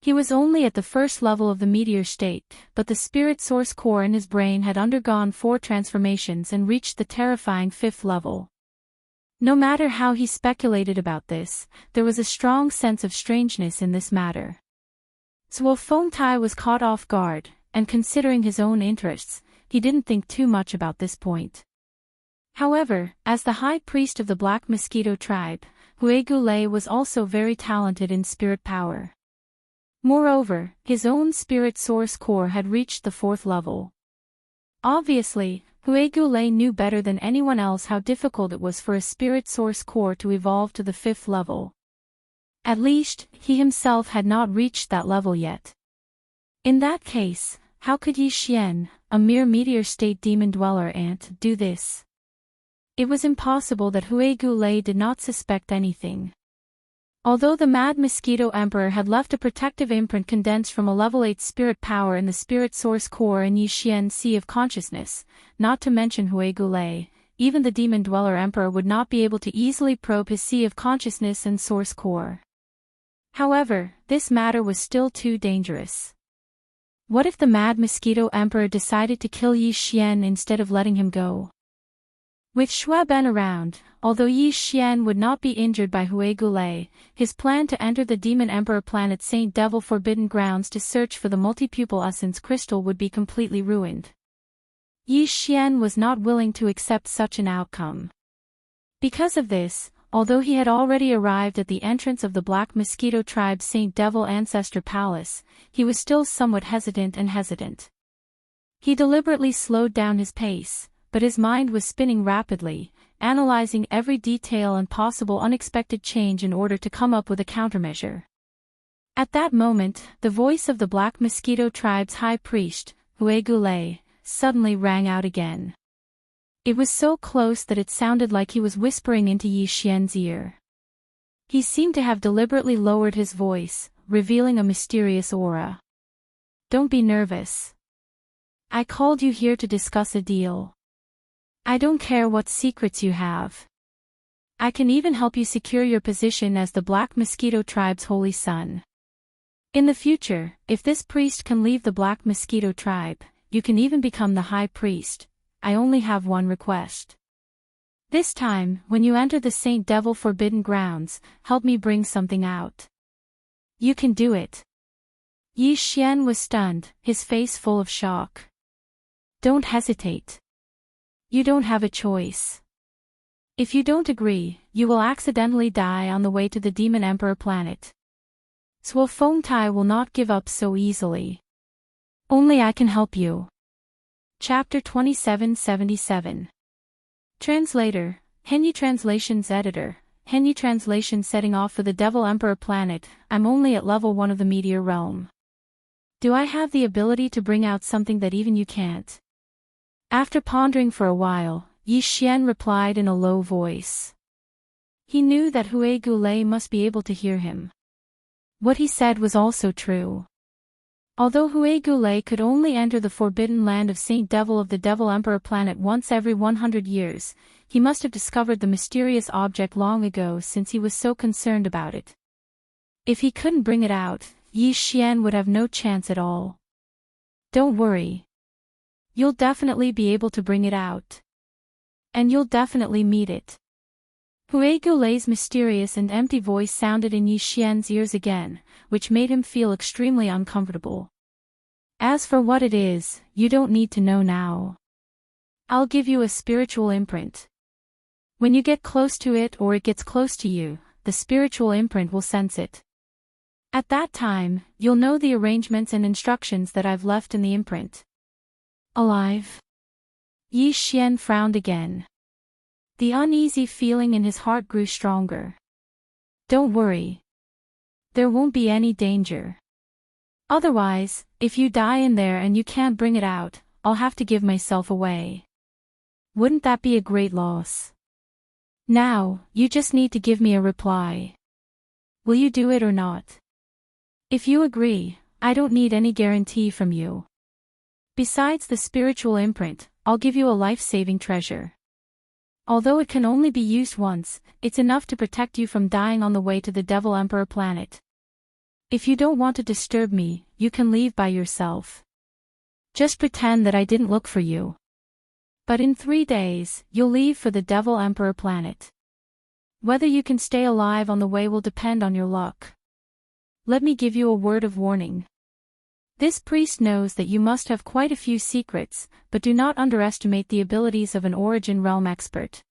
He was only at the first level of the meteor state, but the spirit source core in his brain had undergone 4 transformations and reached the terrifying 5th level. No matter how he speculated about this, there was a strong sense of strangeness in this matter. Zhuo Fengtai was caught off guard, and considering his own interests, he didn't think too much about this point. However, as the high priest of the Black Mosquito tribe, Hui Gulei was also very talented in spirit power. Moreover, his own spirit source core had reached the 4th level. Obviously, Hui Gulei knew better than anyone else how difficult it was for a spirit source core to evolve to the 5th level. At least, he himself had not reached that level yet. In that case, how could Yi Xian, a mere meteor state demon dweller ant, do this? It was impossible that Hui Gulei did not suspect anything. Although the Mad Mosquito Emperor had left a protective imprint condensed from a level 8 spirit power in the spirit source core in Yi Xian's Sea of Consciousness, not to mention Hui Gulei, even the Demon Dweller Emperor would not be able to easily probe his Sea of Consciousness and source core. However, this matter was still too dangerous. What if the Mad Mosquito Emperor decided to kill Yi Xian instead of letting him go? With Xue Ben around, although Yi Xian would not be injured by Hui Gulei, his plan to enter the Demon Emperor planet Saint Devil Forbidden Grounds to search for the multi-pupil essence crystal would be completely ruined. Yi Xian was not willing to accept such an outcome. Because of this, although he had already arrived at the entrance of the Black Mosquito tribe's Saint Devil Ancestor Palace, he was still somewhat hesitant. He deliberately slowed down his pace, but his mind was spinning rapidly, analyzing every detail and possible unexpected change in order to come up with a countermeasure. At that moment, the voice of the Black Mosquito tribe's high priest, Hui Gulei, suddenly rang out again. It was so close that it sounded like he was whispering into Yi Xian's ear. He seemed to have deliberately lowered his voice, revealing a mysterious aura. "Don't be nervous. I called you here to discuss a deal. I don't care what secrets you have. I can even help you secure your position as the Black Mosquito tribe's holy son. In the future, if this priest can leave the Black Mosquito tribe, you can even become the high priest. I only have one request. This time, when you enter the Saint Devil Forbidden Grounds, help me bring something out. You can do it." Yi Xian was stunned, his face full of shock. "Don't hesitate. You don't have a choice. If you don't agree, you will accidentally die on the way to the Demon Emperor planet. Zhuo Fengtai will not give up so easily. Only I can help you." Chapter 2777. Translator, Henyi Translations Editor, Henyi Translation. Setting off for the Devil Emperor planet. I'm only at level 1 of the meteor realm. Do I have the ability to bring out something that even you can't? After pondering for a while, Yi Xian replied in a low voice. He knew that Hui Gulei must be able to hear him. What he said was also true. Although Hui Gulei could only enter the forbidden land of Saint Devil of the Devil Emperor planet once every 100 years, he must have discovered the mysterious object long ago since he was so concerned about it. If he couldn't bring it out, Yi Xian would have no chance at all. "Don't worry. You'll definitely be able to bring it out. And you'll definitely meet it." Hui Gulei's mysterious and empty voice sounded in Yi Xian's ears again, which made him feel extremely uncomfortable. "As for what it is, you don't need to know now. I'll give you a spiritual imprint. When you get close to it or it gets close to you, the spiritual imprint will sense it. At that time, you'll know the arrangements and instructions that I've left in the imprint." Alive? Yi Xian frowned again. The uneasy feeling in his heart grew stronger. "Don't worry. There won't be any danger. Otherwise, if you die in there and you can't bring it out, I'll have to give myself away. Wouldn't that be a great loss? Now, you just need to give me a reply. Will you do it or not? If you agree, I don't need any guarantee from you. Besides the spiritual imprint, I'll give you a life-saving treasure. Although it can only be used once, it's enough to protect you from dying on the way to the Devil Emperor planet." If you don't want to disturb me, you can leave by yourself. Just pretend that I didn't look for you. But in 3 days, you'll leave for the Devil Emperor planet. Whether you can stay alive on the way will depend on your luck. Let me give you a word of warning. This priest knows that you must have quite a few secrets, but do not underestimate the abilities of an Origin Realm expert.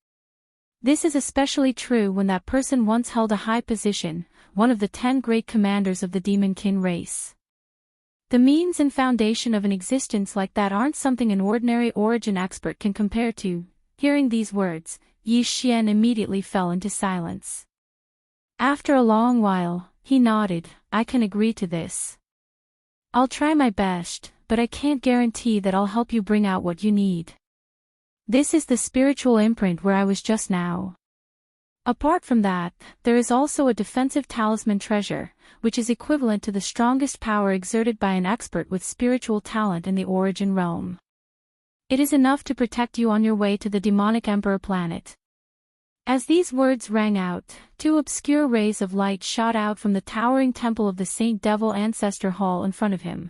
This is especially true when that person once held a high position, one of the 10 great commanders of the Demonkin race. The means and foundation of an existence like that aren't something an ordinary Origin expert can compare to. Hearing these words, Yi Xian immediately fell into silence. After a long while, he nodded. I can agree to this. I'll try my best, but I can't guarantee that I'll help you bring out what you need. This is the spiritual imprint where I was just now. Apart from that, there is also a defensive talisman treasure, which is equivalent to the strongest power exerted by an expert with spiritual talent in the Origin realm. It is enough to protect you on your way to the demonic Emperor planet. As these words rang out, 2 obscure rays of light shot out from the towering temple of the Saint Devil Ancestor Hall in front of him.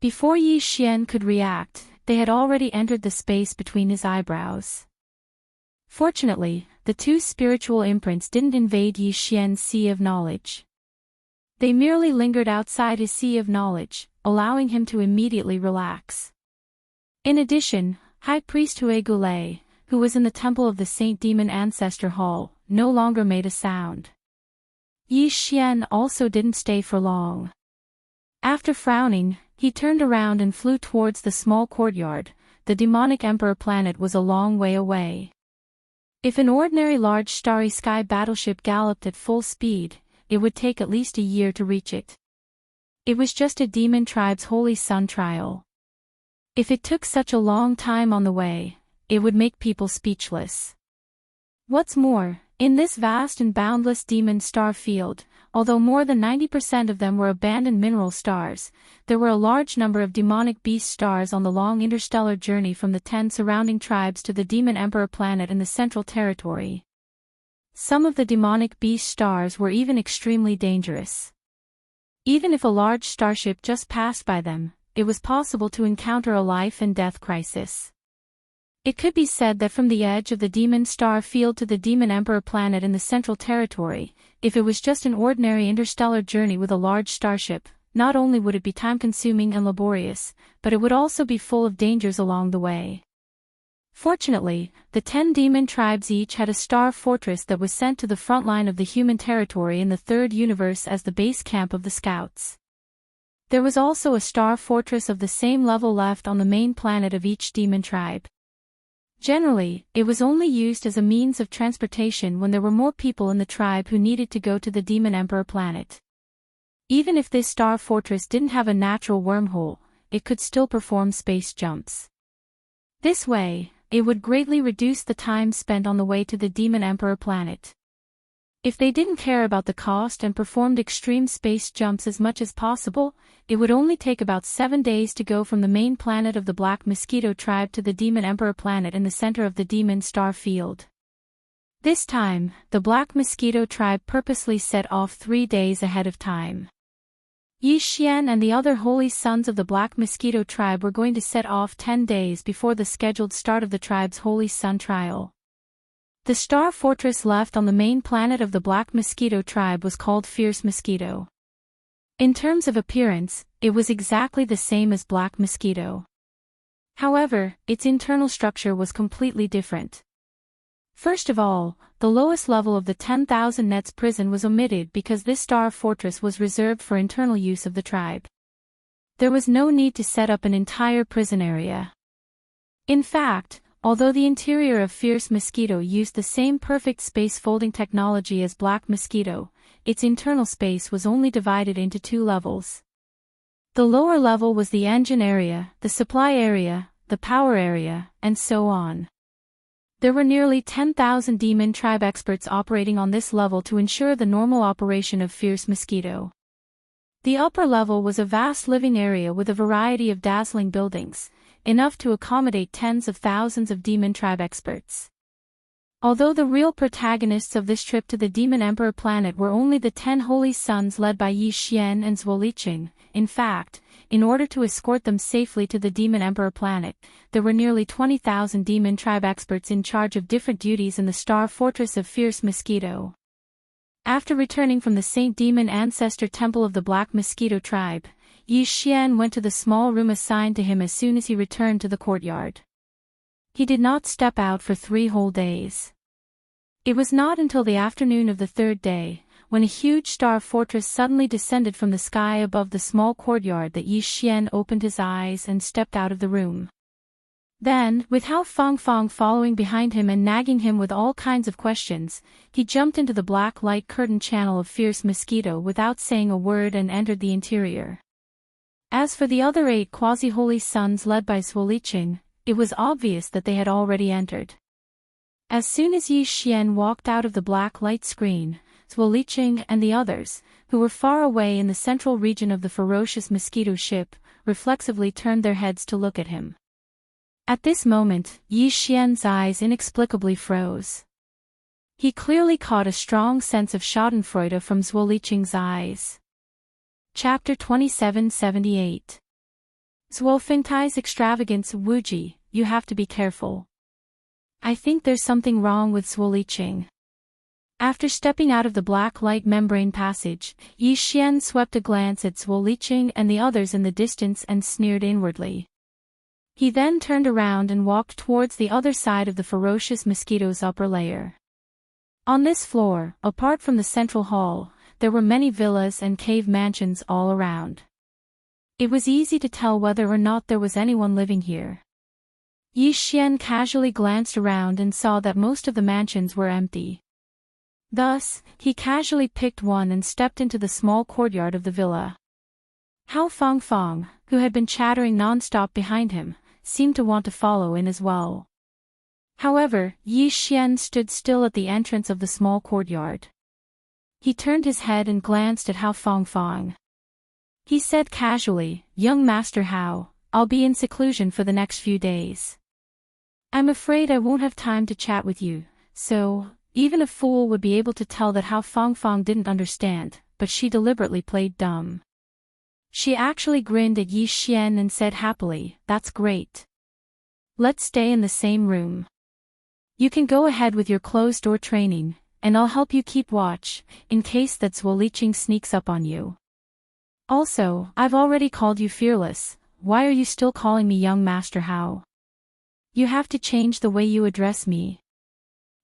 Before Yi Xian could react, they had already entered the space between his eyebrows. Fortunately, the 2 spiritual imprints didn't invade Yi Xian's sea of knowledge. They merely lingered outside his sea of knowledge, allowing him to immediately relax. In addition, High Priest Hue Gulei, who was in the temple of the Saint Demon Ancestor Hall, no longer made a sound. Yi Xian also didn't stay for long. After frowning, he turned around and flew towards the small courtyard. The demonic Emperor planet was a long way away. If an ordinary large starry sky battleship galloped at full speed, it would take at least a year to reach it. It was just a demon tribe's holy sun trial. If it took such a long time on the way, it would make people speechless. What's more, in this vast and boundless demon star field, although more than 90% of them were abandoned mineral stars, there were a large number of demonic beast stars on the long interstellar journey from the 10 surrounding tribes to the Demon Emperor planet in the Central Territory. Some of the demonic beast stars were even extremely dangerous. Even if a large starship just passed by them, it was possible to encounter a life and death crisis. It could be said that from the edge of the demon star field to the Demon Emperor planet in the Central Territory, if it was just an ordinary interstellar journey with a large starship, not only would it be time-consuming and laborious, but it would also be full of dangers along the way. Fortunately, the 10 demon tribes each had a star fortress that was sent to the front line of the human territory in the Third Universe as the base camp of the scouts. There was also a star fortress of the same level left on the main planet of each demon tribe. Generally, it was only used as a means of transportation when there were more people in the tribe who needed to go to the Demon Emperor planet. Even if this star fortress didn't have a natural wormhole, it could still perform space jumps. This way, it would greatly reduce the time spent on the way to the Demon Emperor planet. If they didn't care about the cost and performed extreme space jumps as much as possible, it would only take about 7 days to go from the main planet of the Black Mosquito tribe to the Demon Emperor planet in the center of the Demon Star field. This time, the Black Mosquito tribe purposely set off 3 days ahead of time. Yi Xian and the other holy sons of the Black Mosquito tribe were going to set off 10 days before the scheduled start of the tribe's Holy Sun trial. The star fortress left on the main planet of the Black Mosquito tribe was called Fierce Mosquito. In terms of appearance, it was exactly the same as Black Mosquito. However, its internal structure was completely different. First of all, the lowest level of the 10,000 nets prison was omitted because this star fortress was reserved for internal use of the tribe. There was no need to set up an entire prison area. In fact, although the interior of Fierce Mosquito used the same perfect space folding technology as Black Mosquito, its internal space was only divided into 2 levels. The lower level was the engine area, the supply area, the power area, and so on. There were nearly 10,000 Demon Tribe experts operating on this level to ensure the normal operation of Fierce Mosquito. The upper level was a vast living area with a variety of dazzling buildings, enough to accommodate tens of thousands of Demon Tribe experts. Although the real protagonists of this trip to the Demon Emperor planet were only the 10 holy sons led by Yi Xian and Zhuo Liqing, in fact, in order to escort them safely to the Demon Emperor planet, there were nearly 20,000 demon tribe experts in charge of different duties in the star fortress of Fierce Mosquito. After returning from the Saint Demon Ancestor Temple of the Black Mosquito tribe, Yi Xian went to the small room assigned to him as soon as he returned to the courtyard. He did not step out for 3 whole days. It was not until the afternoon of the 3rd day, when a huge star fortress suddenly descended from the sky above the small courtyard, that Yi Xian opened his eyes and stepped out of the room. Then, with Hao Fangfang following behind him and nagging him with all kinds of questions, he jumped into the black light curtain channel of Fierce Mosquito without saying a word and entered the interior. As for the other 8 quasi-holy sons led by Zhuo Liqing, it was obvious that they had already entered. As soon as Yi Xian walked out of the black light screen, Zhuo Liqing and the others, who were far away in the central region of the ferocious mosquito ship, reflexively turned their heads to look at him. At this moment, Yi Xian's eyes inexplicably froze. He clearly caught a strong sense of schadenfreude from Zhuo Liqing's eyes. Chapter 2778. Zhuo Fengtai's extravagance. Wuji, you have to be careful. I think there's something wrong with Zhuo Liqing. After stepping out of the black light membrane passage, Yi Xian swept a glance at Zhuo Liqing and the others in the distance and sneered inwardly. He then turned around and walked towards the other side of the ferocious mosquito's upper layer. On this floor, apart from the central hall, there were many villas and cave mansions all around. It was easy to tell whether or not there was anyone living here. Yi Xian casually glanced around and saw that most of the mansions were empty. Thus, he casually picked one and stepped into the small courtyard of the villa. Hao Fangfang, who had been chattering non-stop behind him, seemed to want to follow in as well. However, Yi Xian stood still at the entrance of the small courtyard. He turned his head and glanced at Hao Fangfang. He said casually, "Young Master Hao, I'll be in seclusion for the next few days. I'm afraid I won't have time to chat with you," so, even a fool would be able to tell that Hao Fangfang didn't understand, but she deliberately played dumb. She actually grinned at Yi Xian and said happily, "That's great. Let's stay in the same room. You can go ahead with your closed-door training, and I'll help you keep watch, in case that Zhuo Liqing sneaks up on you. Also, I've already called you fearless, why are you still calling me young Master Hao? You have to change the way you address me.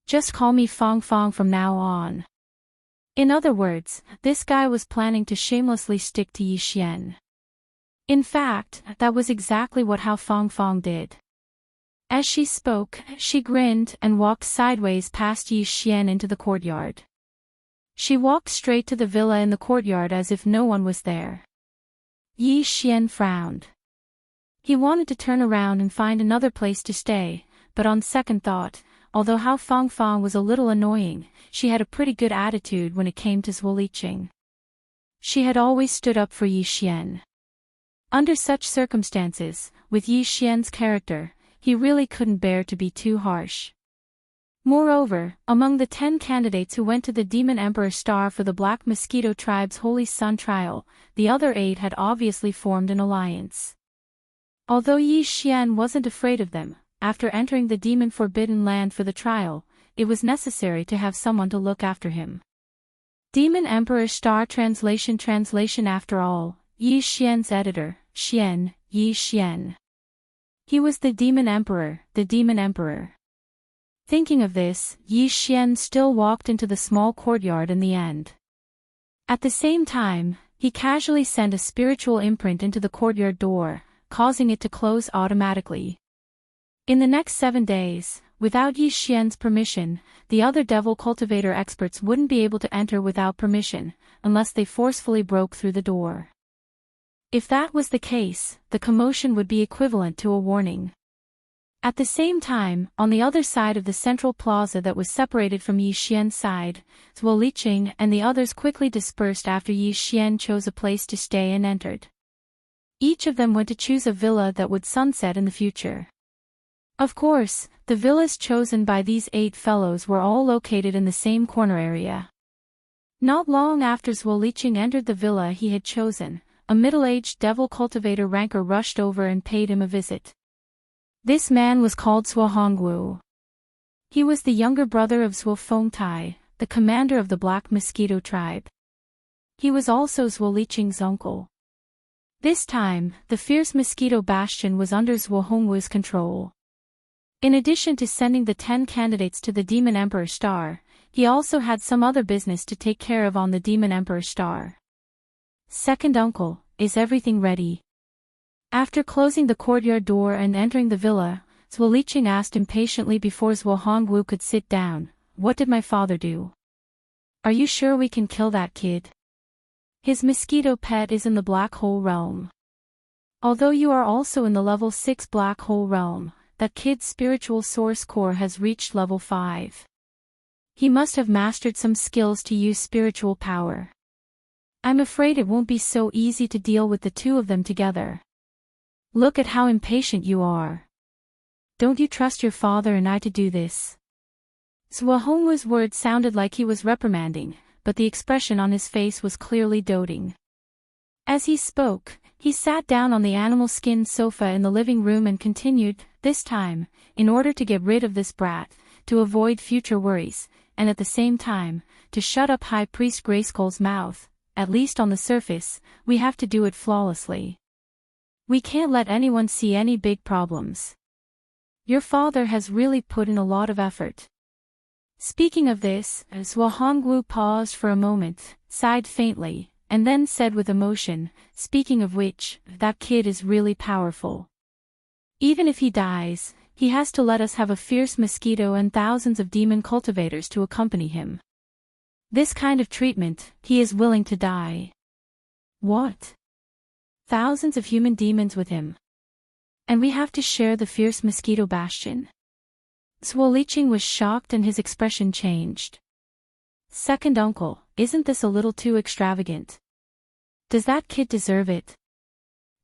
Just call me Fang Fang from now on." In other words, this guy was planning to shamelessly stick to Yi Xian. In fact, that was exactly what Hao Fangfang did. As she spoke, she grinned and walked sideways past Yi Xian into the courtyard. She walked straight to the villa in the courtyard as if no one was there. Yi Xian frowned. He wanted to turn around and find another place to stay, but on second thought, although Hao Fangfang was a little annoying, she had a pretty good attitude when it came to Zhuo Liqing. She had always stood up for Yi Xian. Under such circumstances, with Yi Xian's character, he really couldn't bear to be too harsh. Moreover, among the 10 candidates who went to the Demon Emperor Star for the Black Mosquito Tribe's Holy Sun trial, the other 8 had obviously formed an alliance. Although Yi Xian wasn't afraid of them, after entering the Demon Forbidden Land for the trial, it was necessary to have someone to look after him. Demon Emperor Star Translation. After all, Yi Xian's editor, Xian, Yi Xian. He was the Demon Emperor, the Demon Emperor. Thinking of this, Yi Xian still walked into the small courtyard in the end. At the same time, he casually sent a spiritual imprint into the courtyard door, causing it to close automatically. In the next 7 days, without Yi Xian's permission, the other devil cultivator experts wouldn't be able to enter without permission, unless they forcefully broke through the door. If that was the case, the commotion would be equivalent to a warning. At the same time, on the other side of the central plaza that was separated from Yi Xian's side, Zhuo Liqing and the others quickly dispersed after Yi Xian chose a place to stay and entered. Each of them went to choose a villa that would sunset in the future. Of course, the villas chosen by these 8 fellows were all located in the same corner area. Not long after Zwoliching entered the villa he had chosen, a middle-aged devil cultivator ranker rushed over and paid him a visit. This man was called Zwahongwu. He was the younger brother of Zwafengtai, the commander of the Black Mosquito tribe. He was also Zwoliching's uncle. This time, the fierce mosquito bastion was under Zwahongwu's control. In addition to sending the 10 candidates to the Demon Emperor Star, he also had some other business to take care of on the Demon Emperor Star. Second uncle, is everything ready? After closing the courtyard door and entering the villa, Zwoliching asked impatiently before Zwahongwu could sit down, "What did my father do? Are you sure we can kill that kid? His mosquito pet is in the black hole realm. Although you are also in the level 6 black hole realm, that kid's spiritual source core has reached level 5. He must have mastered some skills to use spiritual power. I'm afraid it won't be so easy to deal with the 2 of them together. Look at how impatient you are. Don't you trust your father and I to do this?" Zwahongwu's words sounded like he was reprimanding, but the expression on his face was clearly doting. As he spoke, he sat down on the animal skin sofa in the living room and continued, this time, in order to get rid of this brat, to avoid future worries, and at the same time, to shut up High Priest Grayskull's mouth, at least on the surface, we have to do it flawlessly. We can't let anyone see any big problems. Your father has really put in a lot of effort. Speaking of this, Zwahongwu paused for a moment, sighed faintly, and then said with emotion, "Speaking of which, that kid is really powerful. Even if he dies, he has to let us have a fierce mosquito and thousands of demon cultivators to accompany him. This kind of treatment, he is willing to die." "What? Thousands of human demons with him? And we have to share the fierce mosquito bastion?" Zwoliching was shocked and his expression changed. "Second uncle, isn't this a little too extravagant? Does that kid deserve it?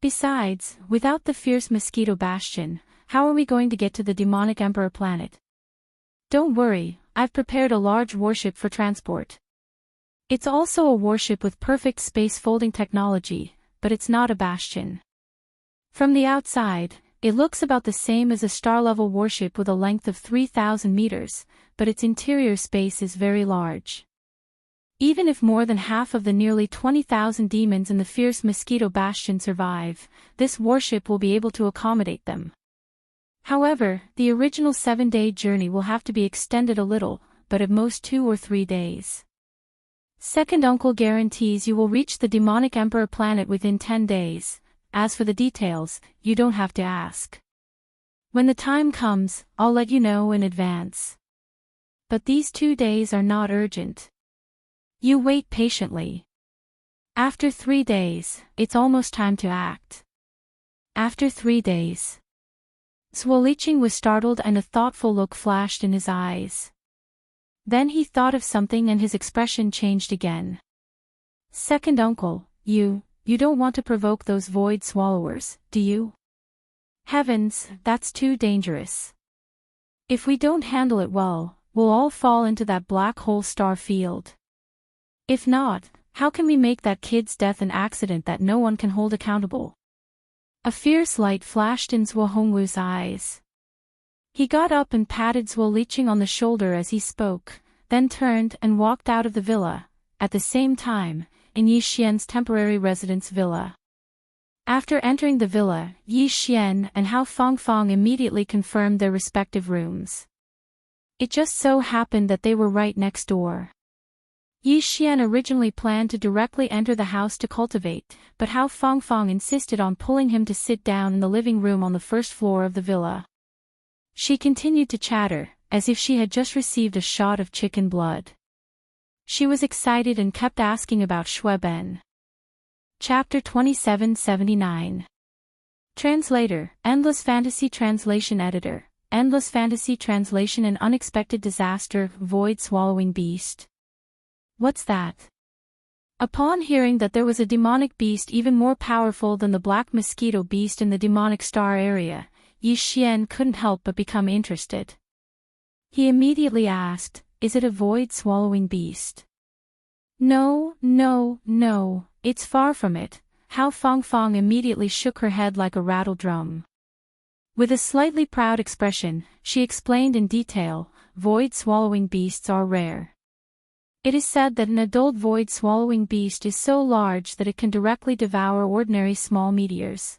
Besides, without the fierce mosquito bastion, how are we going to get to the demonic emperor planet? Don't worry, I've prepared a large warship for transport. It's also a warship with perfect space folding technology, but it's not a bastion. From the outside, it looks about the same as a star-level warship with a length of 3,000 meters, but its interior space is very large. Even if more than half of the nearly 20,000 demons in the fierce mosquito bastion survive, this warship will be able to accommodate them. However, the original 7-day journey will have to be extended a little, but at most 2 or 3 days. Second uncle guarantees you will reach the demonic emperor planet within 10 days. As for the details, you don't have to ask. When the time comes, I'll let you know in advance. But these 2 days are not urgent. You wait patiently. After 3 days, it's almost time to act." After 3 days. Zwoliching was startled and a thoughtful look flashed in his eyes. Then he thought of something and his expression changed again. "Second uncle, you don't want to provoke those void swallowers, do you? Heavens, that's too dangerous. If we don't handle it well, we'll all fall into that black hole star field. If not, how can we make that kid's death an accident that no one can hold accountable?" A fierce light flashed in Zwahongwu's eyes. He got up and patted Zwoliching on the shoulder as he spoke, then turned and walked out of the villa, at the same time, in Yi Xian's temporary residence villa. After entering the villa, Yi Xian and Hao Fangfang immediately confirmed their respective rooms. It just so happened that they were right next door. Yi Xian originally planned to directly enter the house to cultivate, but Hao Fangfang insisted on pulling him to sit down in the living room on the first floor of the villa. She continued to chatter, as if she had just received a shot of chicken blood. She was excited and kept asking about Shueben. Chapter 2779. Translator, Endless Fantasy Translation Editor, Endless Fantasy Translation An Unexpected Disaster, Void Swallowing Beast. What's that? Upon hearing that there was a demonic beast even more powerful than the black mosquito beast in the demonic star area, Yi Xian couldn't help but become interested. He immediately asked, "Is it a void-swallowing beast?" "No, no, no, it's far from it." Hao Fangfang immediately shook her head like a rattle drum. With a slightly proud expression, she explained in detail, void-swallowing beasts are rare. It is said that an adult void-swallowing beast is so large that it can directly devour ordinary small meteors.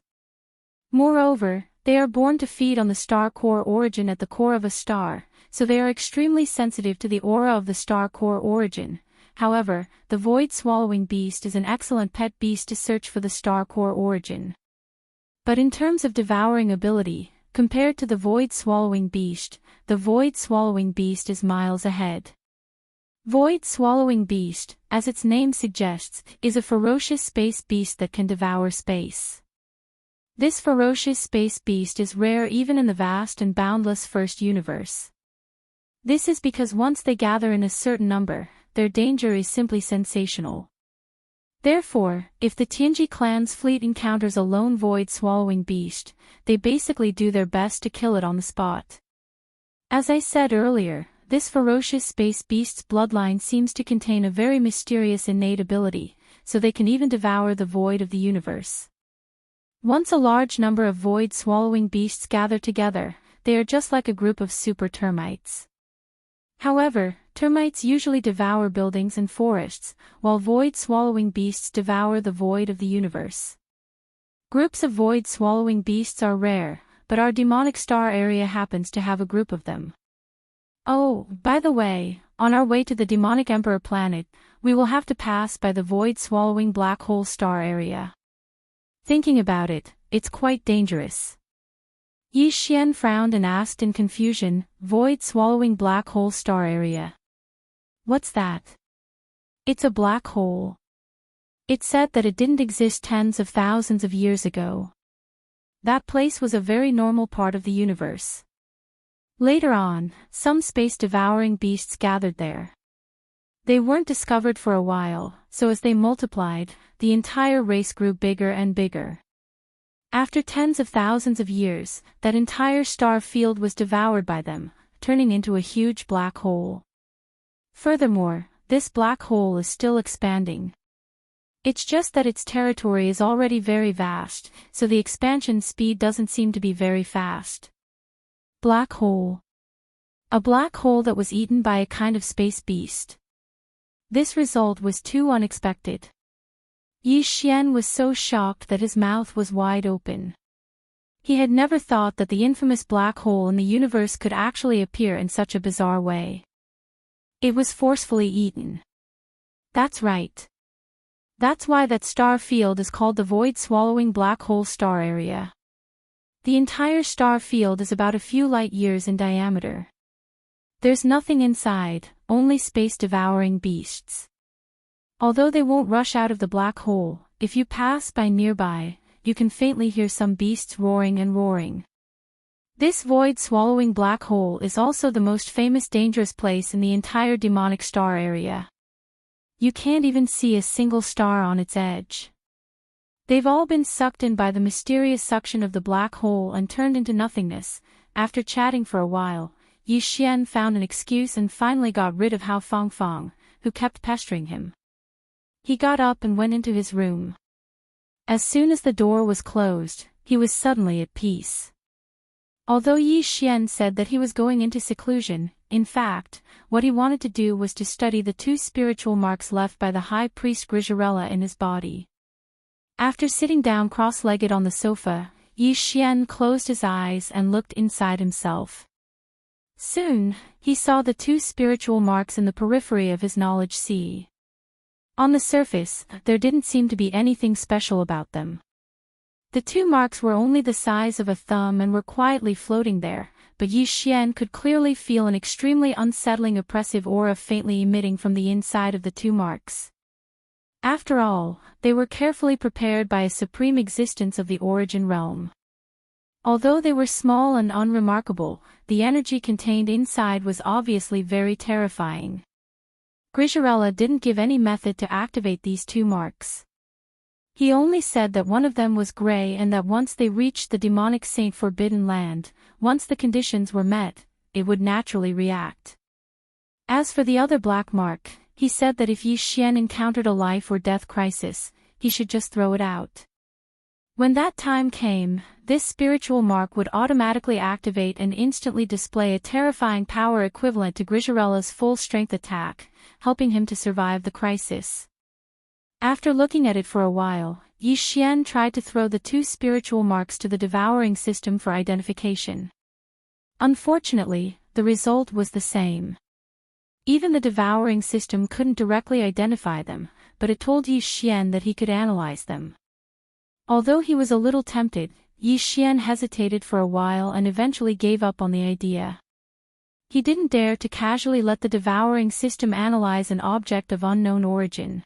Moreover, they are born to feed on the star core origin at the core of a star, so they are extremely sensitive to the aura of the star core origin. However, the void-swallowing beast is an excellent pet beast to search for the star core origin. But in terms of devouring ability, compared to the void-swallowing beast, the void-swallowing beast is miles ahead. Void-swallowing beast, as its name suggests, is a ferocious space beast that can devour space. This ferocious space beast is rare even in the vast and boundless first universe. This is because once they gather in a certain number, their danger is simply sensational. Therefore, if the Tianji clan's fleet encounters a lone void-swallowing beast, they basically do their best to kill it on the spot. As I said earlier, this ferocious space beast's bloodline seems to contain a very mysterious innate ability, so they can even devour the void of the universe. Once a large number of void-swallowing beasts gather together, they are just like a group of super termites. However, termites usually devour buildings and forests, while void-swallowing beasts devour the void of the universe. Groups of void-swallowing beasts are rare, but our demonic star area happens to have a group of them. Oh, by the way, on our way to the demonic emperor planet, we will have to pass by the void-swallowing black hole star area. Thinking about it, it's quite dangerous. Yi Xian frowned and asked in confusion, void-swallowing black hole star area. What's that? It's a black hole. It said that it didn't exist tens of thousands of years ago. That place was a very normal part of the universe. Later on, some space-devouring beasts gathered there. They weren't discovered for a while, so as they multiplied, the entire race grew bigger and bigger. After tens of thousands of years, that entire star field was devoured by them, turning into a huge black hole. Furthermore, this black hole is still expanding. It's just that its territory is already very vast, so the expansion speed doesn't seem to be very fast. Black hole. A black hole that was eaten by a kind of space beast. This result was too unexpected. Yi Xian was so shocked that his mouth was wide open. He had never thought that the infamous black hole in the universe could actually appear in such a bizarre way. It was forcefully eaten. That's right. That's why that star field is called the void-swallowing black hole star area. The entire star field is about a few light years in diameter. There's nothing inside, only space-devouring beasts. Although they won't rush out of the black hole, if you pass by nearby, you can faintly hear some beasts roaring and roaring. This void-swallowing black hole is also the most famous dangerous place in the entire demonic star area. You can't even see a single star on its edge. They've all been sucked in by the mysterious suction of the black hole and turned into nothingness. After chatting for a while, Yi Xian found an excuse and finally got rid of Hao Fangfang, who kept pestering him. He got up and went into his room. As soon as the door was closed, he was suddenly at peace. Although Yi Xian said that he was going into seclusion, in fact, what he wanted to do was to study the 2 spiritual marks left by the high priest Grizarella in his body. After sitting down cross-legged on the sofa, Yi Xian closed his eyes and looked inside himself. Soon, he saw the 2 spiritual marks in the periphery of his knowledge sea. On the surface, there didn't seem to be anything special about them. The 2 marks were only the size of a thumb and were quietly floating there, but Yi Xian could clearly feel an extremely unsettling oppressive aura faintly emitting from the inside of the 2 marks. After all, they were carefully prepared by a supreme existence of the origin realm. Although they were small and unremarkable, the energy contained inside was obviously very terrifying. Grizarella didn't give any method to activate these 2 marks. He only said that one of them was gray and that once they reached the demonic Saint Forbidden Land, once the conditions were met, it would naturally react. As for the other black mark, he said that if Yi Xian encountered a life or death crisis, he should just throw it out. When that time came, this spiritual mark would automatically activate and instantly display a terrifying power equivalent to Grigerella's full-strength attack, helping him to survive the crisis. After looking at it for a while, Yi Xian tried to throw the two spiritual marks to the devouring system for identification. Unfortunately, the result was the same. Even the devouring system couldn't directly identify them, but it told Yi Xian that he could analyze them. Although he was a little tempted, Yi Xian hesitated for a while and eventually gave up on the idea. He didn't dare to casually let the devouring system analyze an object of unknown origin.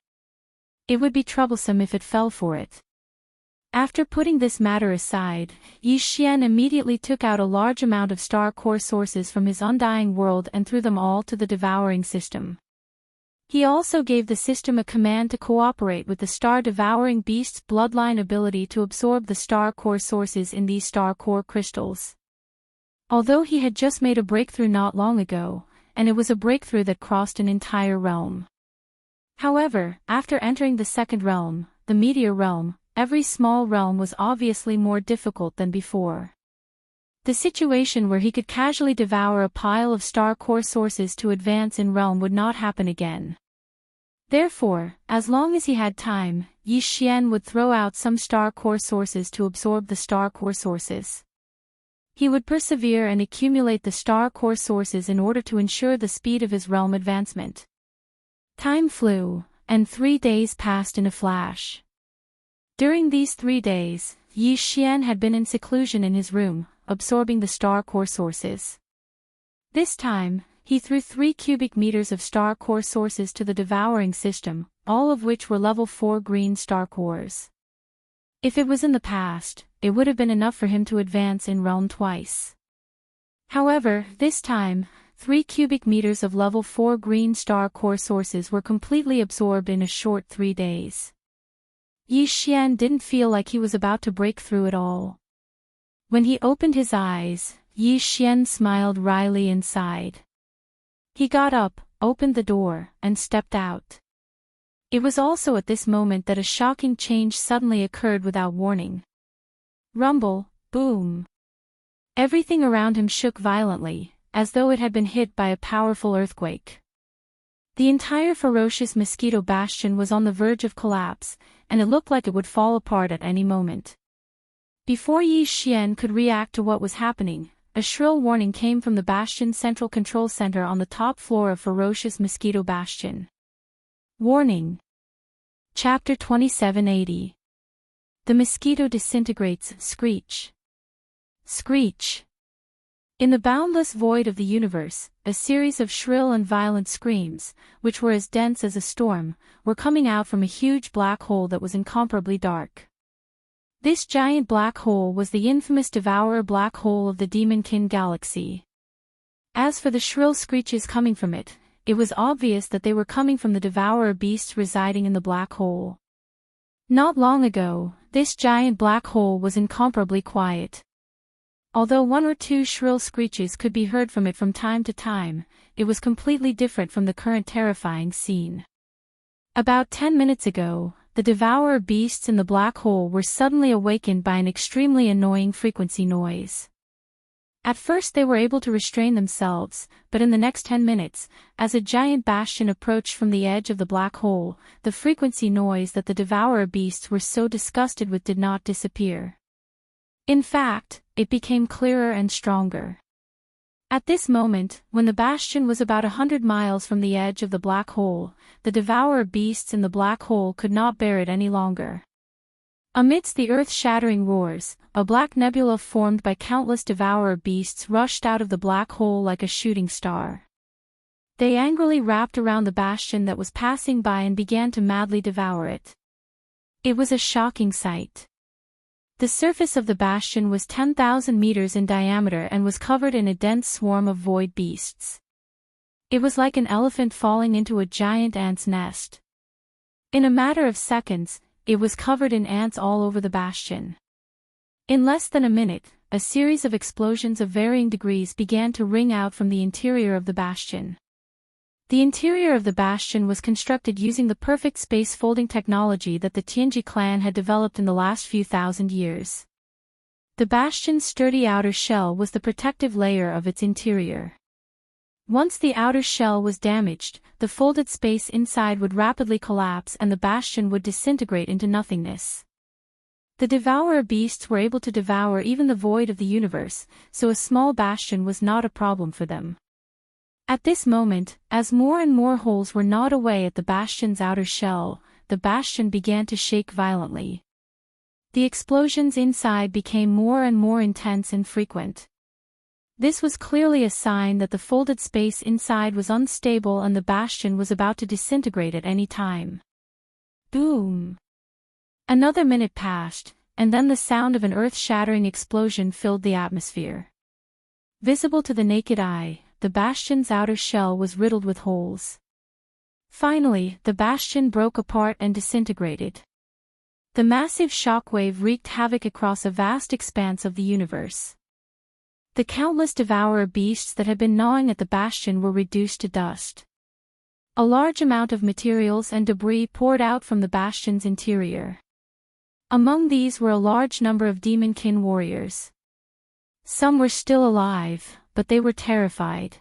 It would be troublesome if it fell for it. After putting this matter aside, Yi Xian immediately took out a large amount of star core sources from his undying world and threw them all to the devouring system. He also gave the system a command to cooperate with the star-devouring beast's bloodline ability to absorb the star core sources in these star core crystals. Although he had just made a breakthrough not long ago, and it was a breakthrough that crossed an entire realm. However, after entering the second realm, the meteor realm, every small realm was obviously more difficult than before. The situation where he could casually devour a pile of star core sources to advance in realm would not happen again. Therefore, as long as he had time, Yi Xian would throw out some star core sources to absorb the star core sources. He would persevere and accumulate the star core sources in order to ensure the speed of his realm advancement. Time flew, and 3 days passed in a flash. During these 3 days, Yi Xian had been in seclusion in his room, absorbing the star core sources. This time, he threw 3 cubic meters of star core sources to the devouring system, all of which were level 4 green star cores. If it was in the past, it would have been enough for him to advance in realm twice. However, this time, 3 cubic meters of level 4 green star core sources were completely absorbed in a short 3 days. Yi Xian didn't feel like he was about to break through at all. When he opened his eyes, Yi Xian smiled wryly and sighed. He got up, opened the door, and stepped out. It was also at this moment that a shocking change suddenly occurred without warning. Rumble, boom. Everything around him shook violently, as though it had been hit by a powerful earthquake. The entire ferocious mosquito bastion was on the verge of collapse, and it looked like it would fall apart at any moment. Before Yi Xian could react to what was happening, a shrill warning came from the bastion's central control center on the top floor of ferocious mosquito bastion. Warning. Chapter 2780. The mosquito disintegrates, screech. Screech. In the boundless void of the universe, a series of shrill and violent screams, which were as dense as a storm, were coming out from a huge black hole that was incomparably dark. This giant black hole was the infamous devourer black hole of the Demonkin galaxy. As for the shrill screeches coming from it, it was obvious that they were coming from the devourer beasts residing in the black hole. Not long ago, this giant black hole was incomparably quiet. Although 1 or 2 shrill screeches could be heard from it from time to time, it was completely different from the current terrifying scene. About 10 minutes ago, the devourer beasts in the black hole were suddenly awakened by an extremely annoying frequency noise. At first they were able to restrain themselves, but in the next 10 minutes, as a giant bastion approached from the edge of the black hole, the frequency noise that the devourer beasts were so disgusted with did not disappear. In fact, it became clearer and stronger. At this moment, when the bastion was about 100 miles from the edge of the black hole, the devourer beasts in the black hole could not bear it any longer. Amidst the earth-shattering roars, a black nebula formed by countless devourer beasts rushed out of the black hole like a shooting star. They angrily wrapped around the bastion that was passing by and began to madly devour it. It was a shocking sight. The surface of the bastion was 10,000 meters in diameter and was covered in a dense swarm of void beasts. It was like an elephant falling into a giant ant's nest. In a matter of seconds, it was covered in ants all over the bastion. In less than a minute, a series of explosions of varying degrees began to ring out from the interior of the bastion. The interior of the bastion was constructed using the perfect space folding technology that the Tianji clan had developed in the last few thousand years. The bastion's sturdy outer shell was the protective layer of its interior. Once the outer shell was damaged, the folded space inside would rapidly collapse and the bastion would disintegrate into nothingness. The devourer beasts were able to devour even the void of the universe, so a small bastion was not a problem for them. At this moment, as more and more holes were gnawed away at the bastion's outer shell, the bastion began to shake violently. The explosions inside became more and more intense and frequent. This was clearly a sign that the folded space inside was unstable and the bastion was about to disintegrate at any time. Boom! Another minute passed, and then the sound of an earth-shattering explosion filled the atmosphere. Visible to the naked eye, the bastion's outer shell was riddled with holes. Finally, the bastion broke apart and disintegrated. The massive shockwave wreaked havoc across a vast expanse of the universe. The countless devourer beasts that had been gnawing at the bastion were reduced to dust. A large amount of materials and debris poured out from the bastion's interior. Among these were a large number of demonkin warriors. Some were still alive, but they were terrified.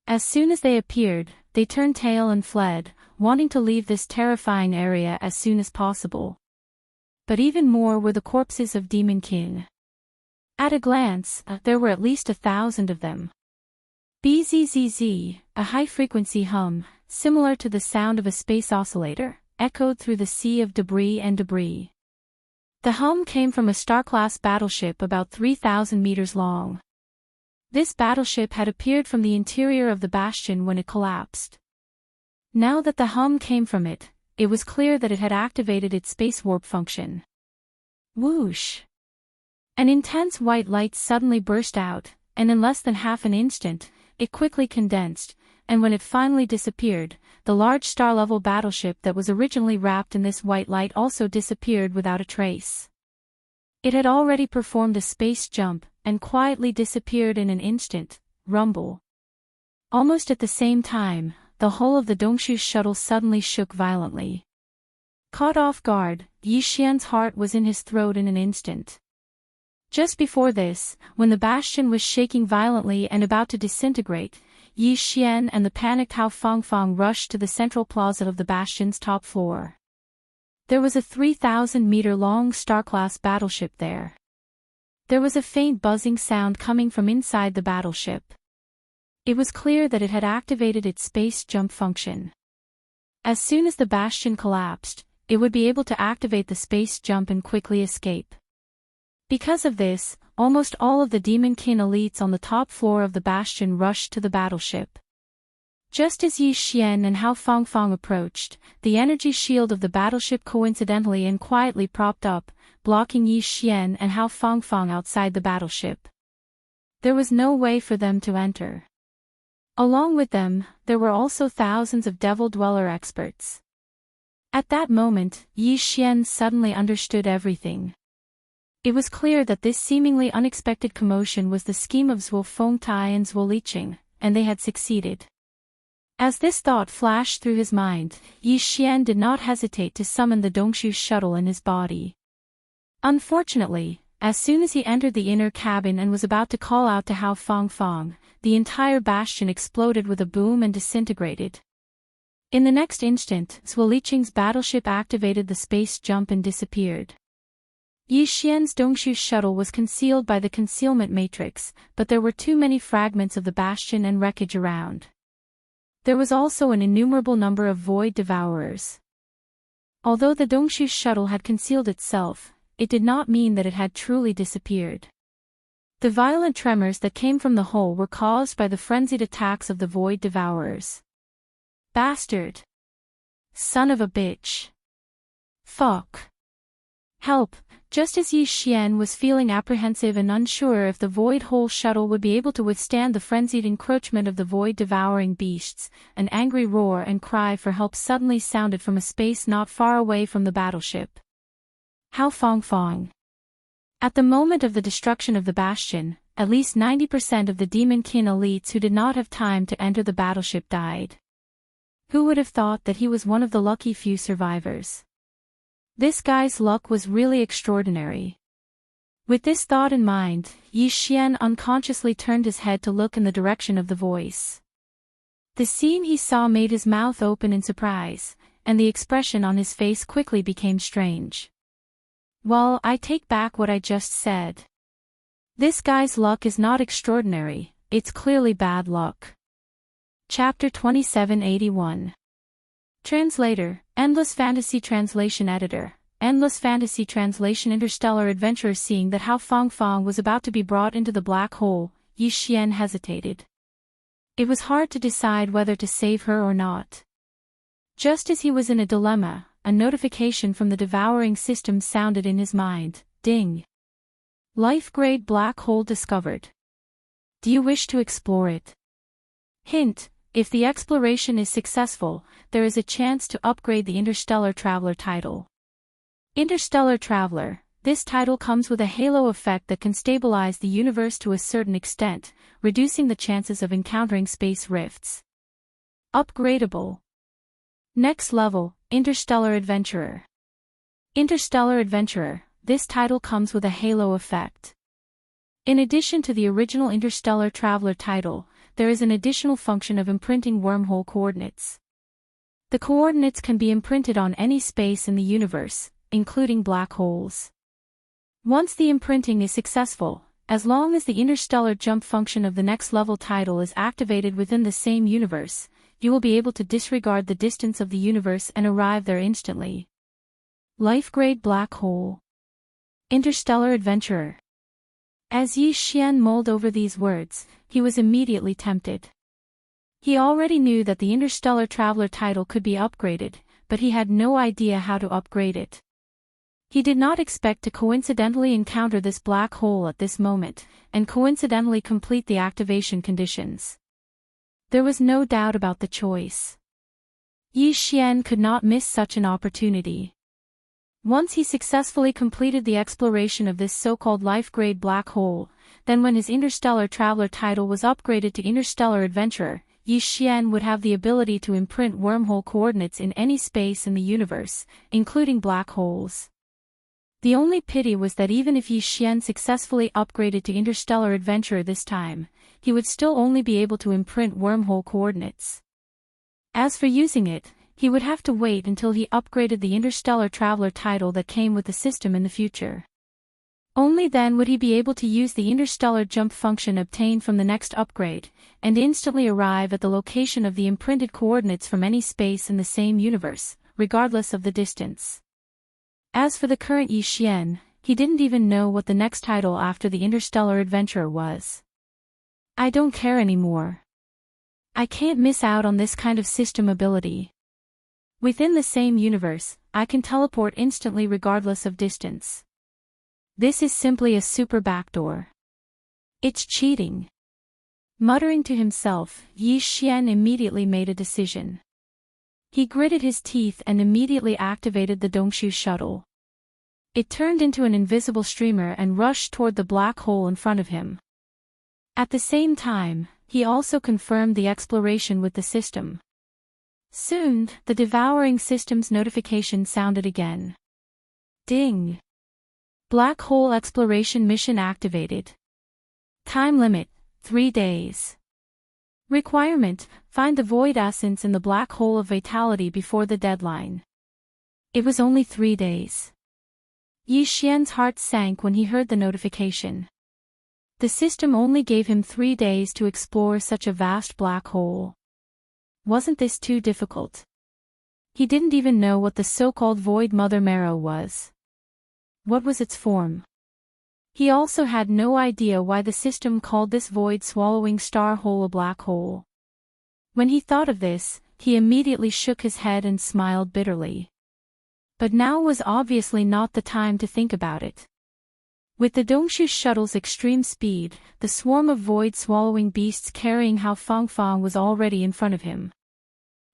As soon as they appeared, they turned tail and fled, wanting to leave this terrifying area as soon as possible. But even more were the corpses of demonkin. At a glance, there were at least 1,000 of them. Bzzz, a high-frequency hum, similar to the sound of a space oscillator, echoed through the sea of debris and debris. The hum came from a star-class battleship about 3,000 meters long. This battleship had appeared from the interior of the bastion when it collapsed. Now that the hum came from it, it was clear that it had activated its space warp function. Whoosh! An intense white light suddenly burst out, and in less than half an instant, it quickly condensed, and when it finally disappeared, the large star-level battleship that was originally wrapped in this white light also disappeared without a trace. It had already performed a space jump, and quietly disappeared in an instant. Rumble. Almost at the same time, the hull of the Dongshu shuttle suddenly shook violently. Caught off guard, Yi Xian's heart was in his throat in an instant. Just before this, when the bastion was shaking violently and about to disintegrate, Yi Xian and the panicked Hao Fangfang rushed to the central plaza of the bastion's top floor. There was a 3,000-meter-long star-class battleship there. There was a faint buzzing sound coming from inside the battleship. It was clear that it had activated its space jump function. As soon as the bastion collapsed, it would be able to activate the space jump and quickly escape. Because of this, almost all of the demonkin elites on the top floor of the bastion rushed to the battleship. Just as Yi Xian and Hao Fangfang approached, the energy shield of the battleship coincidentally and quietly propped up, blocking Yi Xian and Hao Fangfang outside the battleship. There was no way for them to enter. Along with them, there were also thousands of Devil Dweller experts. At that moment, Yi Xian suddenly understood everything. It was clear that this seemingly unexpected commotion was the scheme of Zhuo Fengtai and Zhuo Liqing, and they had succeeded. As this thought flashed through his mind, Yi Xian did not hesitate to summon the Dongshu shuttle in his body. Unfortunately, as soon as he entered the inner cabin and was about to call out to Hao Fangfang, the entire bastion exploded with a boom and disintegrated. In the next instant, Zhuo Liqing's battleship activated the space jump and disappeared. Yi Xian's Dongshu shuttle was concealed by the concealment matrix, but there were too many fragments of the bastion and wreckage around. There was also an innumerable number of void devourers. Although the Dongshu shuttle had concealed itself, it did not mean that it had truly disappeared. The violent tremors that came from the hull were caused by the frenzied attacks of the void devourers. Bastard! Son of a bitch! Fuck! Help! Just as Yi Xian was feeling apprehensive and unsure if the void hole shuttle would be able to withstand the frenzied encroachment of the void-devouring beasts, an angry roar and cry for help suddenly sounded from a space not far away from the battleship. How Fong Fong. At the moment of the destruction of the bastion, at least 90% of the Demon Kin elites who did not have time to enter the battleship died. Who would have thought that he was one of the lucky few survivors? This guy's luck was really extraordinary. With this thought in mind, Yi Xian unconsciously turned his head to look in the direction of the voice. The scene he saw made his mouth open in surprise, and the expression on his face quickly became strange. Well, I take back what I just said. This guy's luck is not extraordinary, it's clearly bad luck. Chapter 2781. Translator, Endless Fantasy Translation Editor, Endless Fantasy Translation Interstellar Adventurer. Seeing that Hao Fong Fong was about to be brought into the black hole, Yi Xian hesitated. It was hard to decide whether to save her or not. Just as he was in a dilemma, a notification from the devouring system sounded in his mind. Ding! Life-grade black hole discovered. Do you wish to explore it? Hint: if the exploration is successful, there is a chance to upgrade the Interstellar Traveler title. Interstellar Traveler. This title comes with a halo effect that can stabilize the universe to a certain extent, reducing the chances of encountering space rifts. Upgradable. Next level, Interstellar Adventurer. Interstellar Adventurer. This title comes with a halo effect. In addition to the original Interstellar Traveler title, there is an additional function of imprinting wormhole coordinates. The coordinates can be imprinted on any space in the universe, including black holes. Once the imprinting is successful, as long as the interstellar jump function of the next level title is activated within the same universe, you will be able to disregard the distance of the universe and arrive there instantly. Life-grade black hole. Interstellar Adventurer. As Yi Xian mulled over these words, he was immediately tempted. He already knew that the Interstellar Traveler title could be upgraded, but he had no idea how to upgrade it. He did not expect to coincidentally encounter this black hole at this moment, and coincidentally complete the activation conditions. There was no doubt about the choice. Yi Xian could not miss such an opportunity. Once he successfully completed the exploration of this so-called life-grade black hole, then when his Interstellar Traveler title was upgraded to Interstellar Adventurer, Yi Xian would have the ability to imprint wormhole coordinates in any space in the universe, including black holes. The only pity was that even if Yi Xian successfully upgraded to Interstellar Adventurer this time, he would still only be able to imprint wormhole coordinates. As for using it, he would have to wait until he upgraded the Interstellar Traveler title that came with the system in the future. Only then would he be able to use the interstellar jump function obtained from the next upgrade, and instantly arrive at the location of the imprinted coordinates from any space in the same universe, regardless of the distance. As for the current Yi Xian, he didn't even know what the next title after the Interstellar Adventurer was. I don't care anymore. I can't miss out on this kind of system ability. Within the same universe, I can teleport instantly regardless of distance. This is simply a super backdoor. It's cheating. Muttering to himself, Yi Xian immediately made a decision. He gritted his teeth and immediately activated the Dongshu shuttle. It turned into an invisible streamer and rushed toward the black hole in front of him. At the same time, he also confirmed the exploration with the system. Soon, the devouring system's notification sounded again. Ding! Black hole exploration mission activated. Time limit, 3 days. Requirement: find the void essence in the black hole of vitality before the deadline. It was only 3 days. Yi Xian's heart sank when he heard the notification. The system only gave him 3 days to explore such a vast black hole. Wasn't this too difficult? He didn't even know what the so-called Void Mother Marrow was. What was its form? He also had no idea why the system called this void-swallowing star hole a black hole. When he thought of this, he immediately shook his head and smiled bitterly. But now was obviously not the time to think about it. With the Dongshu shuttle's extreme speed, the swarm of void-swallowing beasts carrying Hao Fangfang was already in front of him.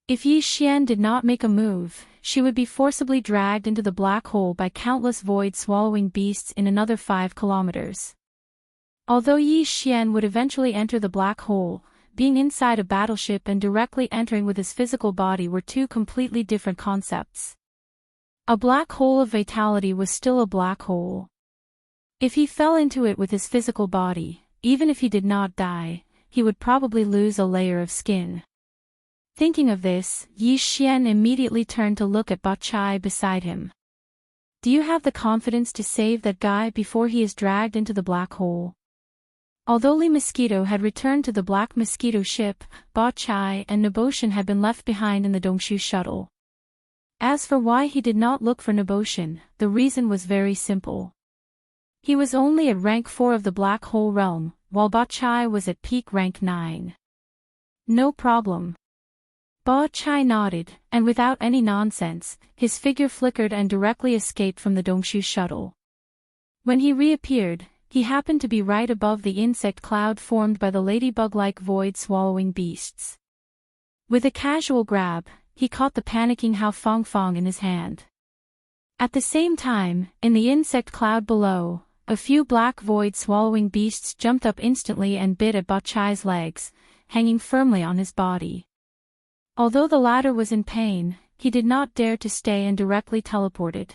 If Yi Xian did not make a move, she would be forcibly dragged into the black hole by countless void-swallowing beasts in another 5 kilometers. Although Yi Xian would eventually enter the black hole, being inside a battleship and directly entering with his physical body were two completely different concepts. A black hole of vitality was still a black hole. If he fell into it with his physical body, even if he did not die, he would probably lose a layer of skin. Thinking of this, Yi Xian immediately turned to look at Ba Chai beside him. Do you have the confidence to save that guy before he is dragged into the black hole? Although Li Mosquito had returned to the Black Mosquito ship, Ba Chai and Naboshin had been left behind in the Dongshu shuttle. As for why he did not look for Naboshin, the reason was very simple. He was only at rank 4 of the Black Hole realm, while Ba Chai was at peak rank 9. No problem. Ba Chai nodded, and without any nonsense, his figure flickered and directly escaped from the Dongshu shuttle. When he reappeared, he happened to be right above the insect cloud formed by the ladybug-like void-swallowing beasts. With a casual grab, he caught the panicking Hao Fangfang in his hand. At the same time, in the insect cloud below, a few black void-swallowing beasts jumped up instantly and bit at Ba Chai's legs, hanging firmly on his body. Although the latter was in pain, he did not dare to stay and directly teleported.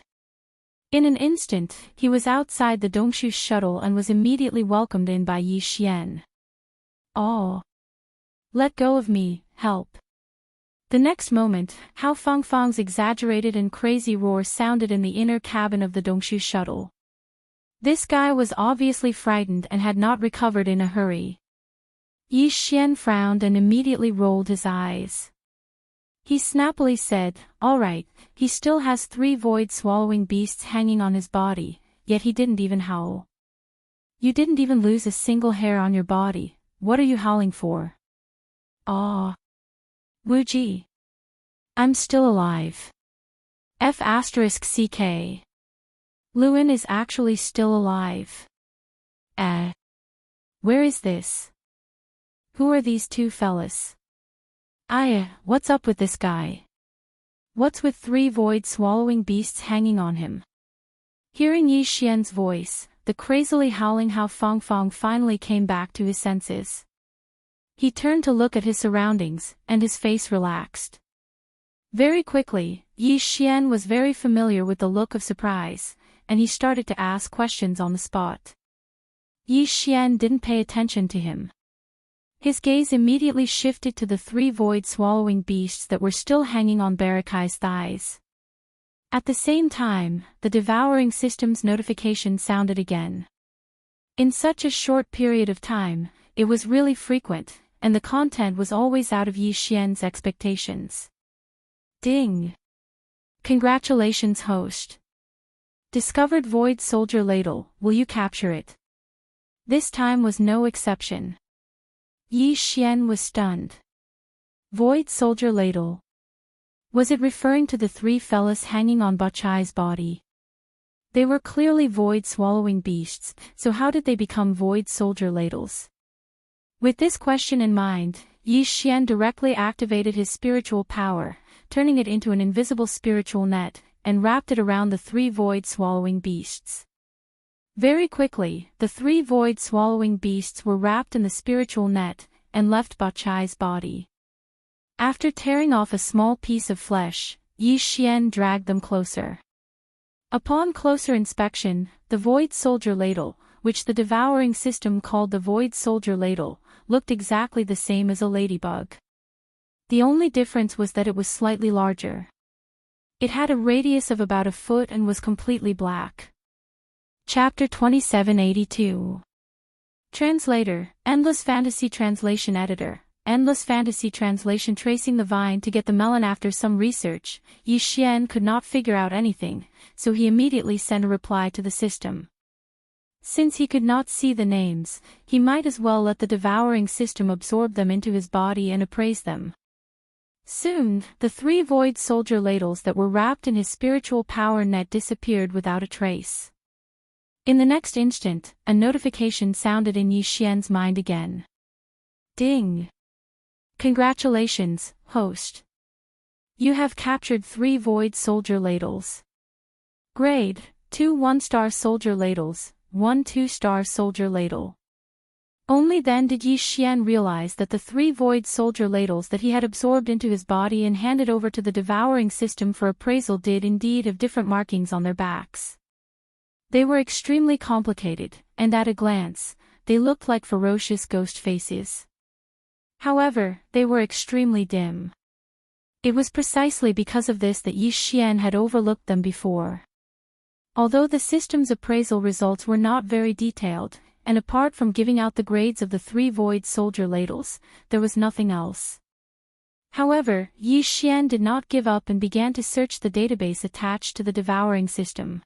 In an instant, he was outside the Dongshu shuttle and was immediately welcomed in by Yi Xian. "Oh! Let go of me, help!" The next moment, Hao Fangfang's exaggerated and crazy roar sounded in the inner cabin of the Dongshu shuttle. This guy was obviously frightened and had not recovered in a hurry. Yi Xian frowned and immediately rolled his eyes. He snappily said, "All right, he still has 3 void-swallowing beasts hanging on his body, yet he didn't even howl. You didn't even lose a single hair on your body, what are you howling for?" "Aw. Wuji. I'm still alive. F***ck. Lewin is actually still alive. Where is this? Who are these 2 fellas? What's up with this guy? What's with 3 void-swallowing beasts hanging on him?" Hearing Yi Xian's voice, the crazily howling Hao Fangfang finally came back to his senses. He turned to look at his surroundings, and his face relaxed. Very quickly, Yi Xian was very familiar with the look of surprise, and he started to ask questions on the spot. Yi Xian didn't pay attention to him. His gaze immediately shifted to the 3 void-swallowing beasts that were still hanging on Barakai's thighs. At the same time, the devouring system's notification sounded again. In such a short period of time, it was really frequent, and the content was always out of Yi Xian's expectations. Ding! Congratulations, host. Discovered Void Soldier Ladle, will you capture it? This time was no exception. Yi Xian was stunned. Void Soldier Ladle. Was it referring to the 3 fellas hanging on Ba Chai's body? They were clearly void-swallowing beasts, so how did they become void soldier ladles? With this question in mind, Yi Xian directly activated his spiritual power, turning it into an invisible spiritual net, and wrapped it around the 3 void-swallowing beasts. Very quickly, the 3 void-swallowing beasts were wrapped in the spiritual net, and left Ba Chai's body. After tearing off a small piece of flesh, Yi Xian dragged them closer. Upon closer inspection, the Void Soldier Ladle, which the devouring system called the Void Soldier Ladle, looked exactly the same as a ladybug. The only difference was that it was slightly larger. It had a radius of about a foot and was completely black. Chapter 2782. Translator, Endless Fantasy Translation Editor, Endless Fantasy Translation. Tracing the vine to get the melon. After some research, Yi Xian could not figure out anything, so he immediately sent a reply to the system. Since he could not see the names, he might as well let the devouring system absorb them into his body and appraise them. Soon, the 3 void soldier ladles that were wrapped in his spiritual power net disappeared without a trace. In the next instant, a notification sounded in Yi Xian's mind again. Ding! Congratulations, host. You have captured 3 void soldier ladles. Grade, 2 1-star soldier ladles, 1 2-star soldier ladle. Only then did Yi Xian realize that the 3 void soldier ladles that he had absorbed into his body and handed over to the devouring system for appraisal did indeed have different markings on their backs. They were extremely complicated, and at a glance, they looked like ferocious ghost faces. However, they were extremely dim. It was precisely because of this that Yi Xian had overlooked them before. Although the system's appraisal results were not very detailed, and apart from giving out the grades of the 3 void soldier ladles, there was nothing else. However, Yi Xian did not give up and began to search the database attached to the devouring system.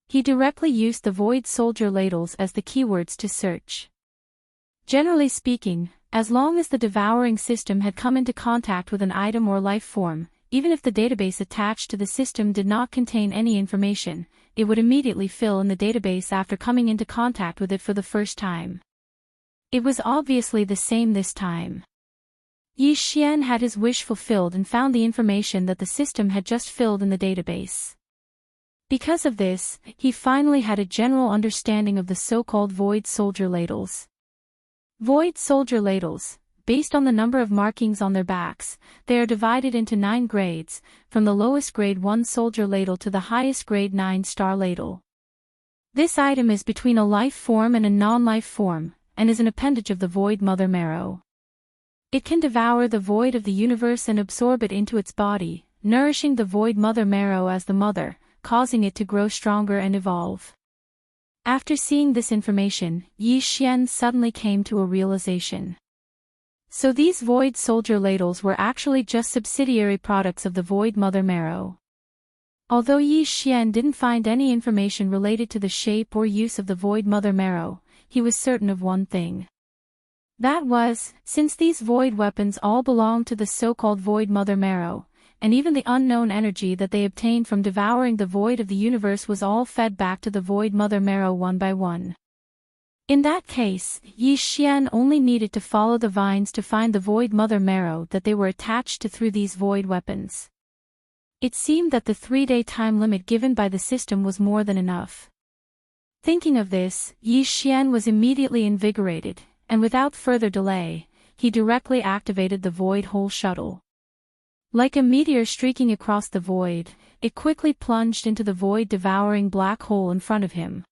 He directly used the void soldier ladles as the keywords to search. Generally speaking, as long as the devouring system had come into contact with an item or life form, even if the database attached to the system did not contain any information, it would immediately fill in the database after coming into contact with it for the first time. It was obviously the same this time. Yi Xian had his wish fulfilled and found the information that the system had just filled in the database. Because of this, he finally had a general understanding of the so-called void soldier ladles. Void soldier ladles, based on the number of markings on their backs, they are divided into 9 grades, from the lowest grade 1 soldier ladle to the highest grade 9-star ladle. This item is between a life form and a non-life form, and is an appendage of the void mother marrow. It can devour the void of the universe and absorb it into its body, nourishing the void mother marrow as the mother, causing it to grow stronger and evolve. After seeing this information, Yi Xian suddenly came to a realization. So these void soldier ladles were actually just subsidiary products of the void mother marrow. Although Yi Xian didn't find any information related to the shape or use of the void mother marrow, he was certain of one thing. That was, since these void weapons all belonged to the so-called void mother marrow, and even the unknown energy that they obtained from devouring the void of the universe was all fed back to the void mother marrow one by one. In that case, Yi Xian only needed to follow the vines to find the void mother marrow that they were attached to through these void weapons. It seemed that the 3-day time limit given by the system was more than enough. Thinking of this, Yi Xian was immediately invigorated, and without further delay, he directly activated the void hole shuttle. Like a meteor streaking across the void, it quickly plunged into the void-devouring black hole in front of him.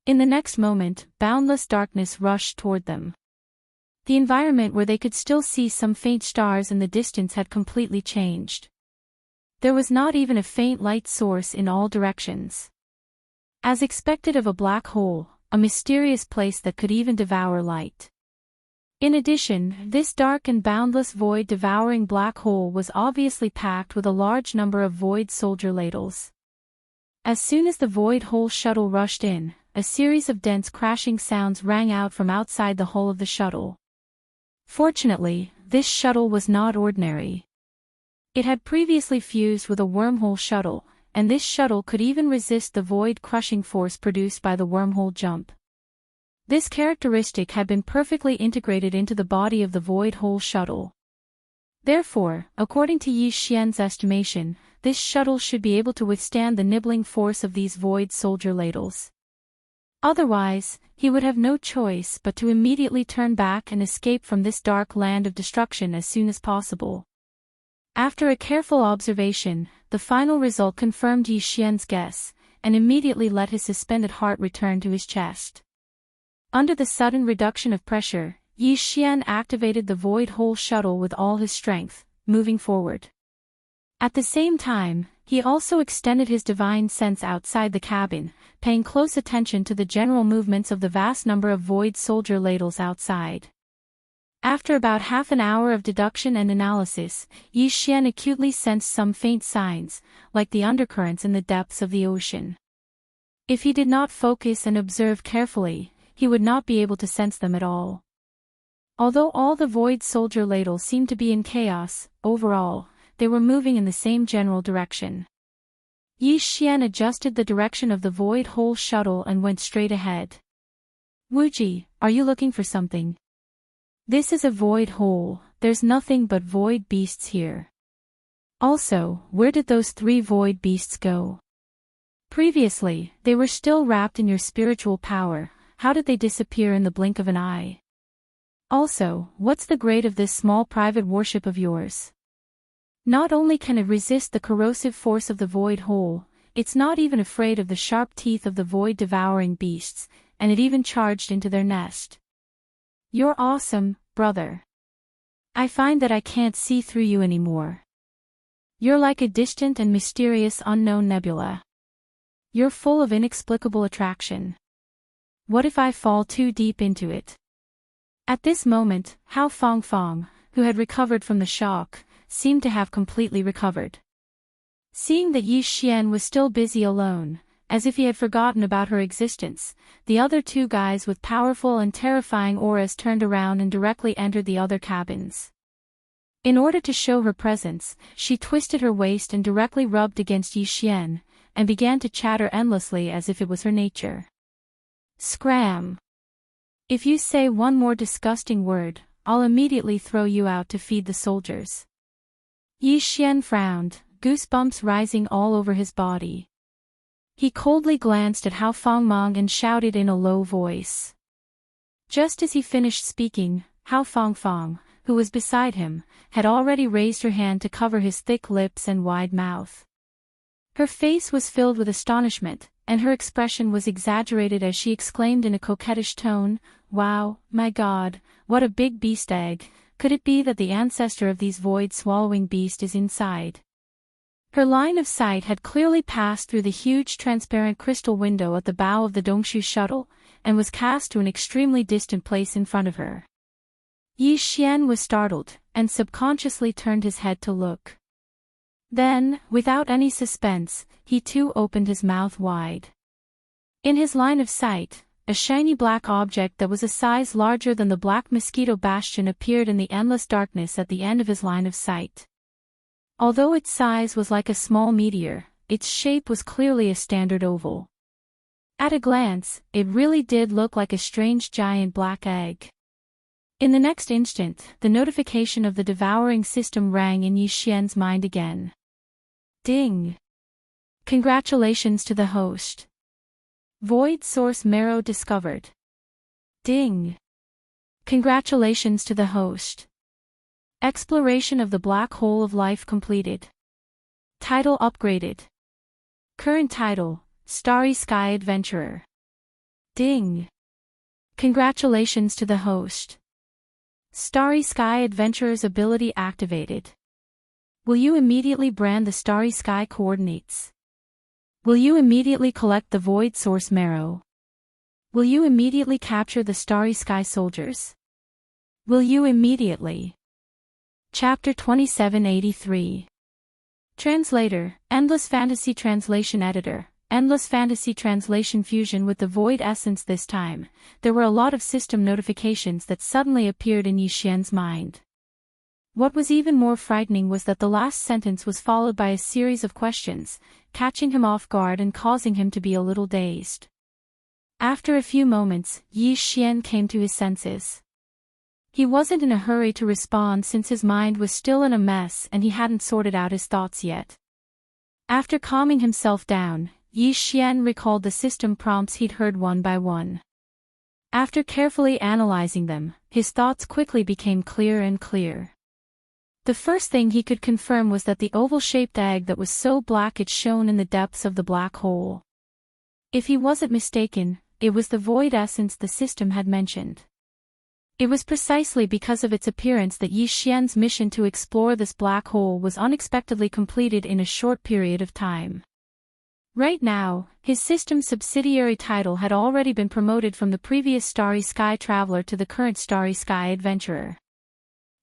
In the next moment, boundless darkness rushed toward them. The environment where they could still see some faint stars in the distance had completely changed. There was not even a faint light source in all directions. As expected of a black hole, a mysterious place that could even devour light. In addition, this dark and boundless void-devouring black hole was obviously packed with a large number of void soldier ladles. As soon as the void hole shuttle rushed in, a series of dense crashing sounds rang out from outside the hull of the shuttle. Fortunately, this shuttle was not ordinary. It had previously fused with a wormhole shuttle, and this shuttle could even resist the void-crushing force produced by the wormhole jump. This characteristic had been perfectly integrated into the body of the void hole shuttle. Therefore, according to Yi Xian's estimation, this shuttle should be able to withstand the nibbling force of these void soldier ladles. Otherwise, he would have no choice but to immediately turn back and escape from this dark land of destruction as soon as possible. After a careful observation, the final result confirmed Yi Xian's guess, and immediately let his suspended heart return to his chest. Under the sudden reduction of pressure, Yi Xian activated the void hole shuttle with all his strength, moving forward. At the same time, he also extended his divine sense outside the cabin, paying close attention to the general movements of the vast number of void soldier ladles outside. After about half an hour of deduction and analysis, Yi Xian acutely sensed some faint signs, like the undercurrents in the depths of the ocean. If he did not focus and observe carefully, he would not be able to sense them at all. Although all the Void Soldier ladles seemed to be in chaos, overall, they were moving in the same general direction. Yi Xian adjusted the direction of the Void Hole shuttle and went straight ahead. Wuji, are you looking for something? This is a void hole, there's nothing but void beasts here. Also, where did those 3 void beasts go? Previously, they were still wrapped in your spiritual power, how did they disappear in the blink of an eye? Also, what's the grade of this small private warship of yours? Not only can it resist the corrosive force of the void hole, it's not even afraid of the sharp teeth of the void-devouring beasts, and it even charged into their nest. You're awesome, brother. I find that I can't see through you anymore. You're like a distant and mysterious unknown nebula. You're full of inexplicable attraction. What if I fall too deep into it? At this moment, Hao Fangfang, who had recovered from the shock, seemed to have completely recovered. Seeing that Yi Xian was still busy alone, as if he had forgotten about her existence, the other 2 guys with powerful and terrifying auras turned around and directly entered the other cabins. In order to show her presence, she twisted her waist and directly rubbed against Yi Xian, and began to chatter endlessly as if it was her nature. Scram! If you say one more disgusting word, I'll immediately throw you out to feed the soldiers. Yi Xian frowned, goosebumps rising all over his body. He coldly glanced at Hao Fangmang and shouted in a low voice. Just as he finished speaking, Hao Fangfang, who was beside him, had already raised her hand to cover his thick lips and wide mouth. Her face was filled with astonishment, and her expression was exaggerated as she exclaimed in a coquettish tone, "Wow, my God, what a big beast egg! Could it be that the ancestor of these void-swallowing beasts is inside?" Her line of sight had clearly passed through the huge transparent crystal window at the bow of the Dongshu shuttle, and was cast to an extremely distant place in front of her. Yi Xian was startled, and subconsciously turned his head to look. Then, without any suspense, he too opened his mouth wide. In his line of sight, a shiny black object that was a size larger than the black mosquito bastion appeared in the endless darkness at the end of his line of sight. Although its size was like a small meteor, its shape was clearly a standard oval. At a glance, it really did look like a strange giant black egg. In the next instant, the notification of the devouring system rang in Yi Xian's mind again. Ding! Congratulations to the host. Void Source Marrow discovered. Ding! Congratulations to the host. Exploration of the Black Hole of Life completed. Title upgraded. Current title, Starry Sky Adventurer. Ding! Congratulations to the host. Starry Sky Adventurer's ability activated. Will you immediately brand the Starry Sky coordinates? Will you immediately collect the Void Source Marrow? Will you immediately capture the Starry Sky soldiers? Will you immediately? Chapter 2783. Translator, Endless Fantasy Translation Editor, Endless Fantasy Translation Fusion with the Void Essence. This time, there were a lot of system notifications that suddenly appeared in Yi Xian's mind. What was even more frightening was that the last sentence was followed by a series of questions, catching him off guard and causing him to be a little dazed. After a few moments, Yi Xian came to his senses. He wasn't in a hurry to respond since his mind was still in a mess and he hadn't sorted out his thoughts yet. After calming himself down, Yi Xian recalled the system prompts he'd heard one by one. After carefully analyzing them, his thoughts quickly became clear and clear. The first thing he could confirm was that the oval-shaped egg that was so black it shone in the depths of the black hole. If he wasn't mistaken, it was the void essence the system had mentioned. It was precisely because of its appearance that Yi Xian's mission to explore this black hole was unexpectedly completed in a short period of time. Right now, his system's subsidiary title had already been promoted from the previous Starry Sky Traveler to the current Starry Sky Adventurer.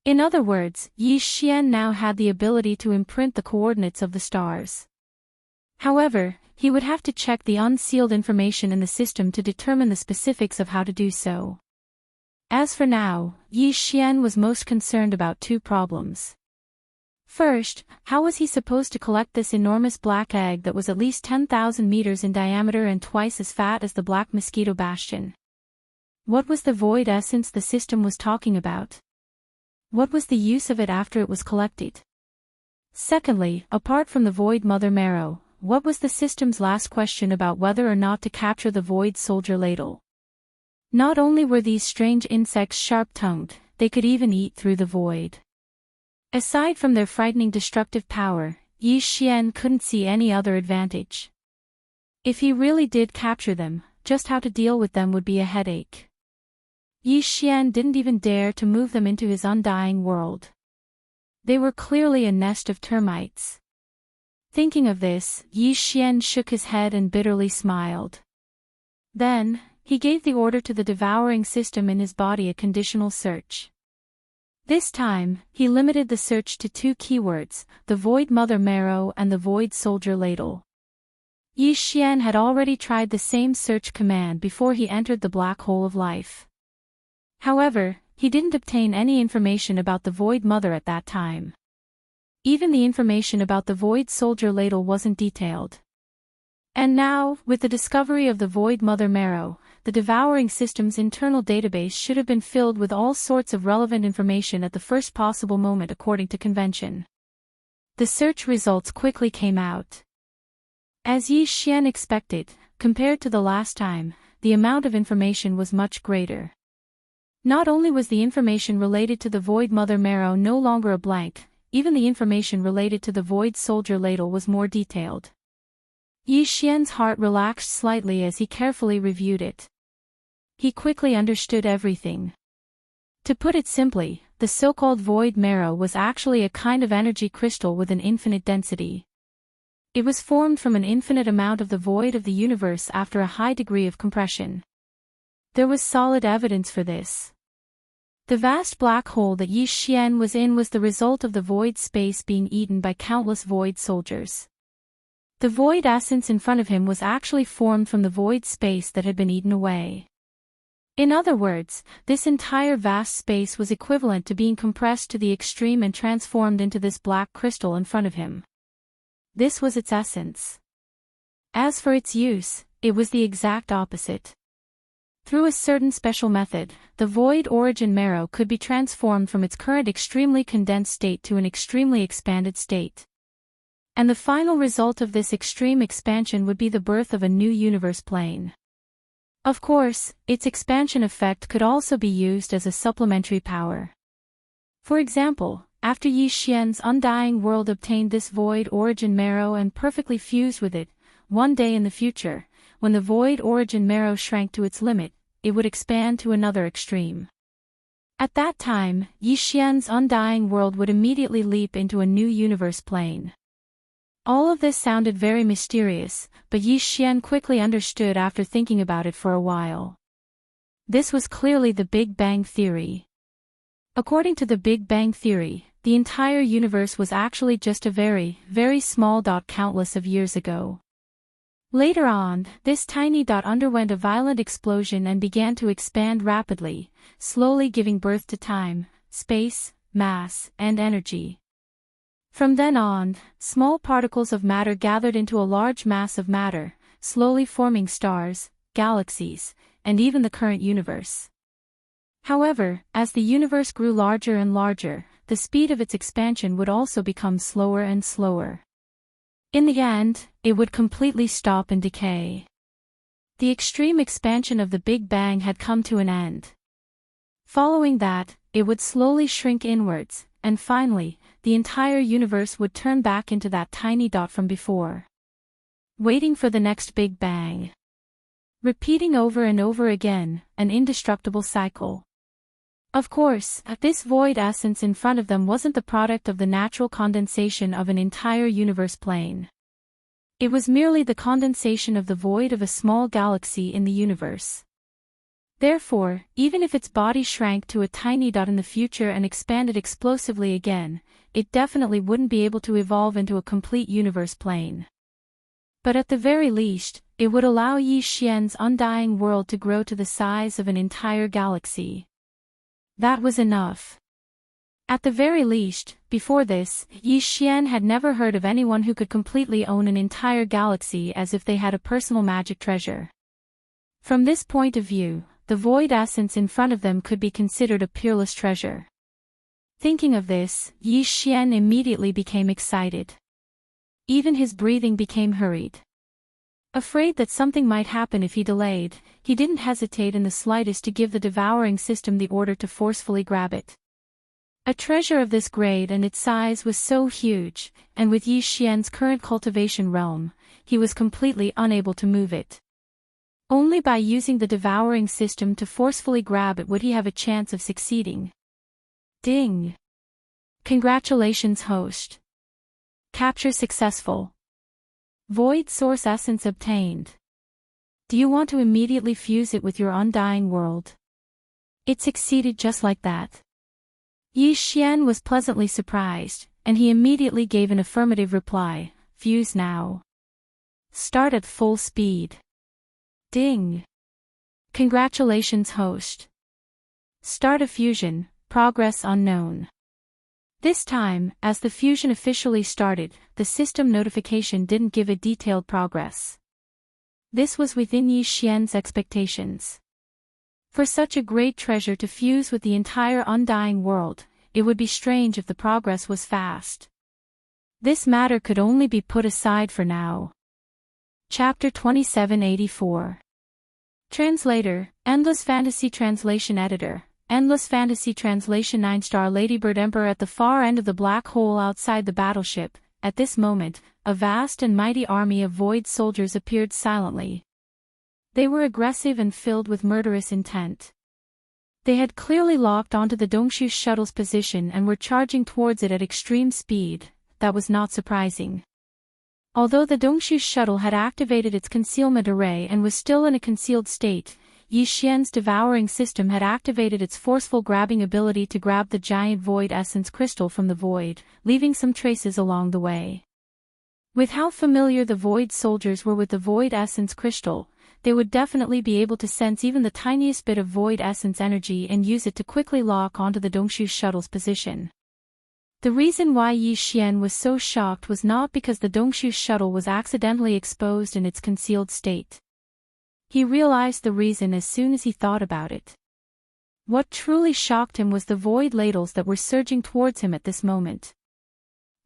In other words, Yi Xian now had the ability to imprint the coordinates of the stars. However, he would have to check the unsealed information in the system to determine the specifics of how to do so. As for now, Yi Xian was most concerned about two problems. First, how was he supposed to collect this enormous black egg that was at least 10,000 meters in diameter and twice as fat as the Black Mosquito Bastion? What was the void essence the system was talking about? What was the use of it after it was collected? Secondly, apart from the void mother marrow, what was the system's last question about whether or not to capture the void soldier ladle? Not only were these strange insects sharp-tongued, they could even eat through the void. Aside from their frightening destructive power, Yi Xian couldn't see any other advantage. If he really did capture them, just how to deal with them would be a headache. Yi Xian didn't even dare to move them into his undying world. They were clearly a nest of termites. Thinking of this, Yi Xian shook his head and bitterly smiled. Then, he gave the order to the devouring system in his body a conditional search. This time, he limited the search to two keywords, the void mother marrow and the void soldier ladle. Yi Xian had already tried the same search command before he entered the black hole of life. However, he didn't obtain any information about the void mother at that time. Even the information about the void soldier ladle wasn't detailed. And now, with the discovery of the void mother marrow, the devouring system's internal database should have been filled with all sorts of relevant information at the first possible moment according to convention. The search results quickly came out. As Yi Xian expected, compared to the last time, the amount of information was much greater. Not only was the information related to the void mother marrow no longer a blank, even the information related to the void soldier ladle was more detailed. Yi Xian's heart relaxed slightly as he carefully reviewed it. He quickly understood everything. To put it simply, the so-called void marrow was actually a kind of energy crystal with an infinite density. It was formed from an infinite amount of the void of the universe after a high degree of compression. There was solid evidence for this. The vast black hole that Yi Xian was in was the result of the void space being eaten by countless void soldiers. The void essence in front of him was actually formed from the void space that had been eaten away. In other words, this entire vast space was equivalent to being compressed to the extreme and transformed into this black crystal in front of him. This was its essence. As for its use, it was the exact opposite. Through a certain special method, the void origin marrow could be transformed from its current extremely condensed state to an extremely expanded state. And the final result of this extreme expansion would be the birth of a new universe plane. Of course, its expansion effect could also be used as a supplementary power. For example, after Yi Xian's undying world obtained this void origin marrow and perfectly fused with it, one day in the future, when the void origin marrow shrank to its limit, it would expand to another extreme. At that time, Yi Xian's undying world would immediately leap into a new universe plane. All of this sounded very mysterious, but Yi Xian quickly understood after thinking about it for a while. This was clearly the Big Bang Theory. According to the Big Bang Theory, the entire universe was actually just a very, very small dot countless of years ago. Later on, this tiny dot underwent a violent explosion and began to expand rapidly, slowly giving birth to time, space, mass, and energy. From then on, small particles of matter gathered into a large mass of matter, slowly forming stars, galaxies, and even the current universe. However, as the universe grew larger and larger, the speed of its expansion would also become slower and slower. In the end, it would completely stop and decay. The extreme expansion of the Big Bang had come to an end. Following that, it would slowly shrink inwards, and finally, the entire universe would turn back into that tiny dot from before. Waiting for the next Big Bang. Repeating over and over again, an indestructible cycle. Of course, this void essence in front of them wasn't the product of the natural condensation of an entire universe plane. It was merely the condensation of the void of a small galaxy in the universe. Therefore, even if its body shrank to a tiny dot in the future and expanded explosively again, it definitely wouldn't be able to evolve into a complete universe plane. But at the very least, it would allow Yi Xian's undying world to grow to the size of an entire galaxy. That was enough. At the very least, before this, Yi Xian had never heard of anyone who could completely own an entire galaxy as if they had a personal magic treasure. From this point of view, the void essence in front of them could be considered a peerless treasure. Thinking of this, Yi Xian immediately became excited. Even his breathing became hurried. Afraid that something might happen if he delayed, he didn't hesitate in the slightest to give the devouring system the order to forcefully grab it. A treasure of this grade and its size was so huge, and with Yi Xian's current cultivation realm, he was completely unable to move it. Only by using the devouring system to forcefully grab it would he have a chance of succeeding. Ding! Congratulations, host. Capture successful. Void source essence obtained. Do you want to immediately fuse it with your undying world? It succeeded just like that. Yi Xian was pleasantly surprised, and he immediately gave an affirmative reply, fuse now. Start at full speed. Ding! Congratulations, host. Start a fusion, progress unknown. This time, as the fusion officially started, the system notification didn't give a detailed progress. This was within Yi Xian's expectations. For such a great treasure to fuse with the entire undying world, it would be strange if the progress was fast. This matter could only be put aside for now. Chapter 2784. Translator, Endless Fantasy Translation Editor. Endless Fantasy Translation 9-star Ladybird Emperor. At the far end of the black hole outside the battleship, at this moment, a vast and mighty army of void soldiers appeared silently. They were aggressive and filled with murderous intent. They had clearly locked onto the Dongshu shuttle's position and were charging towards it at extreme speed. That was not surprising. Although the Dongshu shuttle had activated its concealment array and was still in a concealed state, Yi Xian's devouring system had activated its forceful grabbing ability to grab the giant void essence crystal from the void, leaving some traces along the way. With how familiar the void soldiers were with the void essence crystal, they would definitely be able to sense even the tiniest bit of void essence energy and use it to quickly lock onto the Dongshu shuttle's position. The reason why Yi Xian was so shocked was not because the Dongshu shuttle was accidentally exposed in its concealed state. He realized the reason as soon as he thought about it. What truly shocked him was the void ladles that were surging towards him at this moment.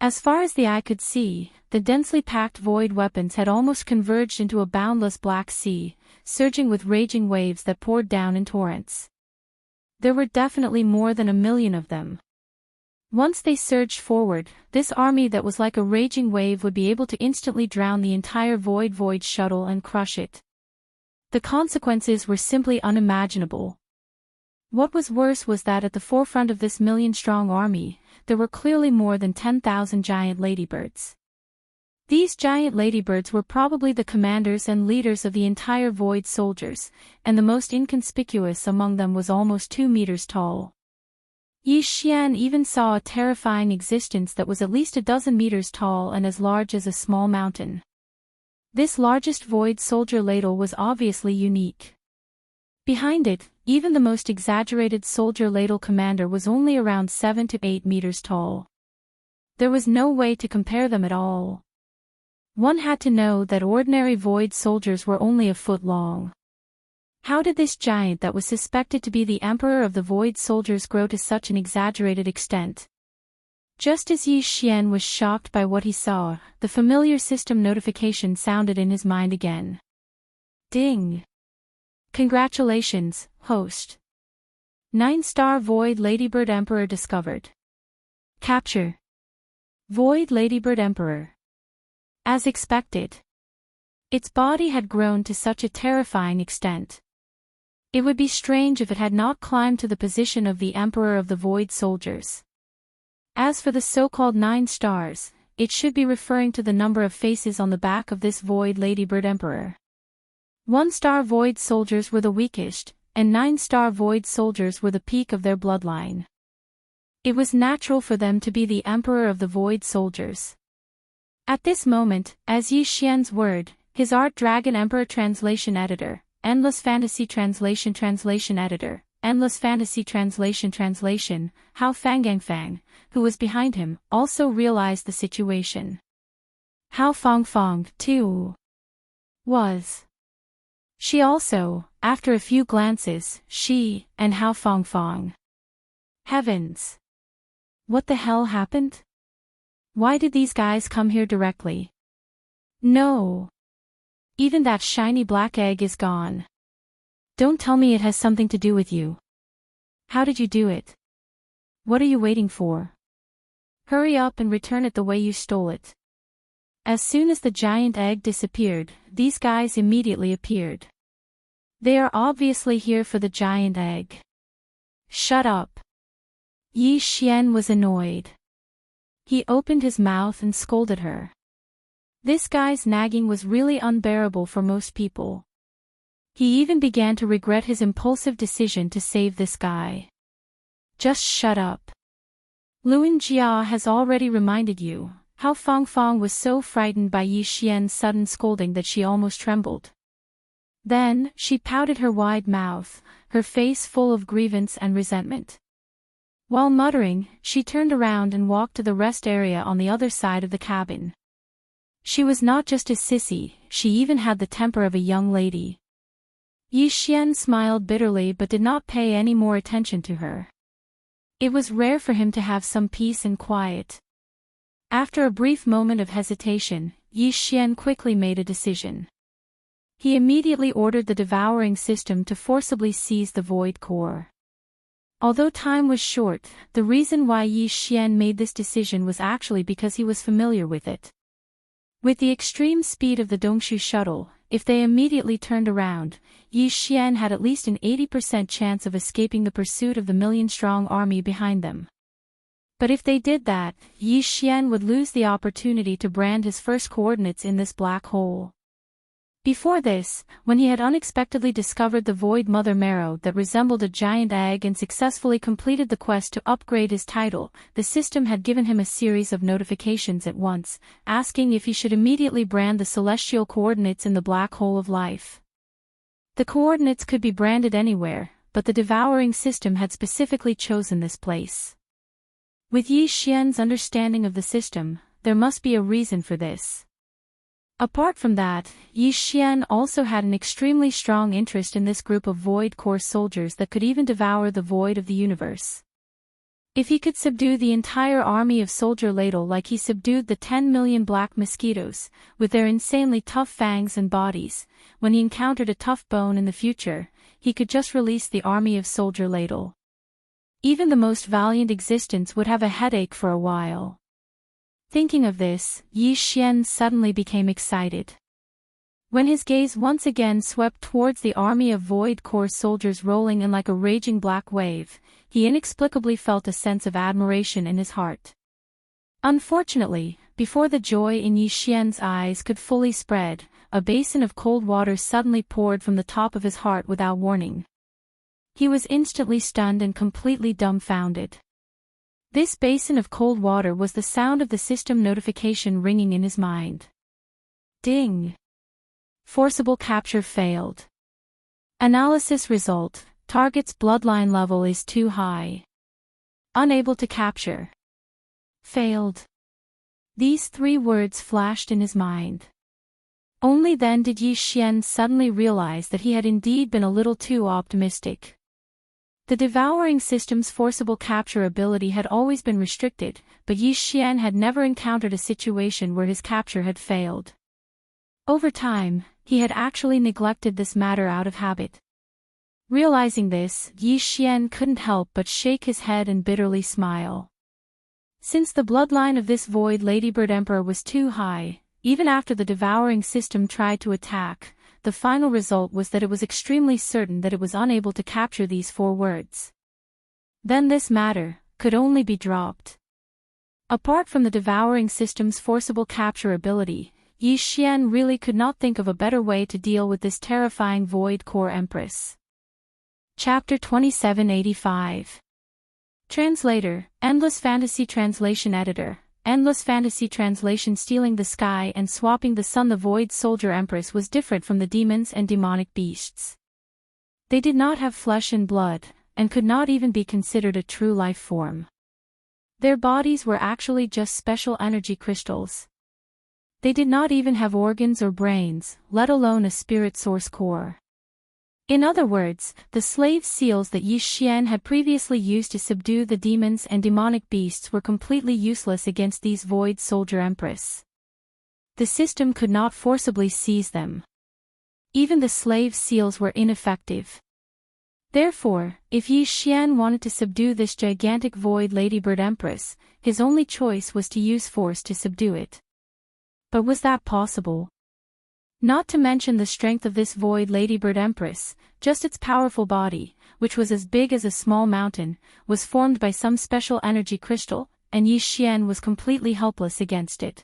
As far as the eye could see, the densely packed void weapons had almost converged into a boundless black sea, surging with raging waves that poured down in torrents. There were definitely more than 1 million of them. Once they surged forward, this army that was like a raging wave would be able to instantly drown the entire void shuttle and crush it. The consequences were simply unimaginable. What was worse was that at the forefront of this million-strong army, there were clearly more than 10,000 giant ladybirds. These giant ladybirds were probably the commanders and leaders of the entire void soldiers, and the most inconspicuous among them was almost 2 meters tall. Yi Xian even saw a terrifying existence that was at least 12 meters tall and as large as a small mountain. This largest void soldier ladle was obviously unique. Behind it, even the most exaggerated soldier ladle commander was only around 7 to 8 meters tall. There was no way to compare them at all. One had to know that ordinary void soldiers were only a foot long. How did this giant that was suspected to be the emperor of the void soldiers grow to such an exaggerated extent? Just as Yi Xian was shocked by what he saw, the familiar system notification sounded in his mind again. Ding! Congratulations, host. 9-star Void Ladybird Emperor discovered. Capture. Void Ladybird Emperor. As expected. Its body had grown to such a terrifying extent. It would be strange if it had not climbed to the position of the Emperor of the Void Soldiers. As for the so-called 9 stars, it should be referring to the number of faces on the back of this Void Ladybird Emperor. 1-star Void Soldiers were the weakest, and 9-star Void Soldiers were the peak of their bloodline. It was natural for them to be the Emperor of the Void Soldiers. At this moment, as Yi Xian's word, his Art Dragon Emperor Translation Editor, Endless Fantasy Translation Editor, Endless Fantasy Translation, Hao Fang, who was behind him, also realized the situation. Hao Fang, too, was. She also, after a few glances, she, and Hao Fang. Heavens! What the hell happened? Why did these guys come here directly? No. Even that shiny black egg is gone. Don't tell me it has something to do with you. How did you do it? What are you waiting for? Hurry up and return it the way you stole it. As soon as the giant egg disappeared, these guys immediately appeared. They are obviously here for the giant egg. Shut up. Yi Xian was annoyed. He opened his mouth and scolded her. This guy's nagging was really unbearable for most people. He even began to regret his impulsive decision to save this guy. Just shut up. Luan Jia has already reminded you. Hao Fang was so frightened by Yi Xian's sudden scolding that she almost trembled. Then, she pouted her wide mouth, her face full of grievance and resentment. While muttering, she turned around and walked to the rest area on the other side of the cabin. She was not just a sissy, she even had the temper of a young lady. Yi Xian smiled bitterly but did not pay any more attention to her. It was rare for him to have some peace and quiet. After a brief moment of hesitation, Yi Xian quickly made a decision. He immediately ordered the devouring system to forcibly seize the void core. Although time was short, the reason why Yi Xian made this decision was actually because he was familiar with it. With the extreme speed of the Dongshu shuttle, if they immediately turned around, Yi Xian had at least an 80% chance of escaping the pursuit of the million-strong army behind them. But if they did that, Yi Xian would lose the opportunity to brand his first coordinates in this black hole. Before this, when he had unexpectedly discovered the void mother marrow that resembled a giant egg and successfully completed the quest to upgrade his title, the system had given him a series of notifications at once, asking if he should immediately brand the celestial coordinates in the black hole of life. The coordinates could be branded anywhere, but the devouring system had specifically chosen this place. With Yi Xian's understanding of the system, there must be a reason for this. Apart from that, Yi Xian also had an extremely strong interest in this group of void core soldiers that could even devour the void of the universe. If he could subdue the entire army of Soldier Ladle like he subdued the 10 million black mosquitoes, with their insanely tough fangs and bodies, when he encountered a tough bone in the future, he could just release the army of Soldier Ladle. Even the most valiant existence would have a headache for a while. Thinking of this, Yi Xian suddenly became excited. When his gaze once again swept towards the army of void core soldiers rolling in like a raging black wave, he inexplicably felt a sense of admiration in his heart. Unfortunately, before the joy in Yi Xian's eyes could fully spread, a basin of cold water suddenly poured from the top of his heart without warning. He was instantly stunned and completely dumbfounded. This basin of cold water was the sound of the system notification ringing in his mind. Ding! Forcible capture failed. Analysis result: target's bloodline level is too high. Unable to capture. Failed. These 3 words flashed in his mind. Only then did Yi Xian suddenly realize that he had indeed been a little too optimistic. The devouring system's forcible capture ability had always been restricted, but Yi Xian had never encountered a situation where his capture had failed. Over time, he had actually neglected this matter out of habit. Realizing this, Yi Xian couldn't help but shake his head and bitterly smile. Since the bloodline of this void Ladybird Emperor was too high, even after the devouring system tried to attack, the final result was that it was extremely certain that it was unable to capture these 4 words. Then this matter could only be dropped. Apart from the devouring system's forcible capture ability, Yi Xian really could not think of a better way to deal with this terrifying void core empress. Chapter 2785. Translator, Endless Fantasy Translation Editor. Endless Fantasy Translation. Stealing the sky and swapping the sun. The Void Soldier Empress was different from the demons and demonic beasts. They did not have flesh and blood, and could not even be considered a true life form. Their bodies were actually just special energy crystals. They did not even have organs or brains, let alone a spirit source core. In other words, the slave seals that Yi Xian had previously used to subdue the demons and demonic beasts were completely useless against these Void Soldier Empress. The system could not forcibly seize them. Even the slave seals were ineffective. Therefore, if Yi Xian wanted to subdue this gigantic Void Ladybird Empress, his only choice was to use force to subdue it. But was that possible? Not to mention the strength of this Void Ladybird Empress, just its powerful body, which was as big as a small mountain, was formed by some special energy crystal, and Yi Xian was completely helpless against it.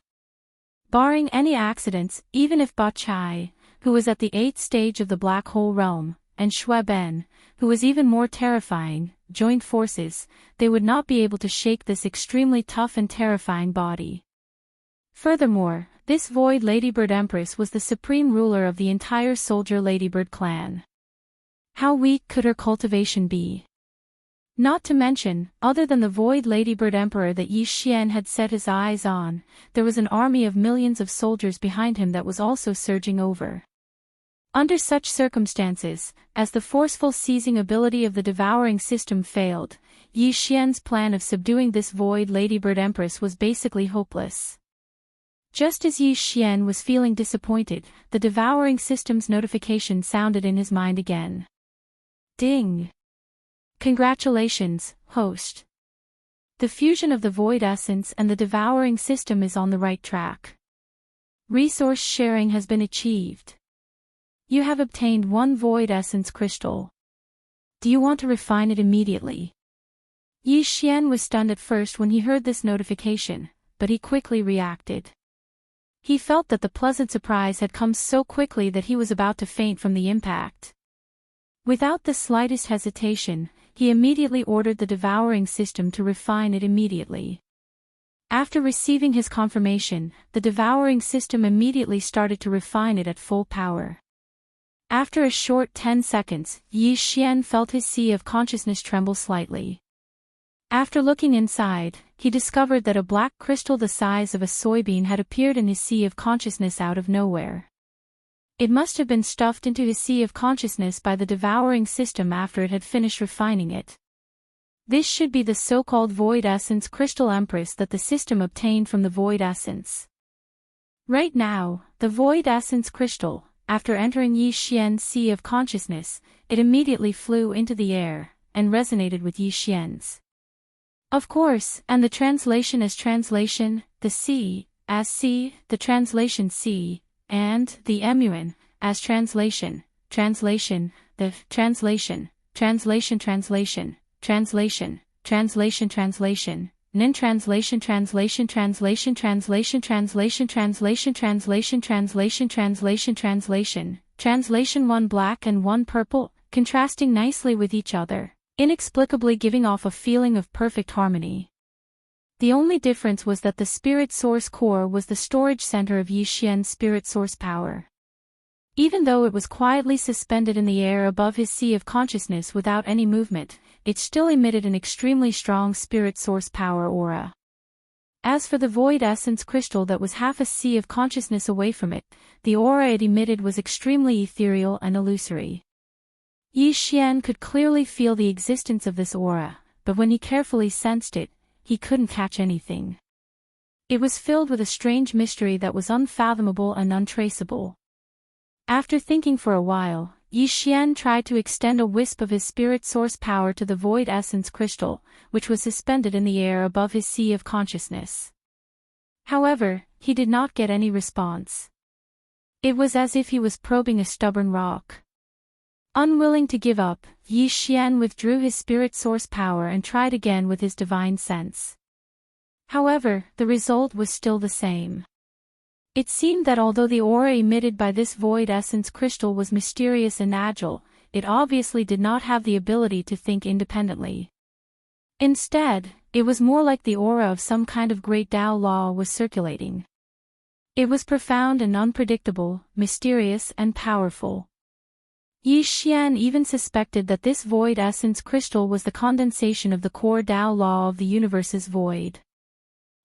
Barring any accidents, even if Ba Chai, who was at the 8th stage of the Black Hole Realm, and Xue Ben, who was even more terrifying, joined forces, they would not be able to shake this extremely tough and terrifying body. Furthermore, this Void Ladybird Empress was the supreme ruler of the entire Soldier Ladybird clan. How weak could her cultivation be? Not to mention, other than the Void Ladybird Emperor that Yi Xian had set his eyes on, there was an army of millions of soldiers behind him that was also surging over. Under such circumstances, as the forceful seizing ability of the devouring system failed, Yi Xian's plan of subduing this Void Ladybird Empress was basically hopeless. Just as Yi Xian was feeling disappointed, the devouring system's notification sounded in his mind again. Ding! Congratulations, host. The fusion of the Void Essence and the devouring system is on the right track. Resource sharing has been achieved. You have obtained 1 Void Essence crystal. Do you want to refine it immediately? Yi Xian was stunned at first when he heard this notification, but he quickly reacted. He felt that the pleasant surprise had come so quickly that he was about to faint from the impact. Without the slightest hesitation, he immediately ordered the devouring system to refine it immediately. After receiving his confirmation, the devouring system immediately started to refine it at full power. After a short 10 seconds, Yi Xian felt his sea of consciousness tremble slightly. After looking inside, he discovered that a black crystal the size of a soybean had appeared in his sea of consciousness out of nowhere. It must have been stuffed into his sea of consciousness by the devouring system after it had finished refining it. This should be the so-called Void Essence Crystal Empress that the system obtained from the Void Essence. Right now, the Void Essence Crystal, after entering Yi Xian's sea of consciousness, it immediately flew into the air, and resonated with Yi Xian's. Of course, and the translation as translation, the sea, as sea, the translation sea, and the emuan, as translation, translation, the translation, translation translation, translation, translation translation, nin translation translation translation translation translation translation translation translation translation translation, translation 1 black and 1 purple, contrasting nicely with each other, inexplicably giving off a feeling of perfect harmony. The only difference was that the spirit source core was the storage center of Yi Xian's spirit source power. Even though it was quietly suspended in the air above his sea of consciousness without any movement, it still emitted an extremely strong spirit source power aura. As for the Void Essence crystal that was half a sea of consciousness away from it, the aura it emitted was extremely ethereal and illusory. Yi Xian could clearly feel the existence of this aura, but when he carefully sensed it, he couldn't catch anything. It was filled with a strange mystery that was unfathomable and untraceable. After thinking for a while, Yi Xian tried to extend a wisp of his spirit source power to the Void Essence crystal, which was suspended in the air above his sea of consciousness. However, he did not get any response. It was as if he was probing a stubborn rock. Unwilling to give up, Yi Xian withdrew his spirit source power and tried again with his divine sense. However, the result was still the same. It seemed that although the aura emitted by this Void Essence crystal was mysterious and agile, it obviously did not have the ability to think independently. Instead, it was more like the aura of some kind of great Tao law was circulating. It was profound and unpredictable, mysterious and powerful. Yi Xian even suspected that this void essence crystal was the condensation of the core Tao law of the universe's void.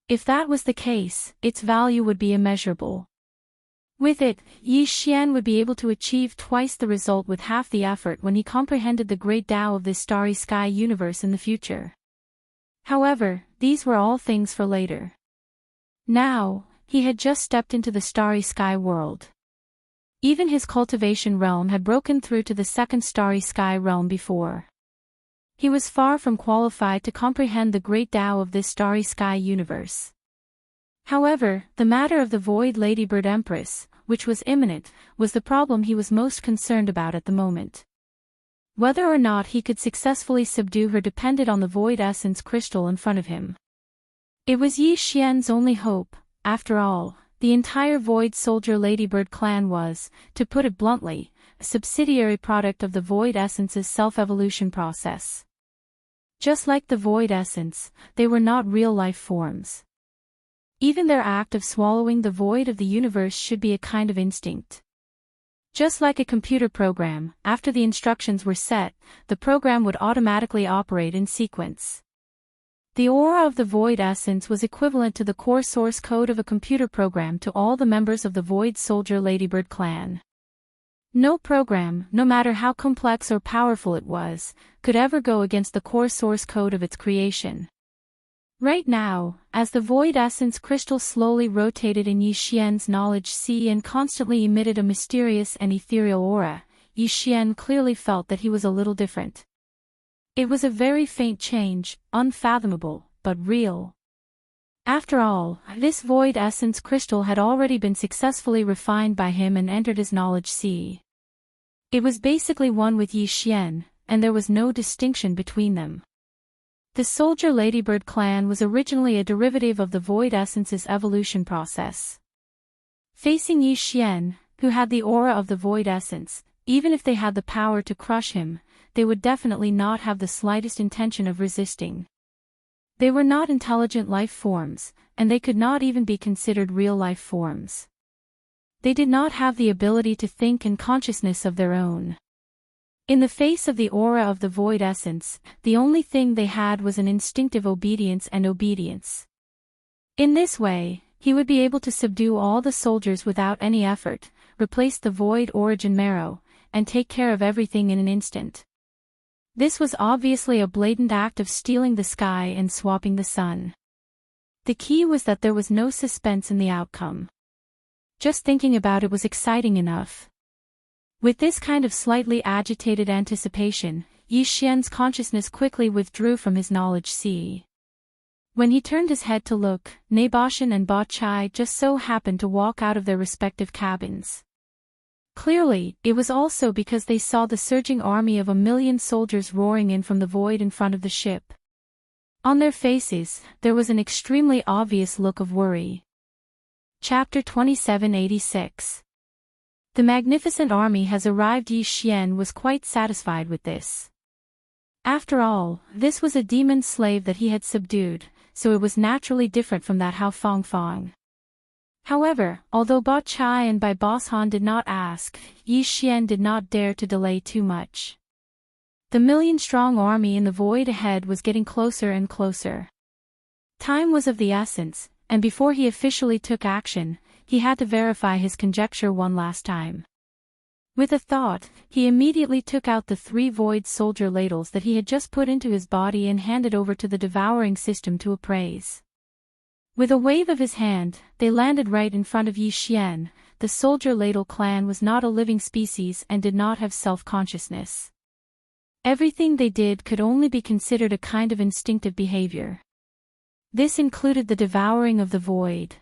If that was the case, its value would be immeasurable. With it, Yi Xian would be able to achieve twice the result with half the effort when he comprehended the great Tao of this starry sky universe in the future. However, these were all things for later. Now, he had just stepped into the starry sky world. Even his cultivation realm had broken through to the second starry sky realm before. He was far from qualified to comprehend the great Tao of this starry sky universe. However, the matter of the Void Ladybird Empress, which was imminent, was the problem he was most concerned about at the moment. Whether or not he could successfully subdue her depended on the Void Essence crystal in front of him. It was Yi Xian's only hope. After all, the entire Void Soldier Ladybird clan was, to put it bluntly, a subsidiary product of the Void Essence's self-evolution process. Just like the Void Essence, they were not real-life forms. Even their act of swallowing the void of the universe should be a kind of instinct. Just like a computer program, after the instructions were set, the program would automatically operate in sequence. The aura of the Void Essence was equivalent to the core source code of a computer program to all the members of the Void Soldier Ladybird clan. No program, no matter how complex or powerful it was, could ever go against the core source code of its creation. Right now, as the Void Essence crystal slowly rotated in Yi Xian's knowledge sea and constantly emitted a mysterious and ethereal aura, Yi Xian clearly felt that he was a little different. It was a very faint change, unfathomable, but real. After all, this Void Essence crystal had already been successfully refined by him and entered his knowledge sea. It was basically one with Yi Xian, and there was no distinction between them. The Soldier Ladybird clan was originally a derivative of the Void Essence's evolution process. Facing Yi Xian, who had the aura of the Void Essence, even if they had the power to crush him, they would definitely not have the slightest intention of resisting. They were not intelligent life forms, and they could not even be considered real life forms. They did not have the ability to think and consciousness of their own. In the face of the aura of the Void Essence, the only thing they had was an instinctive obedience and obedience. In this way, he would be able to subdue all the soldiers without any effort, replace the Void Origin marrow, and take care of everything in an instant. This was obviously a blatant act of stealing the sky and swapping the sun. The key was that there was no suspense in the outcome. Just thinking about it was exciting enough. With this kind of slightly agitated anticipation, Yi Xian's consciousness quickly withdrew from his knowledge sea. When he turned his head to look, Naboshan and Ba Chai just so happened to walk out of their respective cabins. Clearly, it was also because they saw the surging army of 1,000,000 soldiers roaring in from the void in front of the ship. On their faces, there was an extremely obvious look of worry. Chapter 2786. The magnificent army has arrived. Yi Xian was quite satisfied with this. After all, this was a demon slave that he had subdued, so it was naturally different from that Hao Fong Fong. However, although Ba Chai and Bai Boss Han did not ask, Yi Xian did not dare to delay too much. The 1,000,000-strong army in the void ahead was getting closer and closer. Time was of the essence, and before he officially took action, he had to verify his conjecture one last time. With a thought, he immediately took out the 3 void soldier ladles that he had just put into his body and handed over to the devouring system to appraise. With a wave of his hand, they landed right in front of Yi Xian. The soldier ladle clan was not a living species and did not have self-consciousness. Everything they did could only be considered a kind of instinctive behavior. This included the devouring of the void.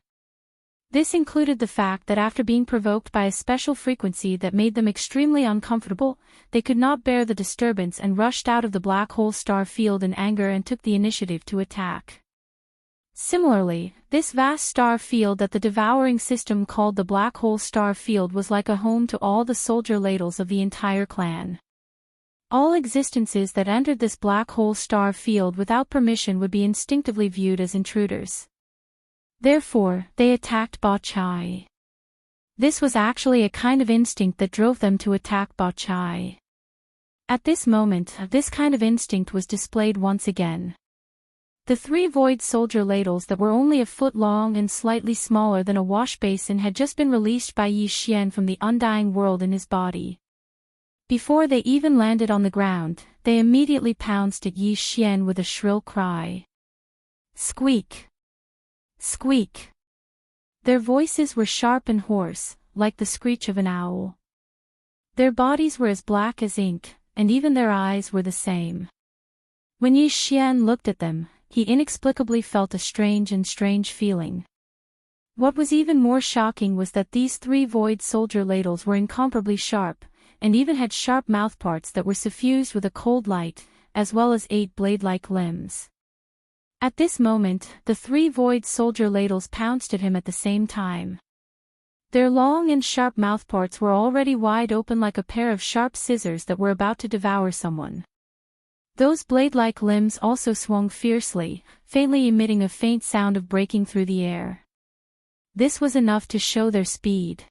This included the fact that after being provoked by a special frequency that made them extremely uncomfortable, they could not bear the disturbance and rushed out of the black hole star field in anger and took the initiative to attack. Similarly, this vast star field that the devouring system called the black hole star field was like a home to all the soldier ladles of the entire clan. All existences that entered this black hole star field without permission would be instinctively viewed as intruders. Therefore, they attacked Ba Chai. This was actually a kind of instinct that drove them to attack Ba Chai. At this moment, this kind of instinct was displayed once again. The 3 void soldier ladles that were only a foot long and slightly smaller than a wash basin had just been released by Yi Xian from the undying world in his body. Before they even landed on the ground, they immediately pounced at Yi Xian with a shrill cry. Squeak! Squeak! Their voices were sharp and hoarse, like the screech of an owl. Their bodies were as black as ink, and even their eyes were the same. When Yi Xian looked at them, he inexplicably felt a strange feeling. What was even more shocking was that these 3 void soldier ladles were incomparably sharp, and even had sharp mouthparts that were suffused with a cold light, as well as 8 blade-like limbs. At this moment, the 3 void soldier ladles pounced at him at the same time. Their long and sharp mouthparts were already wide open like a pair of sharp scissors that were about to devour someone. Those blade-like limbs also swung fiercely, faintly emitting a faint sound of breaking through the air. This was enough to show their speed.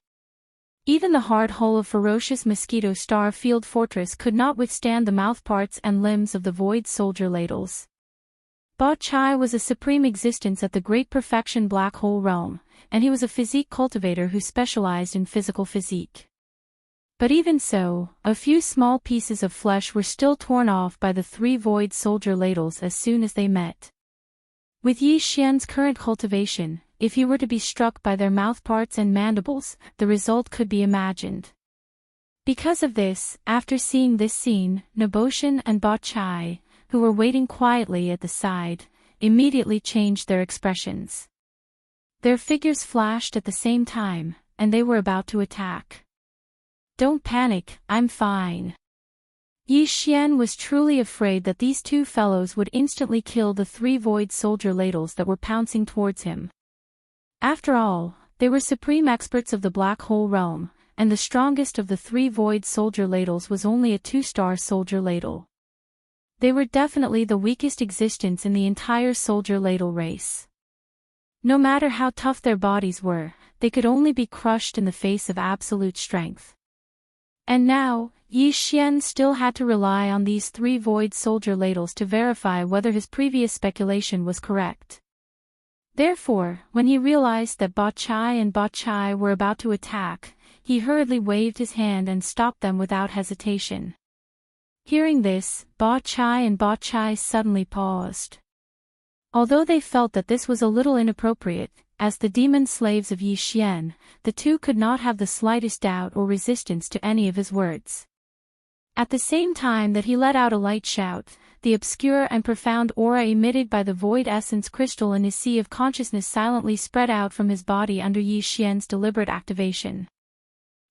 Even the hard hull of ferocious Mosquito Star Field Fortress could not withstand the mouthparts and limbs of the void soldier ladles. Ba Chai was a supreme existence at the Great Perfection Black Hole realm, and he was a physique cultivator who specialized in physical physique. But even so, a few small pieces of flesh were still torn off by the 3 void soldier ladles as soon as they met. With Yi Xian's current cultivation, if he were to be struck by their mouthparts and mandibles, the result could be imagined. Because of this, after seeing this scene, Naboshan and Ba Chai, who were waiting quietly at the side, immediately changed their expressions. Their figures flashed at the same time, and they were about to attack. Don't panic, I'm fine. Yi Xian was truly afraid that these 2 fellows would instantly kill the 3 void soldier ladles that were pouncing towards him. After all, they were supreme experts of the black hole realm, and the strongest of the 3 void soldier ladles was only a 2-star soldier ladle. They were definitely the weakest existence in the entire soldier ladle race. No matter how tough their bodies were, they could only be crushed in the face of absolute strength. And now, Yi Xian still had to rely on these 3 void soldier ladles to verify whether his previous speculation was correct. Therefore, when he realized that Ba Chai and Ba Chai were about to attack, he hurriedly waved his hand and stopped them without hesitation. Hearing this, Ba Chai and Ba Chai suddenly paused. Although they felt that this was a little inappropriate, as the demon slaves of Yi Xian, the 2 could not have the slightest doubt or resistance to any of his words. At the same time that he let out a light shout, the obscure and profound aura emitted by the void essence crystal in his sea of consciousness silently spread out from his body under Yi Xian's deliberate activation.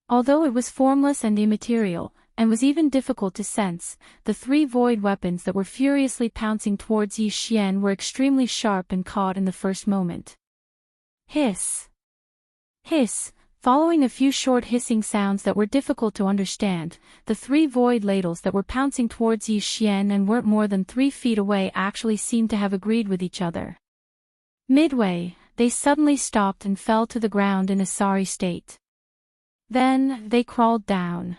Although it was formless and immaterial, and was even difficult to sense, the 3 void weapons that were furiously pouncing towards Yi Xian were extremely sharp and caught in the first moment. Hiss! Hiss! Following a few short hissing sounds that were difficult to understand, the 3 void ladles that were pouncing towards Yi Xian and weren't more than 3 feet away actually seemed to have agreed with each other. Midway, they suddenly stopped and fell to the ground in a sorry state. Then, they crawled down.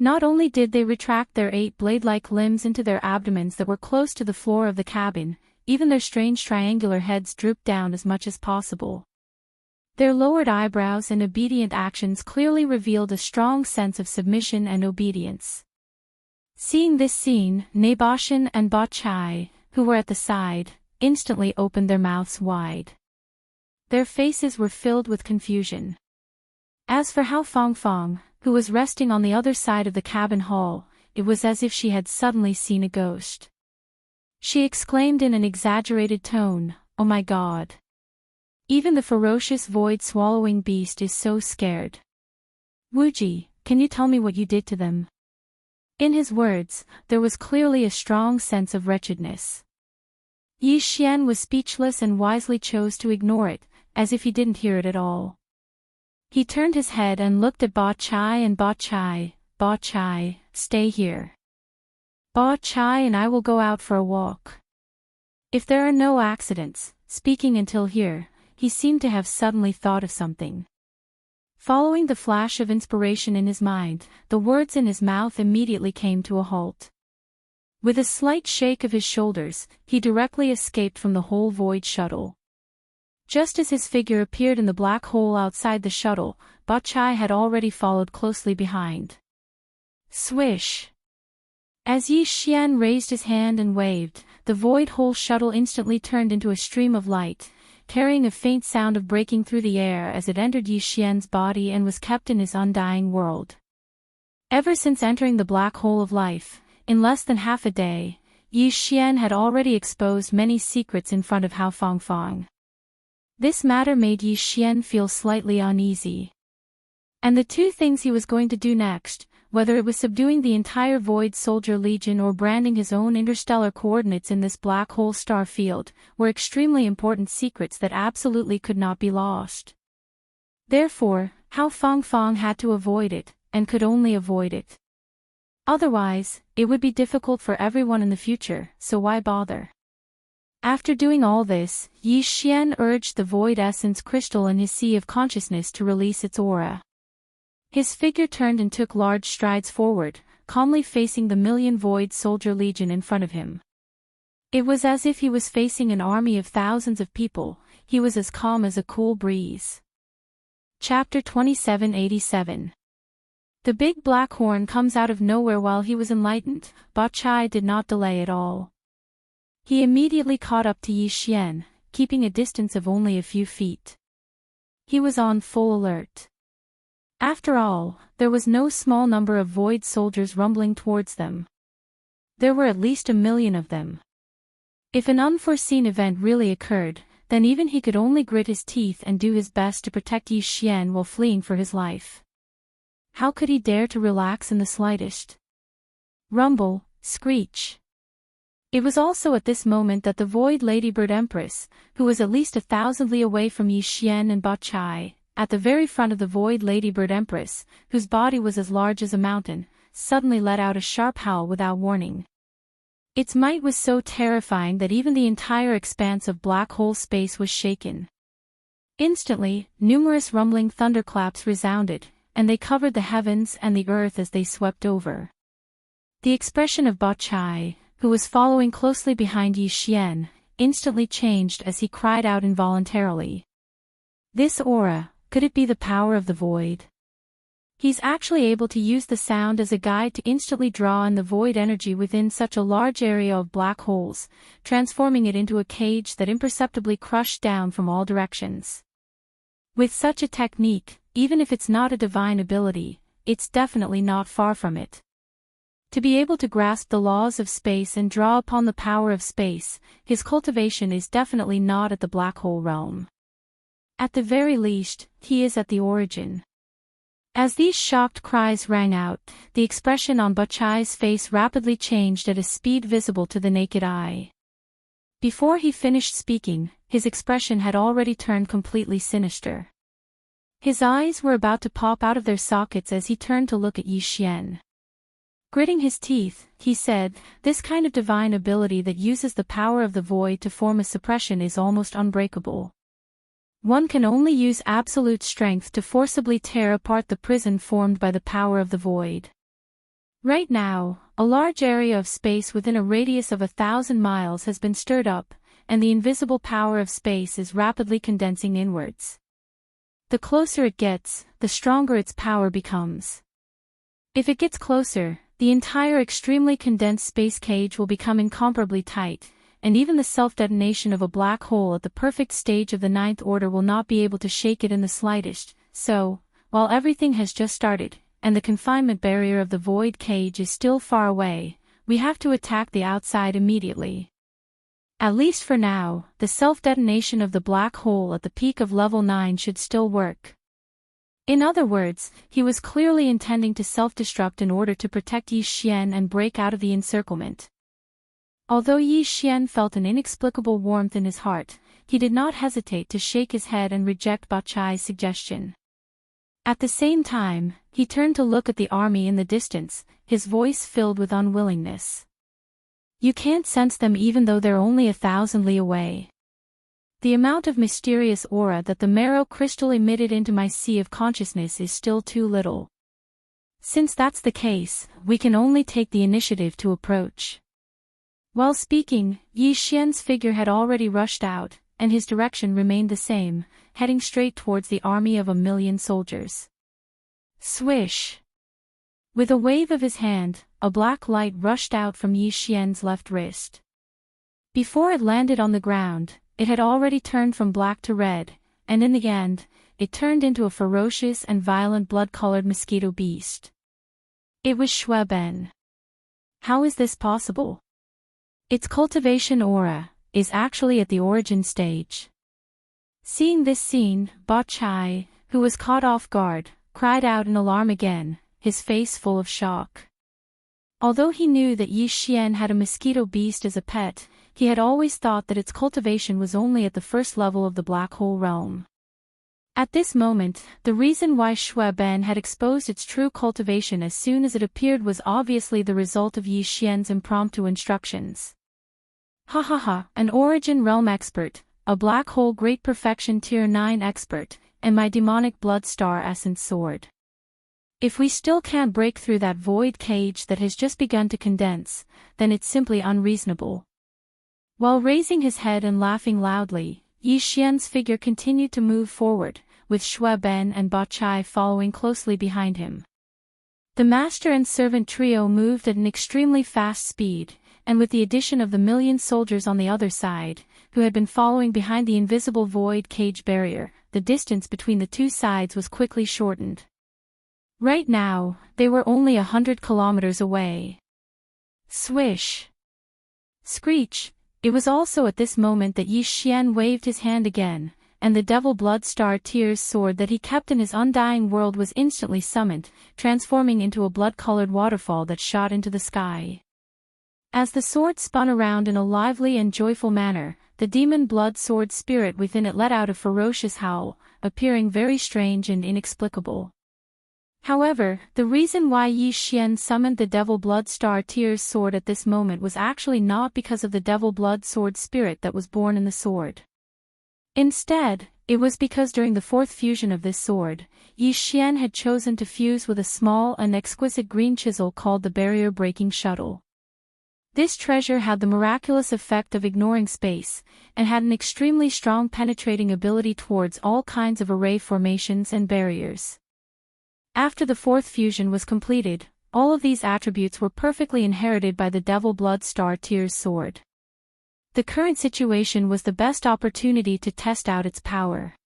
Not only did they retract their 8 blade-like limbs into their abdomens that were close to the floor of the cabin, even their strange triangular heads drooped down as much as possible. Their lowered eyebrows and obedient actions clearly revealed a strong sense of submission and obedience. Seeing this scene, Naboshan and Ba Chai, who were at the side, instantly opened their mouths wide. Their faces were filled with confusion. As for Hao Fangfang, who was resting on the other side of the cabin hall, it was as if she had suddenly seen a ghost. She exclaimed in an exaggerated tone, "Oh my God! Even the ferocious void-swallowing beast is so scared. Wuji, can you tell me what you did to them?" In his words, there was clearly a strong sense of wretchedness. Yi Xian was speechless and wisely chose to ignore it, as if he didn't hear it at all. He turned his head and looked at Ba Chai and Ba Chai. "Ba Chai, stay here. Ba Chai and I will go out for a walk. If there are no accidents," speaking until here, he seemed to have suddenly thought of something. Following the flash of inspiration in his mind, the words in his mouth immediately came to a halt. With a slight shake of his shoulders, he directly escaped from the whole void shuttle. Just as his figure appeared in the black hole outside the shuttle, Bachai had already followed closely behind. Swish! As Yi Xian raised his hand and waved, the void hole shuttle instantly turned into a stream of light, carrying a faint sound of breaking through the air as it entered Yi Xian's body and was kept in his undying world. Ever since entering the black hole of life, in less than half a day, Yi Xian had already exposed many secrets in front of Hao Fangfang. This matter made Yi Xian feel slightly uneasy. And the two things he was going to do next, whether it was subduing the entire Void Soldier Legion or branding his own interstellar coordinates in this black hole star field, were extremely important secrets that absolutely could not be lost. Therefore, Hao Fangfang had to avoid it, and could only avoid it. Otherwise, it would be difficult for everyone in the future, so why bother? After doing all this, Yi Xian urged the Void Essence Crystal in his Sea of Consciousness to release its aura. His figure turned and took large strides forward, calmly facing the million Void Soldier Legion in front of him. It was as if he was facing an army of thousands of people. He was as calm as a cool breeze. Chapter 2787. The big black horn comes out of nowhere. While he was enlightened, Bachai did not delay at all. He immediately caught up to Yi Xian, keeping a distance of only a few feet. He was on full alert. After all, there was no small number of void soldiers rumbling towards them. There were at least 1 million of them. If an unforeseen event really occurred, then even he could only grit his teeth and do his best to protect Yi Xian while fleeing for his life. How could he dare to relax in the slightest? Rumble, screech. It was also at this moment that the Void Ladybird Empress, who was at least 1,000 li away from Yi Xian and Bachai, at the very front of the Void Ladybird Empress, whose body was as large as a mountain, suddenly let out a sharp howl without warning. Its might was so terrifying that even the entire expanse of black hole space was shaken. Instantly, numerous rumbling thunderclaps resounded, and they covered the heavens and the earth as they swept over. The expression of Bachai, who was following closely behind Yi Xian, instantly changed as he cried out involuntarily. This aura, could it be the power of the void? He's actually able to use the sound as a guide to instantly draw in the void energy within such a large area of black holes, transforming it into a cage that imperceptibly crushed down from all directions. With such a technique, even if it's not a divine ability, it's definitely not far from it. To be able to grasp the laws of space and draw upon the power of space, his cultivation is definitely not at the black hole realm. At the very least, he is at the origin. As these shocked cries rang out, the expression on Bachai's face rapidly changed at a speed visible to the naked eye. Before he finished speaking, his expression had already turned completely sinister. His eyes were about to pop out of their sockets as he turned to look at Yi Xian. Gritting his teeth, he said, "This kind of divine ability that uses the power of the void to form a suppression is almost unbreakable. One can only use absolute strength to forcibly tear apart the prison formed by the power of the void. Right now, a large area of space within a radius of 1,000 miles has been stirred up, and the invisible power of space is rapidly condensing inwards. The closer it gets, the stronger its power becomes. If it gets closer, the entire extremely condensed space cage will become incomparably tight, and even the self-detonation of a black hole at the perfect stage of the ninth order will not be able to shake it in the slightest. So, while everything has just started, and the confinement barrier of the void cage is still far away, we have to attack the outside immediately. At least for now, the self-detonation of the black hole at the peak of level 9 should still work." In other words, he was clearly intending to self-destruct in order to protect Yi Xian and break out of the encirclement. Although Yi Xian felt an inexplicable warmth in his heart, he did not hesitate to shake his head and reject Bachai's suggestion. At the same time, he turned to look at the army in the distance, his voice filled with unwillingness. "You can't sense them even though they're only 1,000 li away. The amount of mysterious aura that the marrow crystal emitted into my sea of consciousness is still too little. Since that's the case, we can only take the initiative to approach. While speaking, Yi Xian's figure had already rushed out, and his direction remained the same, heading straight towards the army of 1,000,000 soldiers. Swish! With a wave of his hand, a black light rushed out from Yi Xian's left wrist. Before it landed on the ground, it had already turned from black to red, and in the end, it turned into a ferocious and violent blood-colored mosquito beast. It was Shui Ben. How is this possible? Its cultivation aura is actually at the origin stage. Seeing this scene, Ba Chai, who was caught off guard, cried out in alarm again, his face full of shock. Although he knew that Yi Xian had a mosquito beast as a pet, he had always thought that its cultivation was only at the first level of the black hole realm. At this moment, the reason why Shui Ben had exposed its true cultivation as soon as it appeared was obviously the result of Yi Xian's impromptu instructions. Ha ha ha, an origin realm expert, a black hole great perfection tier 9 expert, and my demonic blood star essence sword. If we still can't break through that void cage that has just begun to condense, then it's simply unreasonable. While raising his head and laughing loudly, Yi Xian's figure continued to move forward, with Shui Ben and Ba Chai following closely behind him. The master and servant trio moved at an extremely fast speed, and with the addition of the 1,000,000 soldiers on the other side, who had been following behind the invisible void cage barrier, the distance between the two sides was quickly shortened. Right now, they were only 100 kilometers away. Swish! Screech! It was also at this moment that Yi Xian waved his hand again, and the Devil Blood Star Tears sword that he kept in his undying world was instantly summoned, transforming into a blood-colored waterfall that shot into the sky. As the sword spun around in a lively and joyful manner, the demon blood sword spirit within it let out a ferocious howl, appearing very strange and inexplicable. However, the reason why Yi Xian summoned the Devil Blood Star Tears sword at this moment was actually not because of the Devil Blood Sword spirit that was born in the sword. Instead, it was because during the fourth fusion of this sword, Yi Xian had chosen to fuse with a small and exquisite green chisel called the Barrier-Breaking Shuttle. This treasure had the miraculous effect of ignoring space, and had an extremely strong penetrating ability towards all kinds of array formations and barriers. After the fourth fusion was completed, all of these attributes were perfectly inherited by the Devil Blood Star Tears sword. The current situation was the best opportunity to test out its power.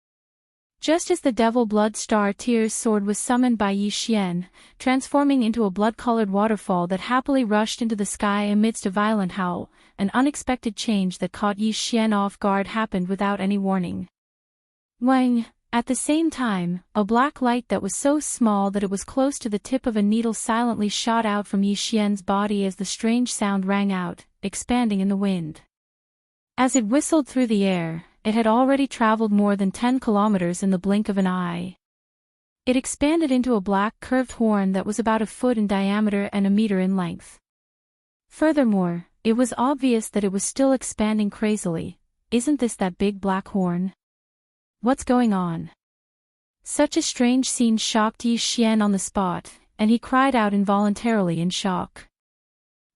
Just as the Devil Blood Star Tears sword was summoned by Yi Xian, transforming into a blood-colored waterfall that happily rushed into the sky amidst a violent howl, an unexpected change that caught Yi Xian off guard happened without any warning. Wang! At the same time, a black light that was so small that it was close to the tip of a needle silently shot out from Yi Xian's body as the strange sound rang out, expanding in the wind. As it whistled through the air, it had already traveled more than 10 kilometers in the blink of an eye. It expanded into a black curved horn that was about a foot in diameter and a meter in length. Furthermore, it was obvious that it was still expanding crazily. Isn't this that big black horn? What's going on? Such a strange scene shocked Yi Xian on the spot, and he cried out involuntarily in shock.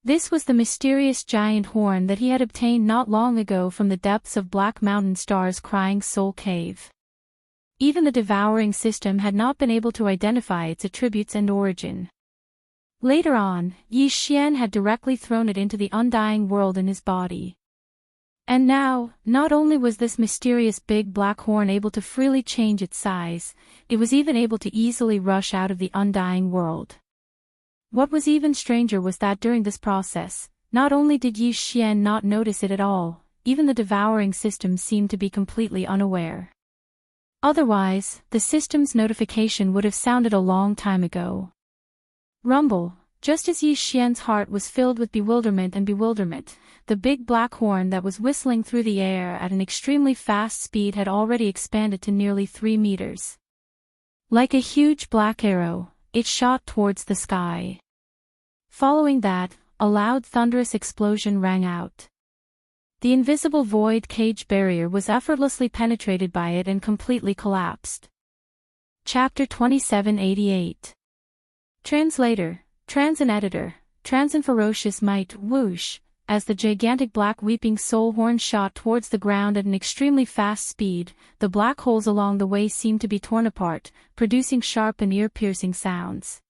This was the mysterious giant horn that he had obtained not long ago from the depths of Black Mountain Star's Crying Soul Cave. Even the devouring system had not been able to identify its attributes and origin. Later on, Yi Xian had directly thrown it into the undying world in his body. And now, not only was this mysterious big black horn able to freely change its size, it was even able to easily rush out of the undying world. What was even stranger was that during this process, not only did Yi Xian not notice it at all, even the devouring system seemed to be completely unaware. Otherwise, the system's notification would have sounded a long time ago. Rumble! Just as Yi Xian's heart was filled with bewilderment, the big black horn that was whistling through the air at an extremely fast speed had already expanded to nearly 3 meters. Like a huge black arrow, it shot towards the sky. Following that, a loud thunderous explosion rang out. The invisible void cage barrier was effortlessly penetrated by it and completely collapsed. Chapter 2788. Translator, trans and editor, trans and ferocious might, whoosh, as the gigantic black weeping soul horn shot towards the ground at an extremely fast speed, the black holes along the way seemed to be torn apart, producing sharp and ear-piercing sounds.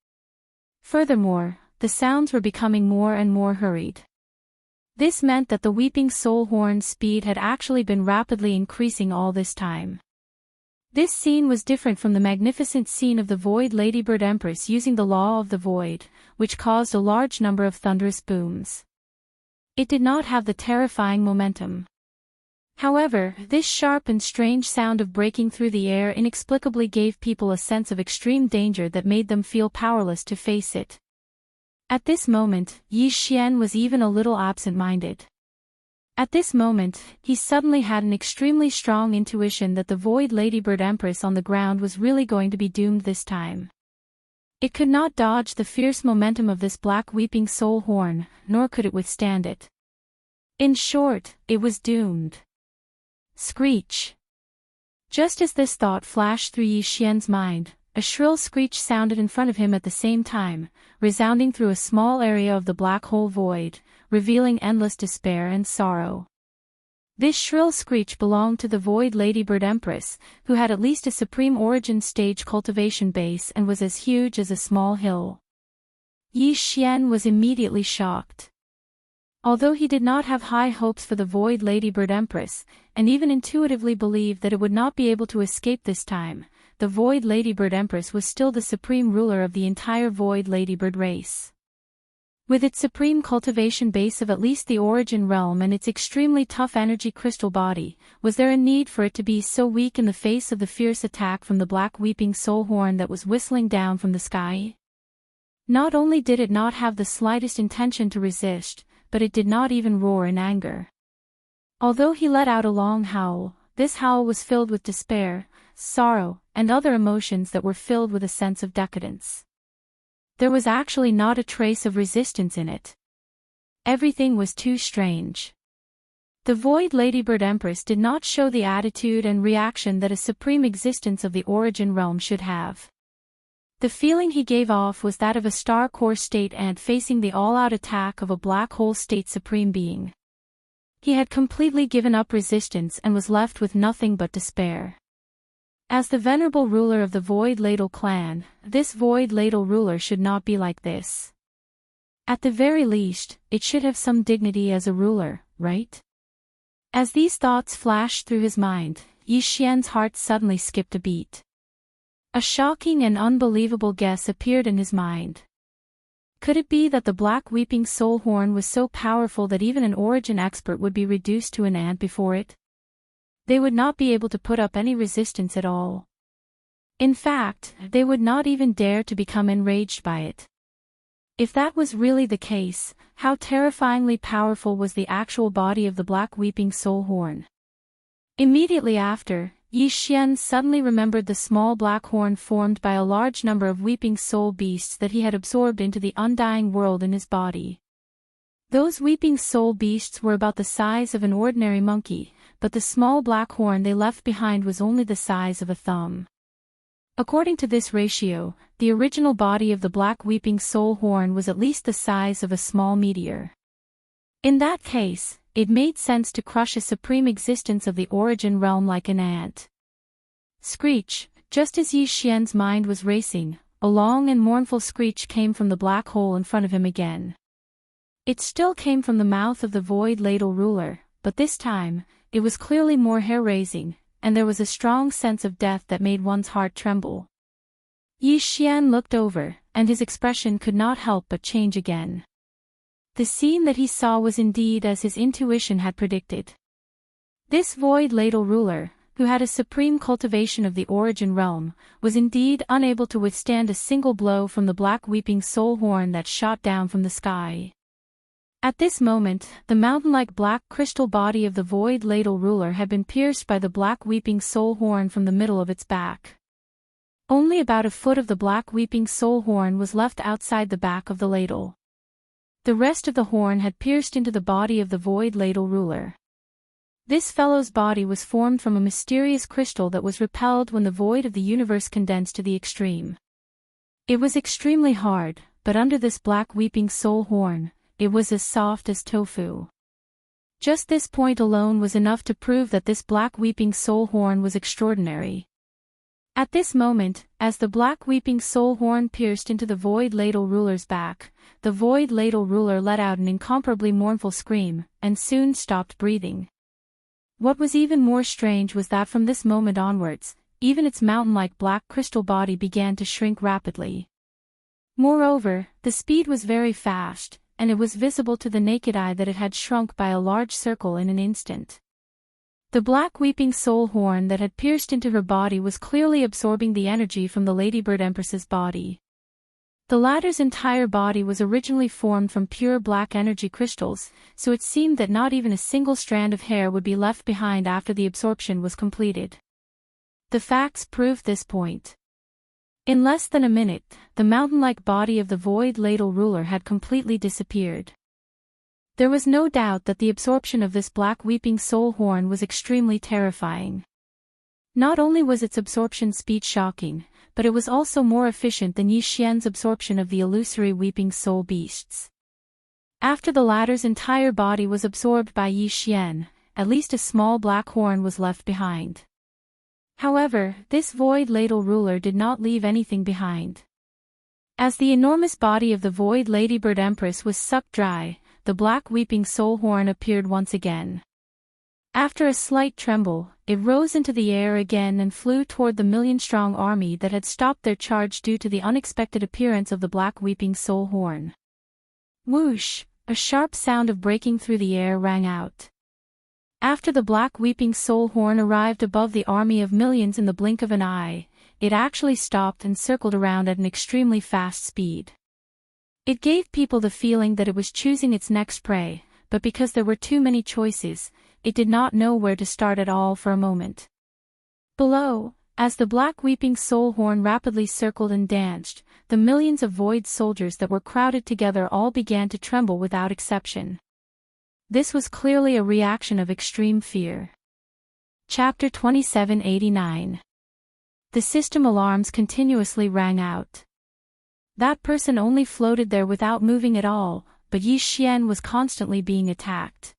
Furthermore, the sounds were becoming more and more hurried. This meant that the weeping soul horn's speed had actually been rapidly increasing all this time. This scene was different from the magnificent scene of the Void Ladybird Empress using the Law of the Void, which caused a large number of thunderous booms. It did not have the terrifying momentum. However, this sharp and strange sound of breaking through the air inexplicably gave people a sense of extreme danger that made them feel powerless to face it. At this moment, Yi Xian was even a little absent-minded. At this moment, he suddenly had an extremely strong intuition that the Void Ladybird Empress on the ground was really going to be doomed this time. It could not dodge the fierce momentum of this black weeping soul horn, nor could it withstand it. In short, it was doomed. Screech. Just as this thought flashed through Yi Xian's mind, a shrill screech sounded in front of him at the same time, resounding through a small area of the black hole void, revealing endless despair and sorrow. This shrill screech belonged to the Void Ladybird Empress, who had at least a supreme origin stage cultivation base and was as huge as a small hill. Yi Xian was immediately shocked. Although he did not have high hopes for the Void Ladybird Empress, and even intuitively believed that it would not be able to escape this time, the Void Ladybird Empress was still the supreme ruler of the entire Void Ladybird race. With its supreme cultivation base of at least the origin realm and its extremely tough energy crystal body, was there a need for it to be so weak in the face of the fierce attack from the black weeping soul horn that was whistling down from the sky? Not only did it not have the slightest intention to resist, but it did not even roar in anger. Although he let out a long howl, this howl was filled with despair, sorrow, and other emotions that were filled with a sense of decadence. There was actually not a trace of resistance in it. Everything was too strange. The Void Ladybird Empress did not show the attitude and reaction that a supreme existence of the origin realm should have. The feeling he gave off was that of a star core state ant facing the all-out attack of a black hole state supreme being. He had completely given up resistance and was left with nothing but despair. As the venerable ruler of the Void Ladle clan, this Void Ladle ruler should not be like this. At the very least, it should have some dignity as a ruler, right? As these thoughts flashed through his mind, Yi Xian's heart suddenly skipped a beat. A shocking and unbelievable guess appeared in his mind. Could it be that the black weeping soul horn was so powerful that even an origin expert would be reduced to an ant before it? They would not be able to put up any resistance at all. In fact, they would not even dare to become enraged by it. If that was really the case, how terrifyingly powerful was the actual body of the black weeping soul horn? Immediately after, Yi Xian suddenly remembered the small black horn formed by a large number of weeping soul beasts that he had absorbed into the undying world in his body. Those weeping soul beasts were about the size of an ordinary monkey, but the small black horn they left behind was only the size of a thumb. According to this ratio, the original body of the black weeping soul horn was at least the size of a small meteor. In that case, it made sense to crush a supreme existence of the origin realm like an ant. Screech, just as Yi Xian's mind was racing, a long and mournful screech came from the black hole in front of him again. It still came from the mouth of the Void Ladle ruler, but this time, it was clearly more hair-raising, and there was a strong sense of death that made one's heart tremble. Yi Xian looked over, and his expression could not help but change again. The scene that he saw was indeed as his intuition had predicted. This Void Ladle ruler, who had a supreme cultivation of the origin realm, was indeed unable to withstand a single blow from the black weeping soul horn that shot down from the sky. At this moment, the mountain-like black crystal body of the Void Ladle ruler had been pierced by the black weeping soul horn from the middle of its back. Only about a foot of the black weeping soul horn was left outside the back of the ladle. The rest of the horn had pierced into the body of the Void Ladle ruler. This fellow's body was formed from a mysterious crystal that was repelled when the void of the universe condensed to the extreme. It was extremely hard, but under this black weeping soul horn, it was as soft as tofu. Just this point alone was enough to prove that this black weeping soul horn was extraordinary. At this moment, as the black weeping soul horn pierced into the void ladle ruler's back, the void ladle ruler let out an incomparably mournful scream, and soon stopped breathing. What was even more strange was that from this moment onwards, even its mountain-like black crystal body began to shrink rapidly. Moreover, the speed was very fast, and it was visible to the naked eye that it had shrunk by a large circle in an instant. The black weeping soul horn that had pierced into her body was clearly absorbing the energy from the Ladybird Empress's body. The latter's entire body was originally formed from pure black energy crystals, so it seemed that not even a single strand of hair would be left behind after the absorption was completed. The facts proved this point. In less than a minute, the mountain-like body of the void ladle ruler had completely disappeared. There was no doubt that the absorption of this black weeping soul horn was extremely terrifying. Not only was its absorption speed shocking, but it was also more efficient than Yi Xian's absorption of the illusory weeping soul beasts. After the latter's entire body was absorbed by Yi Xian, at least a small black horn was left behind. However, this void ladle ruler did not leave anything behind. As the enormous body of the void Ladybird Empress was sucked dry, the black weeping soul horn appeared once again. After a slight tremble, it rose into the air again and flew toward the million-strong army that had stopped their charge due to the unexpected appearance of the black weeping soul horn. Whoosh! A sharp sound of breaking through the air rang out. After the black weeping soul horn arrived above the army of millions in the blink of an eye, it actually stopped and circled around at an extremely fast speed. It gave people the feeling that it was choosing its next prey, but because there were too many choices, it did not know where to start at all for a moment. Below, as the black weeping soul horn rapidly circled and danced, the millions of void soldiers that were crowded together all began to tremble without exception. This was clearly a reaction of extreme fear. Chapter 2789. The system alarms continuously rang out. That person only floated there without moving at all, but Yi Xian was constantly being attacked.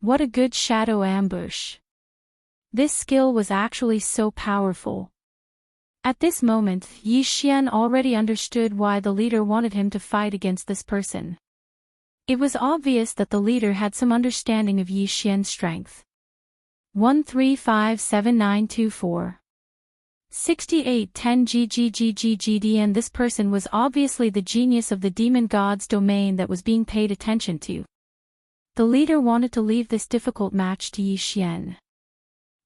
What a good shadow ambush. This skill was actually so powerful. At this moment, Yi Xian already understood why the leader wanted him to fight against this person. It was obvious that the leader had some understanding of Yi Xian's strength. 1357924 6810 GGGGGD, and this person was obviously the genius of the demon god's domain that was being paid attention to. The leader wanted to leave this difficult match to Yi Xian.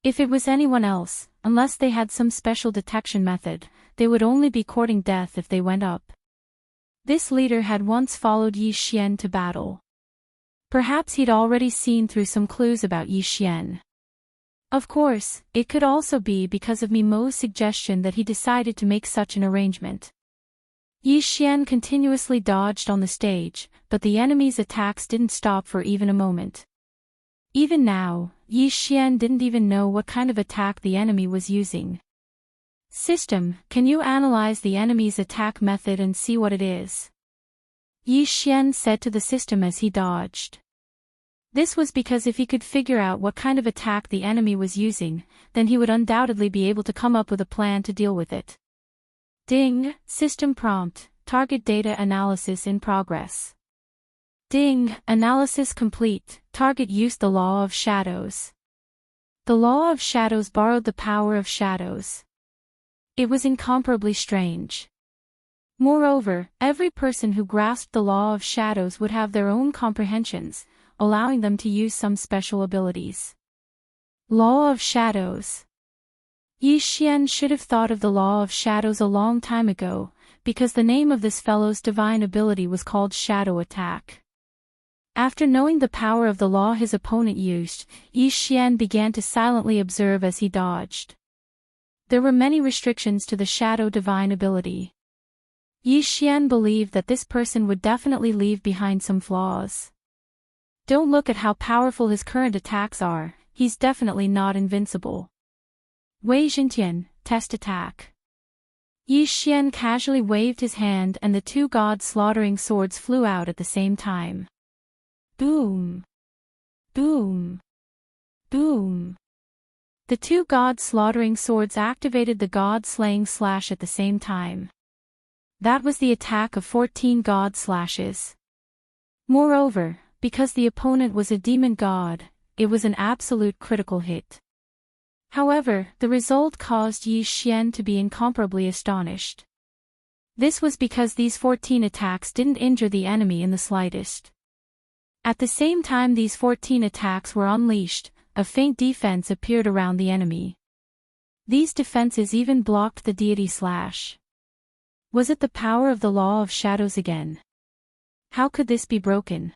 If it was anyone else, unless they had some special detection method, they would only be courting death if they went up. This leader had once followed Yi Xian to battle. Perhaps he'd already seen through some clues about Yi Xian. Of course, it could also be because of Mimo's suggestion that he decided to make such an arrangement. Yi Xian continuously dodged on the stage, but the enemy's attacks didn't stop for even a moment. Even now, Yi Xian didn't even know what kind of attack the enemy was using. System, can you analyze the enemy's attack method and see what it is? Yi Xian said to the system as he dodged. This was because if he could figure out what kind of attack the enemy was using, then he would undoubtedly be able to come up with a plan to deal with it. Ding, system prompt, target data analysis in progress. Ding, analysis complete, target used the law of shadows. The law of shadows borrowed the power of shadows. It was incomparably strange. Moreover, every person who grasped the law of shadows would have their own comprehensions, allowing them to use some special abilities. Law of shadows. Yi Xian should have thought of the law of shadows a long time ago, because the name of this fellow's divine ability was called Shadow Attack. After knowing the power of the law his opponent used, Yi Xian began to silently observe as he dodged. There were many restrictions to the Shadow divine ability. Yi Xian believed that this person would definitely leave behind some flaws. Don't look at how powerful his current attacks are, he's definitely not invincible. Wei Xintian, test attack. Yi Xian casually waved his hand and the two god-slaughtering swords flew out at the same time. Boom! Boom! Boom! The two god-slaughtering swords activated the god-slaying slash at the same time. That was the attack of 14 god slashes. Moreover, because the opponent was a demon god, it was an absolute critical hit. However, the result caused Yi Xian to be incomparably astonished. This was because these 14 attacks didn't injure the enemy in the slightest. At the same time these 14 attacks were unleashed, a faint defense appeared around the enemy. These defenses even blocked the deity slash. Was it the power of the law of shadows again? How could this be broken?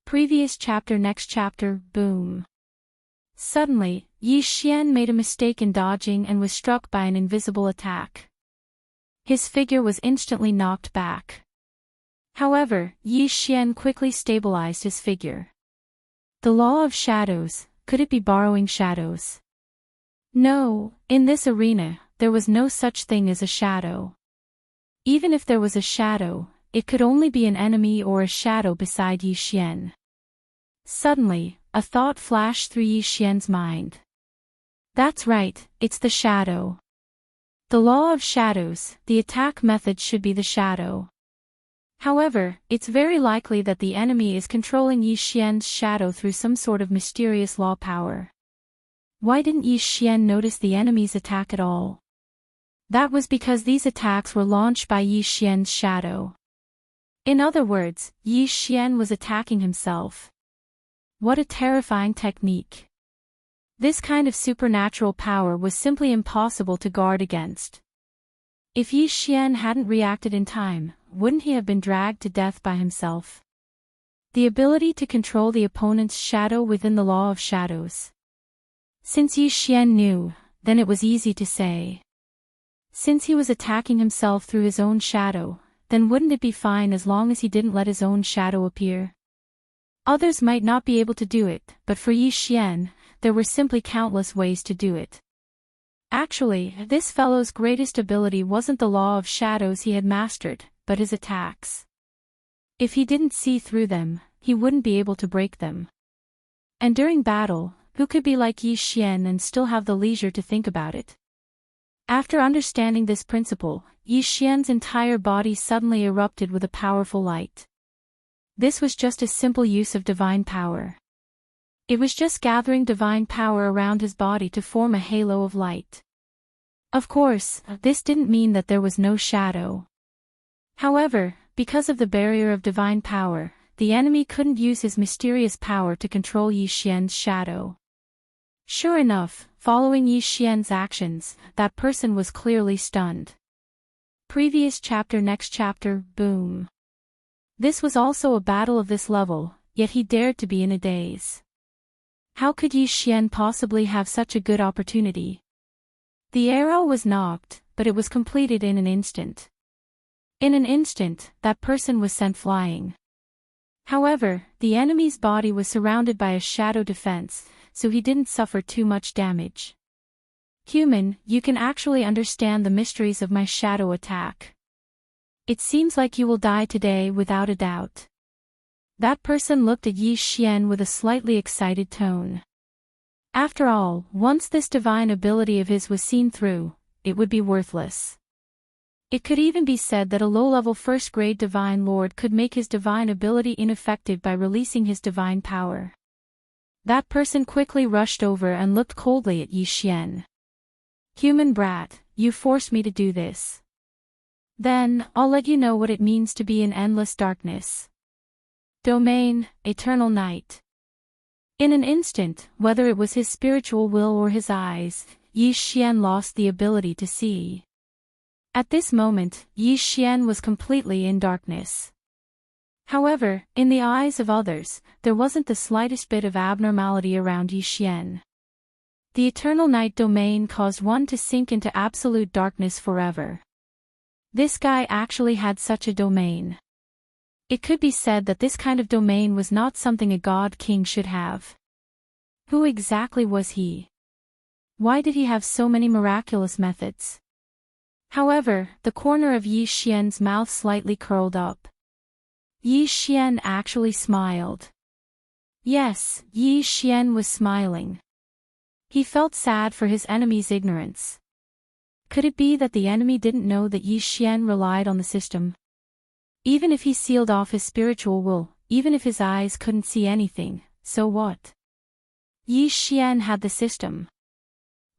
Previous chapter. Next chapter. Boom. Suddenly, Yi Xian made a mistake in dodging and was struck by an invisible attack. His figure was instantly knocked back. However, Yi Xian quickly stabilized his figure. The law of shadows, could it be borrowing shadows? No, in this arena, there was no such thing as a shadow. Even if there was a shadow, it could only be an enemy or a shadow beside Yi Xian. Suddenly, a thought flashed through Yi Xian's mind. That's right, it's the shadow. The law of shadows, the attack method should be the shadow. However, it's very likely that the enemy is controlling Yi Xian's shadow through some sort of mysterious law power. Why didn't Yi Xian notice the enemy's attack at all? That was because these attacks were launched by Yi Xian's shadow. In other words, Yi Xian was attacking himself. What a terrifying technique. This kind of supernatural power was simply impossible to guard against. If Yi Xian hadn't reacted in time, wouldn't he have been dragged to death by himself? The ability to control the opponent's shadow within the law of shadows. Since Yi Xian knew, then it was easy to say. Since he was attacking himself through his own shadow, then wouldn't it be fine as long as he didn't let his own shadow appear? Others might not be able to do it, but for Yi Xian, there were simply countless ways to do it. Actually, this fellow's greatest ability wasn't the law of shadows he had mastered, but his attacks. If he didn't see through them, he wouldn't be able to break them. And during battle, who could be like Yi Xian and still have the leisure to think about it? After understanding this principle, Yi Xian's entire body suddenly erupted with a powerful light. This was just a simple use of divine power. It was just gathering divine power around his body to form a halo of light. Of course, this didn't mean that there was no shadow. However, because of the barrier of divine power, the enemy couldn't use his mysterious power to control Yi Xian's shadow. Sure enough, following Yi Xian's actions, that person was clearly stunned. Previous chapter. Next chapter. Boom. This was also a battle of this level, yet he dared to be in a daze. How could Yi Xian possibly have such a good opportunity? The arrow was knocked, but it was completed in an instant. In an instant, that person was sent flying. However, the enemy's body was surrounded by a shadow defense, so he didn't suffer too much damage. Human, you can actually understand the mysteries of my shadow attack. It seems like you will die today without a doubt. That person looked at Yi Xian with a slightly excited tone. After all, once this divine ability of his was seen through, it would be worthless. It could even be said that a low-level first-grade divine lord could make his divine ability ineffective by releasing his divine power. That person quickly rushed over and looked coldly at Yi Xian. Human brat, you forced me to do this. Then, I'll let you know what it means to be in endless darkness. Domain, eternal night. In an instant, whether it was his spiritual will or his eyes, Yi Xian lost the ability to see. At this moment, Yi Xian was completely in darkness. However, in the eyes of others, there wasn't the slightest bit of abnormality around Yi Xian. The eternal night domain caused one to sink into absolute darkness forever. This guy actually had such a domain. It could be said that this kind of domain was not something a god king should have. Who exactly was he? Why did he have so many miraculous methods? However, the corner of Yi Xian's mouth slightly curled up. Yi Xian actually smiled. Yes, Yi Xian was smiling. He felt sad for his enemy's ignorance. Could it be that the enemy didn't know that Yi Xian relied on the system? Even if he sealed off his spiritual will, even if his eyes couldn't see anything, so what? Yi Xian had the system.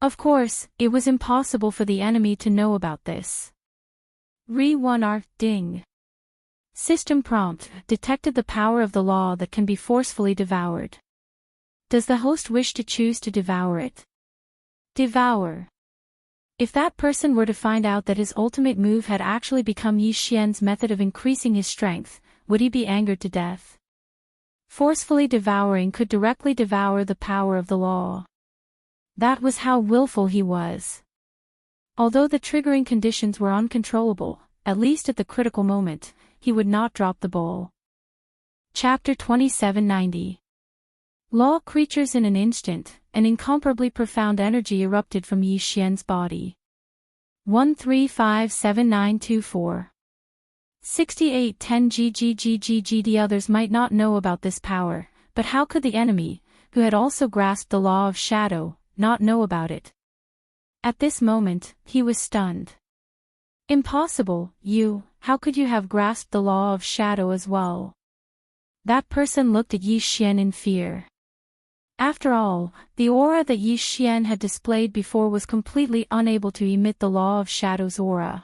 Of course, it was impossible for the enemy to know about this. Re-1R, ding. System prompt, detected the power of the law that can be forcefully devoured. Does the host wish to choose to devour it? Devour. If that person were to find out that his ultimate move had actually become Yi Xian's method of increasing his strength, would he be angered to death? Forcefully devouring could directly devour the power of the law. That was how willful he was. Although the triggering conditions were uncontrollable, at least at the critical moment, he would not drop the ball. Chapter 2790. Law creatures. In an instant, an incomparably profound energy erupted from Yi Xian's body. 1357924. 6810 GGGGG. The others might not know about this power, but how could the enemy, who had also grasped the law of shadow, not know about it? At this moment, he was stunned. Impossible, how could you have grasped the law of shadow as well? That person looked at Yi Xian in fear. After all, the aura that Yi Xian had displayed before was completely unable to emit the law of shadow's aura.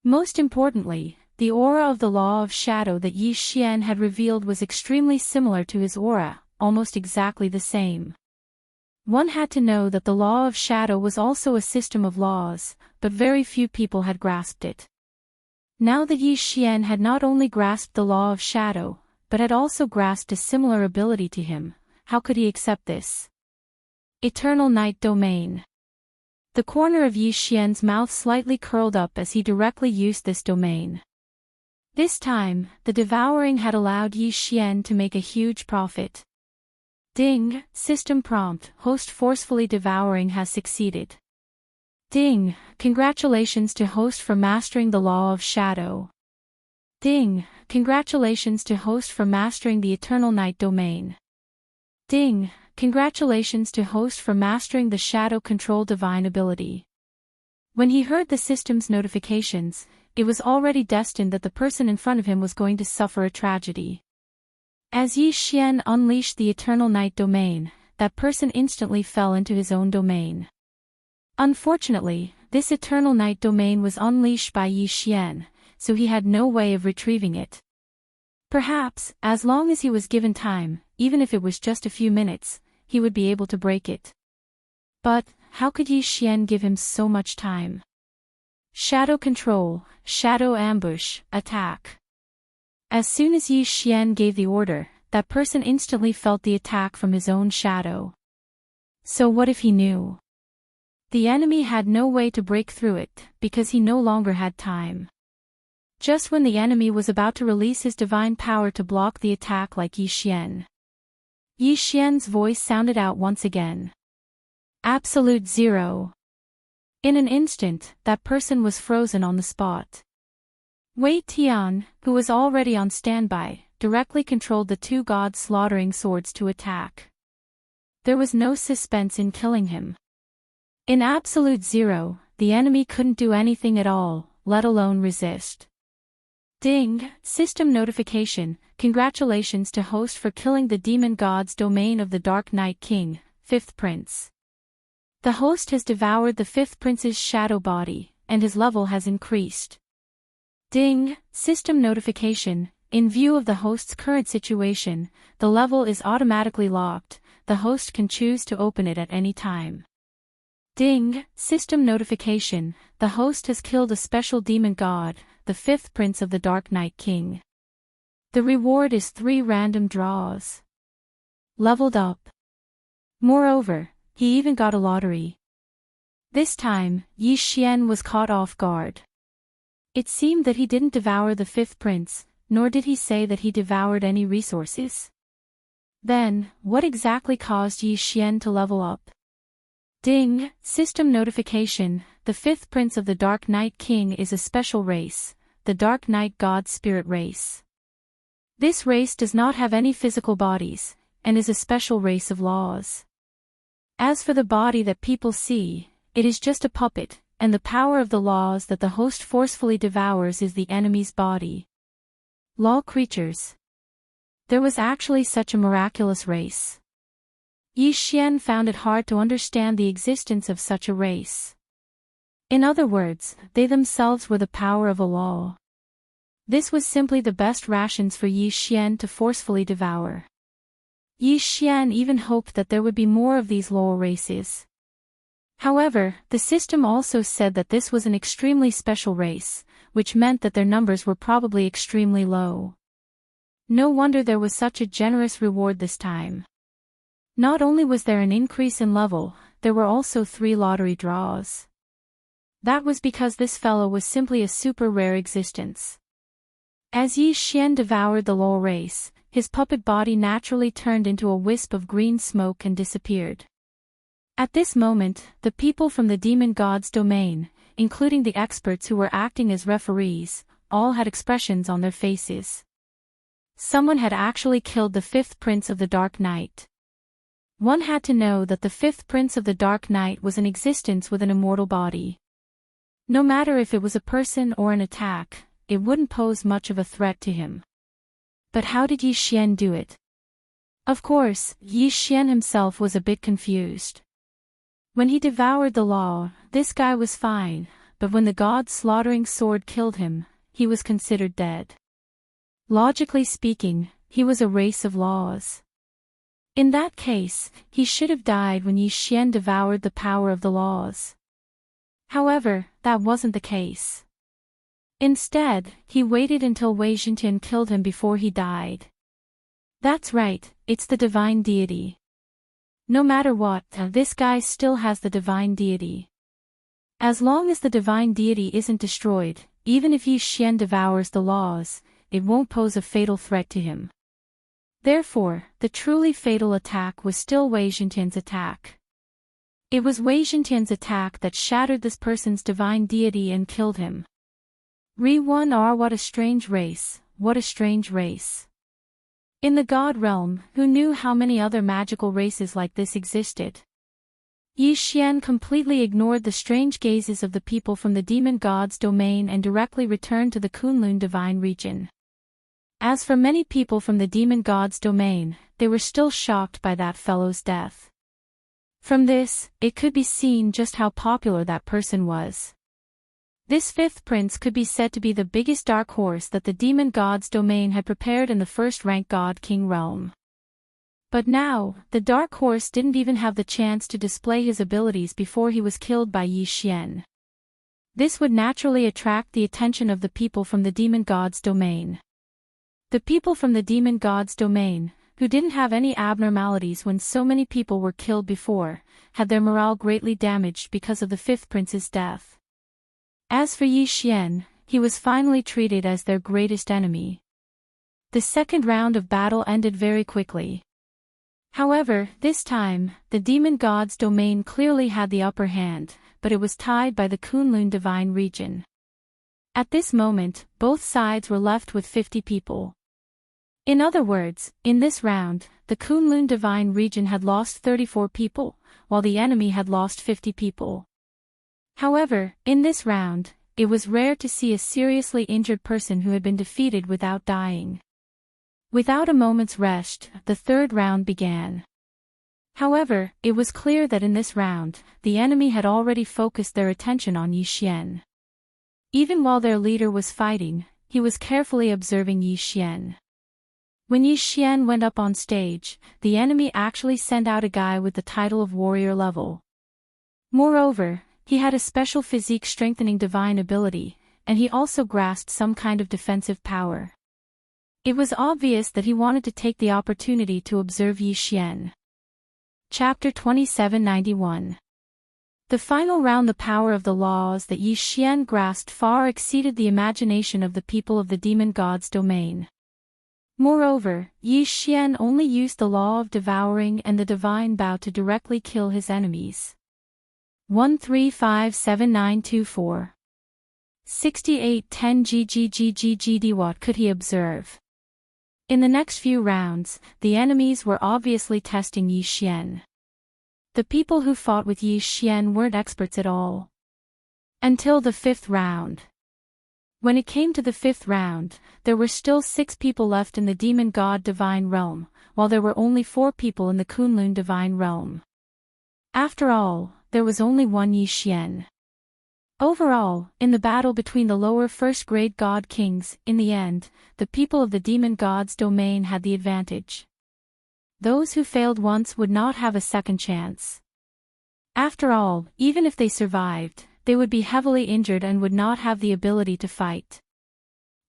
Most importantly, the aura of the law of shadow that Yi Xian had revealed was extremely similar to his aura, almost exactly the same. One had to know that the law of shadow was also a system of laws, but very few people had grasped it. Now that Yi Xian had not only grasped the law of shadow, but had also grasped a similar ability to him, how could he accept this? Eternal Night Domain. The corner of Yi Xian's mouth slightly curled up as he directly used this domain. This time, the devouring had allowed Yi Xian to make a huge profit. Ding, system prompt, host forcefully devouring has succeeded. Ding, congratulations to host for mastering the law of shadow. Ding, congratulations to host for mastering the Eternal Night Domain. Ding, congratulations to host for mastering the Shadow Control Divine ability. When he heard the system's notifications, it was already destined that the person in front of him was going to suffer a tragedy. As Yi Xian unleashed the Eternal Night Domain, that person instantly fell into his own domain. Unfortunately, this Eternal Night Domain was unleashed by Yi Xian, so he had no way of retrieving it. Perhaps, as long as he was given time, even if it was just a few minutes, he would be able to break it. But, how could Yi Xian give him so much time? Shadow Control, Shadow Ambush, Attack. As soon as Yi Xian gave the order, that person instantly felt the attack from his own shadow. So what if he knew? The enemy had no way to break through it, because he no longer had time. Just when the enemy was about to release his divine power to block the attack like Yi Xian's voice sounded out once again. Absolute Zero. In an instant, that person was frozen on the spot. Wei Tian, who was already on standby, directly controlled the two gods' slaughtering swords to attack. There was no suspense in killing him. In Absolute Zero, the enemy couldn't do anything at all, let alone resist. Ding, system notification, congratulations to host for killing the demon god's domain of the Dark Night King, 5th Prince. The host has devoured the 5th Prince's shadow body, and his level has increased. Ding, system notification, in view of the host's current situation, the level is automatically locked, the host can choose to open it at any time. Ding, system notification, the host has killed a special demon god, the 5th Prince of the Dark Night King. The reward is 3 random draws. Leveled up. Moreover, he even got a lottery. This time, Yi Xian was caught off guard. It seemed that he didn't devour the 5th Prince, nor did he say that he devoured any resources. Then, what exactly caused Yi Xian to level up? Ding! System notification. The fifth prince of the Dark Knight King is a special race, the Dark Knight God Spirit race. This race does not have any physical bodies, and is a special race of laws. As for the body that people see, it is just a puppet, and the power of the laws that the host forcefully devours is the enemy's body. Law creatures. There was actually such a miraculous race. Yi Xian found it hard to understand the existence of such a race. In other words, they themselves were the power of a law. This was simply the best rations for Yi Xian to forcefully devour. Yi Xian even hoped that there would be more of these law races. However, the system also said that this was an extremely special race, which meant that their numbers were probably extremely low. No wonder there was such a generous reward this time. Not only was there an increase in level, there were also 3 lottery draws. That was because this fellow was simply a super rare existence. As Yi Xian devoured the law race, his puppet body naturally turned into a wisp of green smoke and disappeared. At this moment, the people from the demon god's domain, including the experts who were acting as referees, all had expressions on their faces. Someone had actually killed the fifth prince of the Dark Knight. One had to know that the fifth prince of the Dark Knight was in existence with an immortal body. No matter if it was a person or an attack, it wouldn't pose much of a threat to him. But how did Yi Xian do it? Of course, Yi Xian himself was a bit confused. When he devoured the law, this guy was fine, but when the god's slaughtering sword killed him, he was considered dead. Logically speaking, he was a race of laws. In that case, he should have died when Yi Xian devoured the power of the laws. However, that wasn't the case. Instead, he waited until Wei Jintian killed him before he died. That's right, it's the divine deity. No matter what, this guy still has the divine deity. As long as the divine deity isn't destroyed, even if Yi Xian devours the laws, it won't pose a fatal threat to him. Therefore, the truly fatal attack was still Wei Jintian's attack. It was Wei Jintian's attack that shattered this person's divine deity and killed him. Re-1R. What a strange race, what a strange race. In the god realm, who knew how many other magical races like this existed? Yi Xian completely ignored the strange gazes of the people from the demon god's domain and directly returned to the Kunlun divine region. As for many people from the demon god's domain, they were still shocked by that fellow's death. From this, it could be seen just how popular that person was. This fifth prince could be said to be the biggest dark horse that the demon god's domain had prepared in the first-rank god-king realm. But now, the dark horse didn't even have the chance to display his abilities before he was killed by Yi Xian. This would naturally attract the attention of the people from the demon god's domain. The people from the demon god's domain, who didn't have any abnormalities when so many people were killed before, had their morale greatly damaged because of the fifth prince's death. As for Yi Xian, he was finally treated as their greatest enemy. The second round of battle ended very quickly. However, this time, the demon god's domain clearly had the upper hand, but it was tied by the Kunlun divine region. At this moment, both sides were left with 50 people. In other words, in this round, the Kunlun divine region had lost 34 people, while the enemy had lost 50 people. However, in this round, it was rare to see a seriously injured person who had been defeated without dying. Without a moment's rest, the third round began. However, it was clear that in this round, the enemy had already focused their attention on Yi Xian. Even while their leader was fighting, he was carefully observing Yi Xian. When Yi Xian went up on stage, the enemy actually sent out a guy with the title of warrior level. Moreover, he had a special physique strengthening divine ability, and he also grasped some kind of defensive power. It was obvious that he wanted to take the opportunity to observe Yi Xian. Chapter 2791. The final round. The power of the laws that Yi Xian grasped far exceeded the imagination of the people of the demon god's domain. Moreover, Yi Xian only used the law of devouring and the divine bow to directly kill his enemies. 1357924. 6810 GGGGGD. What could he observe? In the next few rounds, the enemies were obviously testing Yi Xian. The people who fought with Yi Xian weren't experts at all. Until the 5th round. When it came to the 5th round, there were still 6 people left in the demon god divine realm, while there were only 4 people in the Kunlun divine realm. After all, there was only one Yi Xian. Overall, in the battle between the lower first-grade god kings, in the end, the people of the demon god's domain had the advantage. Those who failed once would not have a second chance. After all, even if they survived, they would be heavily injured and would not have the ability to fight.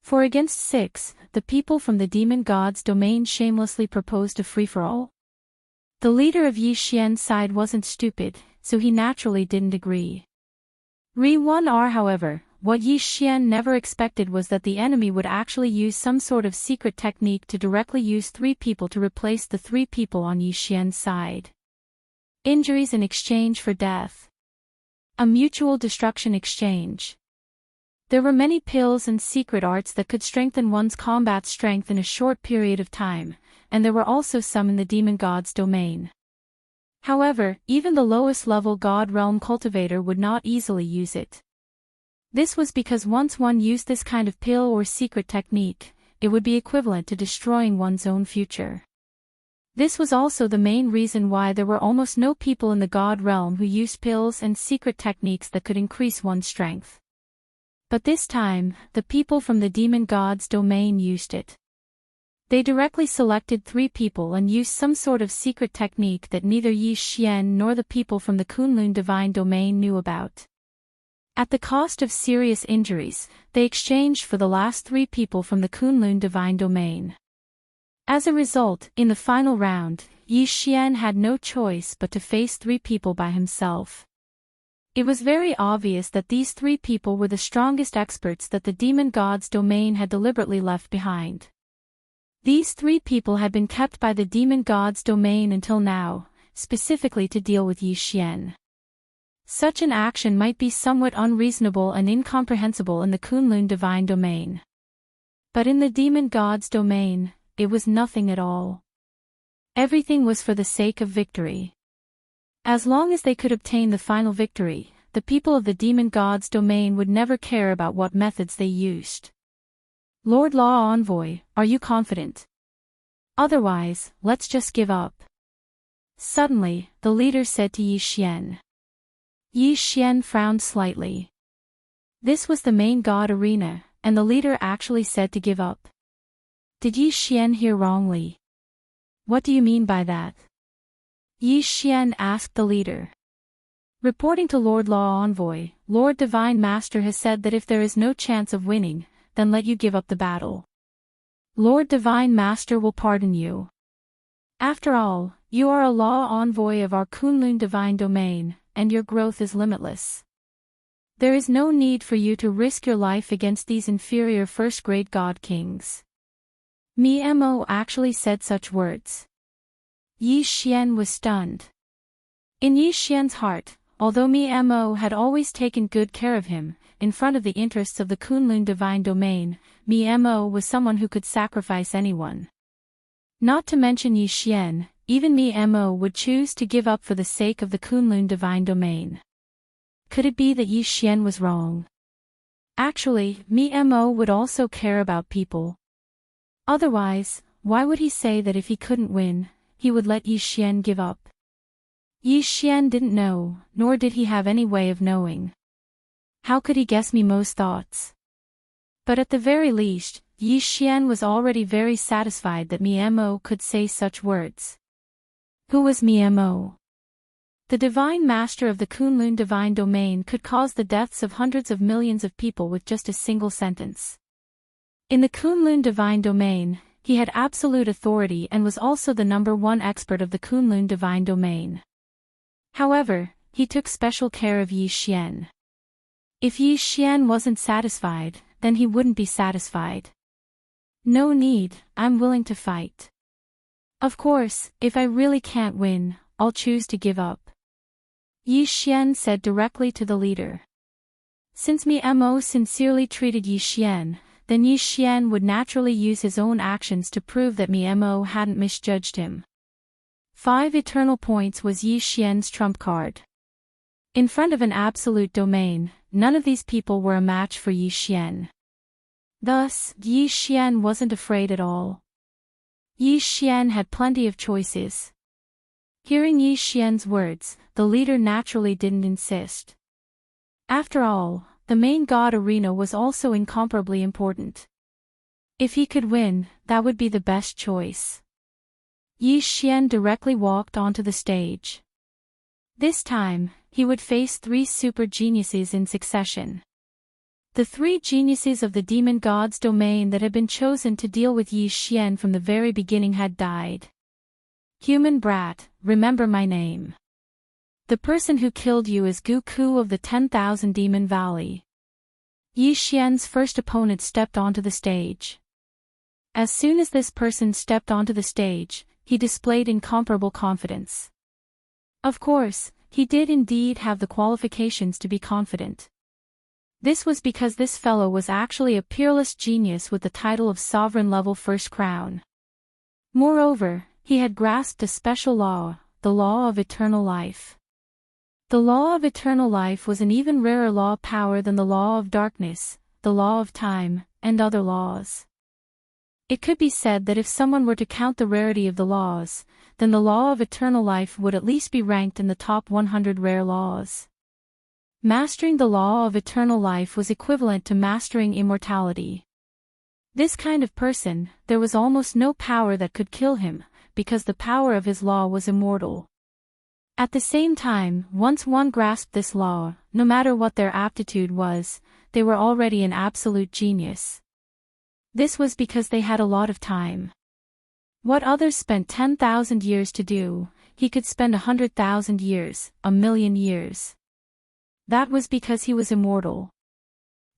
4 against 6, the people from the demon god's domain shamelessly proposed a free-for-all. The leader of Yi Xian's side wasn't stupid, so he naturally didn't agree. Re-1R. However, what Yi Xian never expected was that the enemy would actually use some sort of secret technique to directly use 3 people to replace the 3 people on Yi Xian's side. Injuries in exchange for death. A mutual destruction exchange. There were many pills and secret arts that could strengthen one's combat strength in a short period of time, and there were also some in the demon god's domain. However, even the lowest level god realm cultivator would not easily use it. This was because once one used this kind of pill or secret technique, it would be equivalent to destroying one's own future. This was also the main reason why there were almost no people in the god realm who used pills and secret techniques that could increase one's strength. But this time, the people from the demon god's domain used it. They directly selected 3 people and used some sort of secret technique that neither Yi Xian nor the people from the Kunlun divine domain knew about. At the cost of serious injuries, they exchanged for the last 3 people from the Kunlun divine domain. As a result, in the final round, Yi Xian had no choice but to face 3 people by himself. It was very obvious that these 3 people were the strongest experts that the demon god's domain had deliberately left behind. These 3 people had been kept by the demon god's domain until now, specifically to deal with Yi Xian. Such an action might be somewhat unreasonable and incomprehensible in the Kunlun divine domain. But in the demon god's domain, it was nothing at all. Everything was for the sake of victory. As long as they could obtain the final victory, the people of the demon god's domain would never care about what methods they used. Lord Law Envoy, are you confident? Otherwise, let's just give up. Suddenly, the leader said to Yi Xian. Yi Xian frowned slightly. This was the main god arena, and the leader actually said to give up. Did Yi Xian hear wrongly? What do you mean by that? Yi Xian asked the leader. Reporting to Lord Law Envoy, Lord Divine Master has said that if there is no chance of winning, then let you give up the battle. Lord Divine Master will pardon you. After all, you are a law envoy of our Kunlun divine domain, and your growth is limitless. There is no need for you to risk your life against these inferior first-grade god kings. Mi Mo actually said such words. Yi Xian was stunned. In Yi Xian's heart, although Mi Mo had always taken good care of him, in front of the interests of the Kunlun divine domain, Mi Mo was someone who could sacrifice anyone. Not to mention Yi Xian, even Mi Mo would choose to give up for the sake of the Kunlun divine domain. Could it be that Yi Xian was wrong? Actually, Mi Mo would also care about people. Otherwise, why would he say that if he couldn't win, he would let Yi Xian give up? Yi Xian didn't know, nor did he have any way of knowing. How could he guess Mi Mo's thoughts? But at the very least, Yi Xian was already very satisfied that Mi Mo could say such words. Who was Mi Mo? The divine master of the Kunlun divine domain could cause the deaths of hundreds of millions of people with just a single sentence. In the Kunlun divine domain, he had absolute authority and was also the #1 expert of the Kunlun divine domain. However, he took special care of Yi Xian. If Yi Xian wasn't satisfied, then he wouldn't be satisfied. No need, I'm willing to fight. Of course, if I really can't win, I'll choose to give up. Yi Xian said directly to the leader. Since Mo sincerely treated Yi Xian, then Yi Xian would naturally use his own actions to prove that Mo hadn't misjudged him. 5 eternal points was Yi Xian's trump card. In front of an absolute domain, none of these people were a match for Yi Xian. Thus, Yi Xian wasn't afraid at all. Yi Xian had plenty of choices. Hearing Yi Xian's words, the leader naturally didn't insist. After all, the main god arena was also incomparably important. If he could win, that would be the best choice. Yi Xian directly walked onto the stage. This time, he would face 3 super geniuses in succession. The 3 geniuses of the demon god's domain that had been chosen to deal with Yi Xian from the very beginning had died. Human brat, remember my name. The person who killed you is Guku of the 10,000 Demon Valley. Yi Xian's first opponent stepped onto the stage. As soon as this person stepped onto the stage, he displayed incomparable confidence. Of course, he did indeed have the qualifications to be confident. This was because this fellow was actually a peerless genius with the title of sovereign-level first crown. Moreover, he had grasped a special law, the law of eternal life. The law of eternal life was an even rarer law of power than the law of darkness, the law of time, and other laws. It could be said that if someone were to count the rarity of the laws, then the law of eternal life would at least be ranked in the top 100 rare laws. Mastering the law of eternal life was equivalent to mastering immortality. This kind of person, there was almost no power that could kill him, because the power of his law was immortal. At the same time, once one grasped this law, no matter what their aptitude was, they were already an absolute genius. This was because they had a lot of time. What others spent 10,000 years to do, he could spend 100,000 years, 1,000,000 years. That was because he was immortal.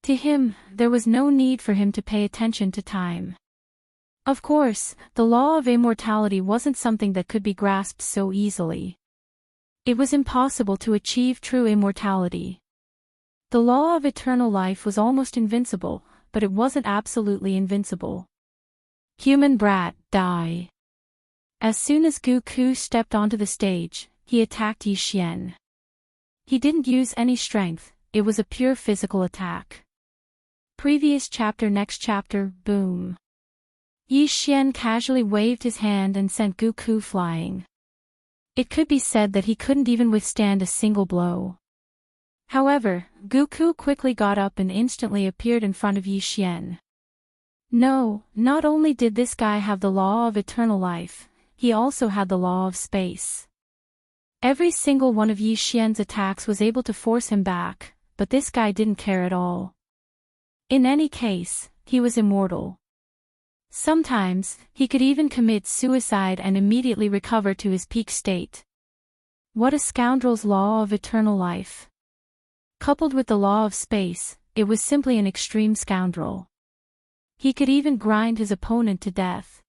To him, there was no need for him to pay attention to time. Of course, the law of immortality wasn't something that could be grasped so easily. It was impossible to achieve true immortality. The law of eternal life was almost invincible, but it wasn't absolutely invincible. Human brat, die. As soon as Guku stepped onto the stage, he attacked Yi Xian. He didn't use any strength, it was a pure physical attack. Previous chapter. Next chapter, boom. Yi Xian casually waved his hand and sent Guku flying. It could be said that he couldn't even withstand a single blow. However, Guku quickly got up and instantly appeared in front of Yi Xian. No, not only did this guy have the law of eternal life, he also had the law of space. Every single one of Yi Xian's attacks was able to force him back, but this guy didn't care at all. In any case, he was immortal. Sometimes, he could even commit suicide and immediately recover to his peak state. What a scoundrel's law of eternal life. Coupled with the law of space, it was simply an extreme scoundrel. He could even grind his opponent to death.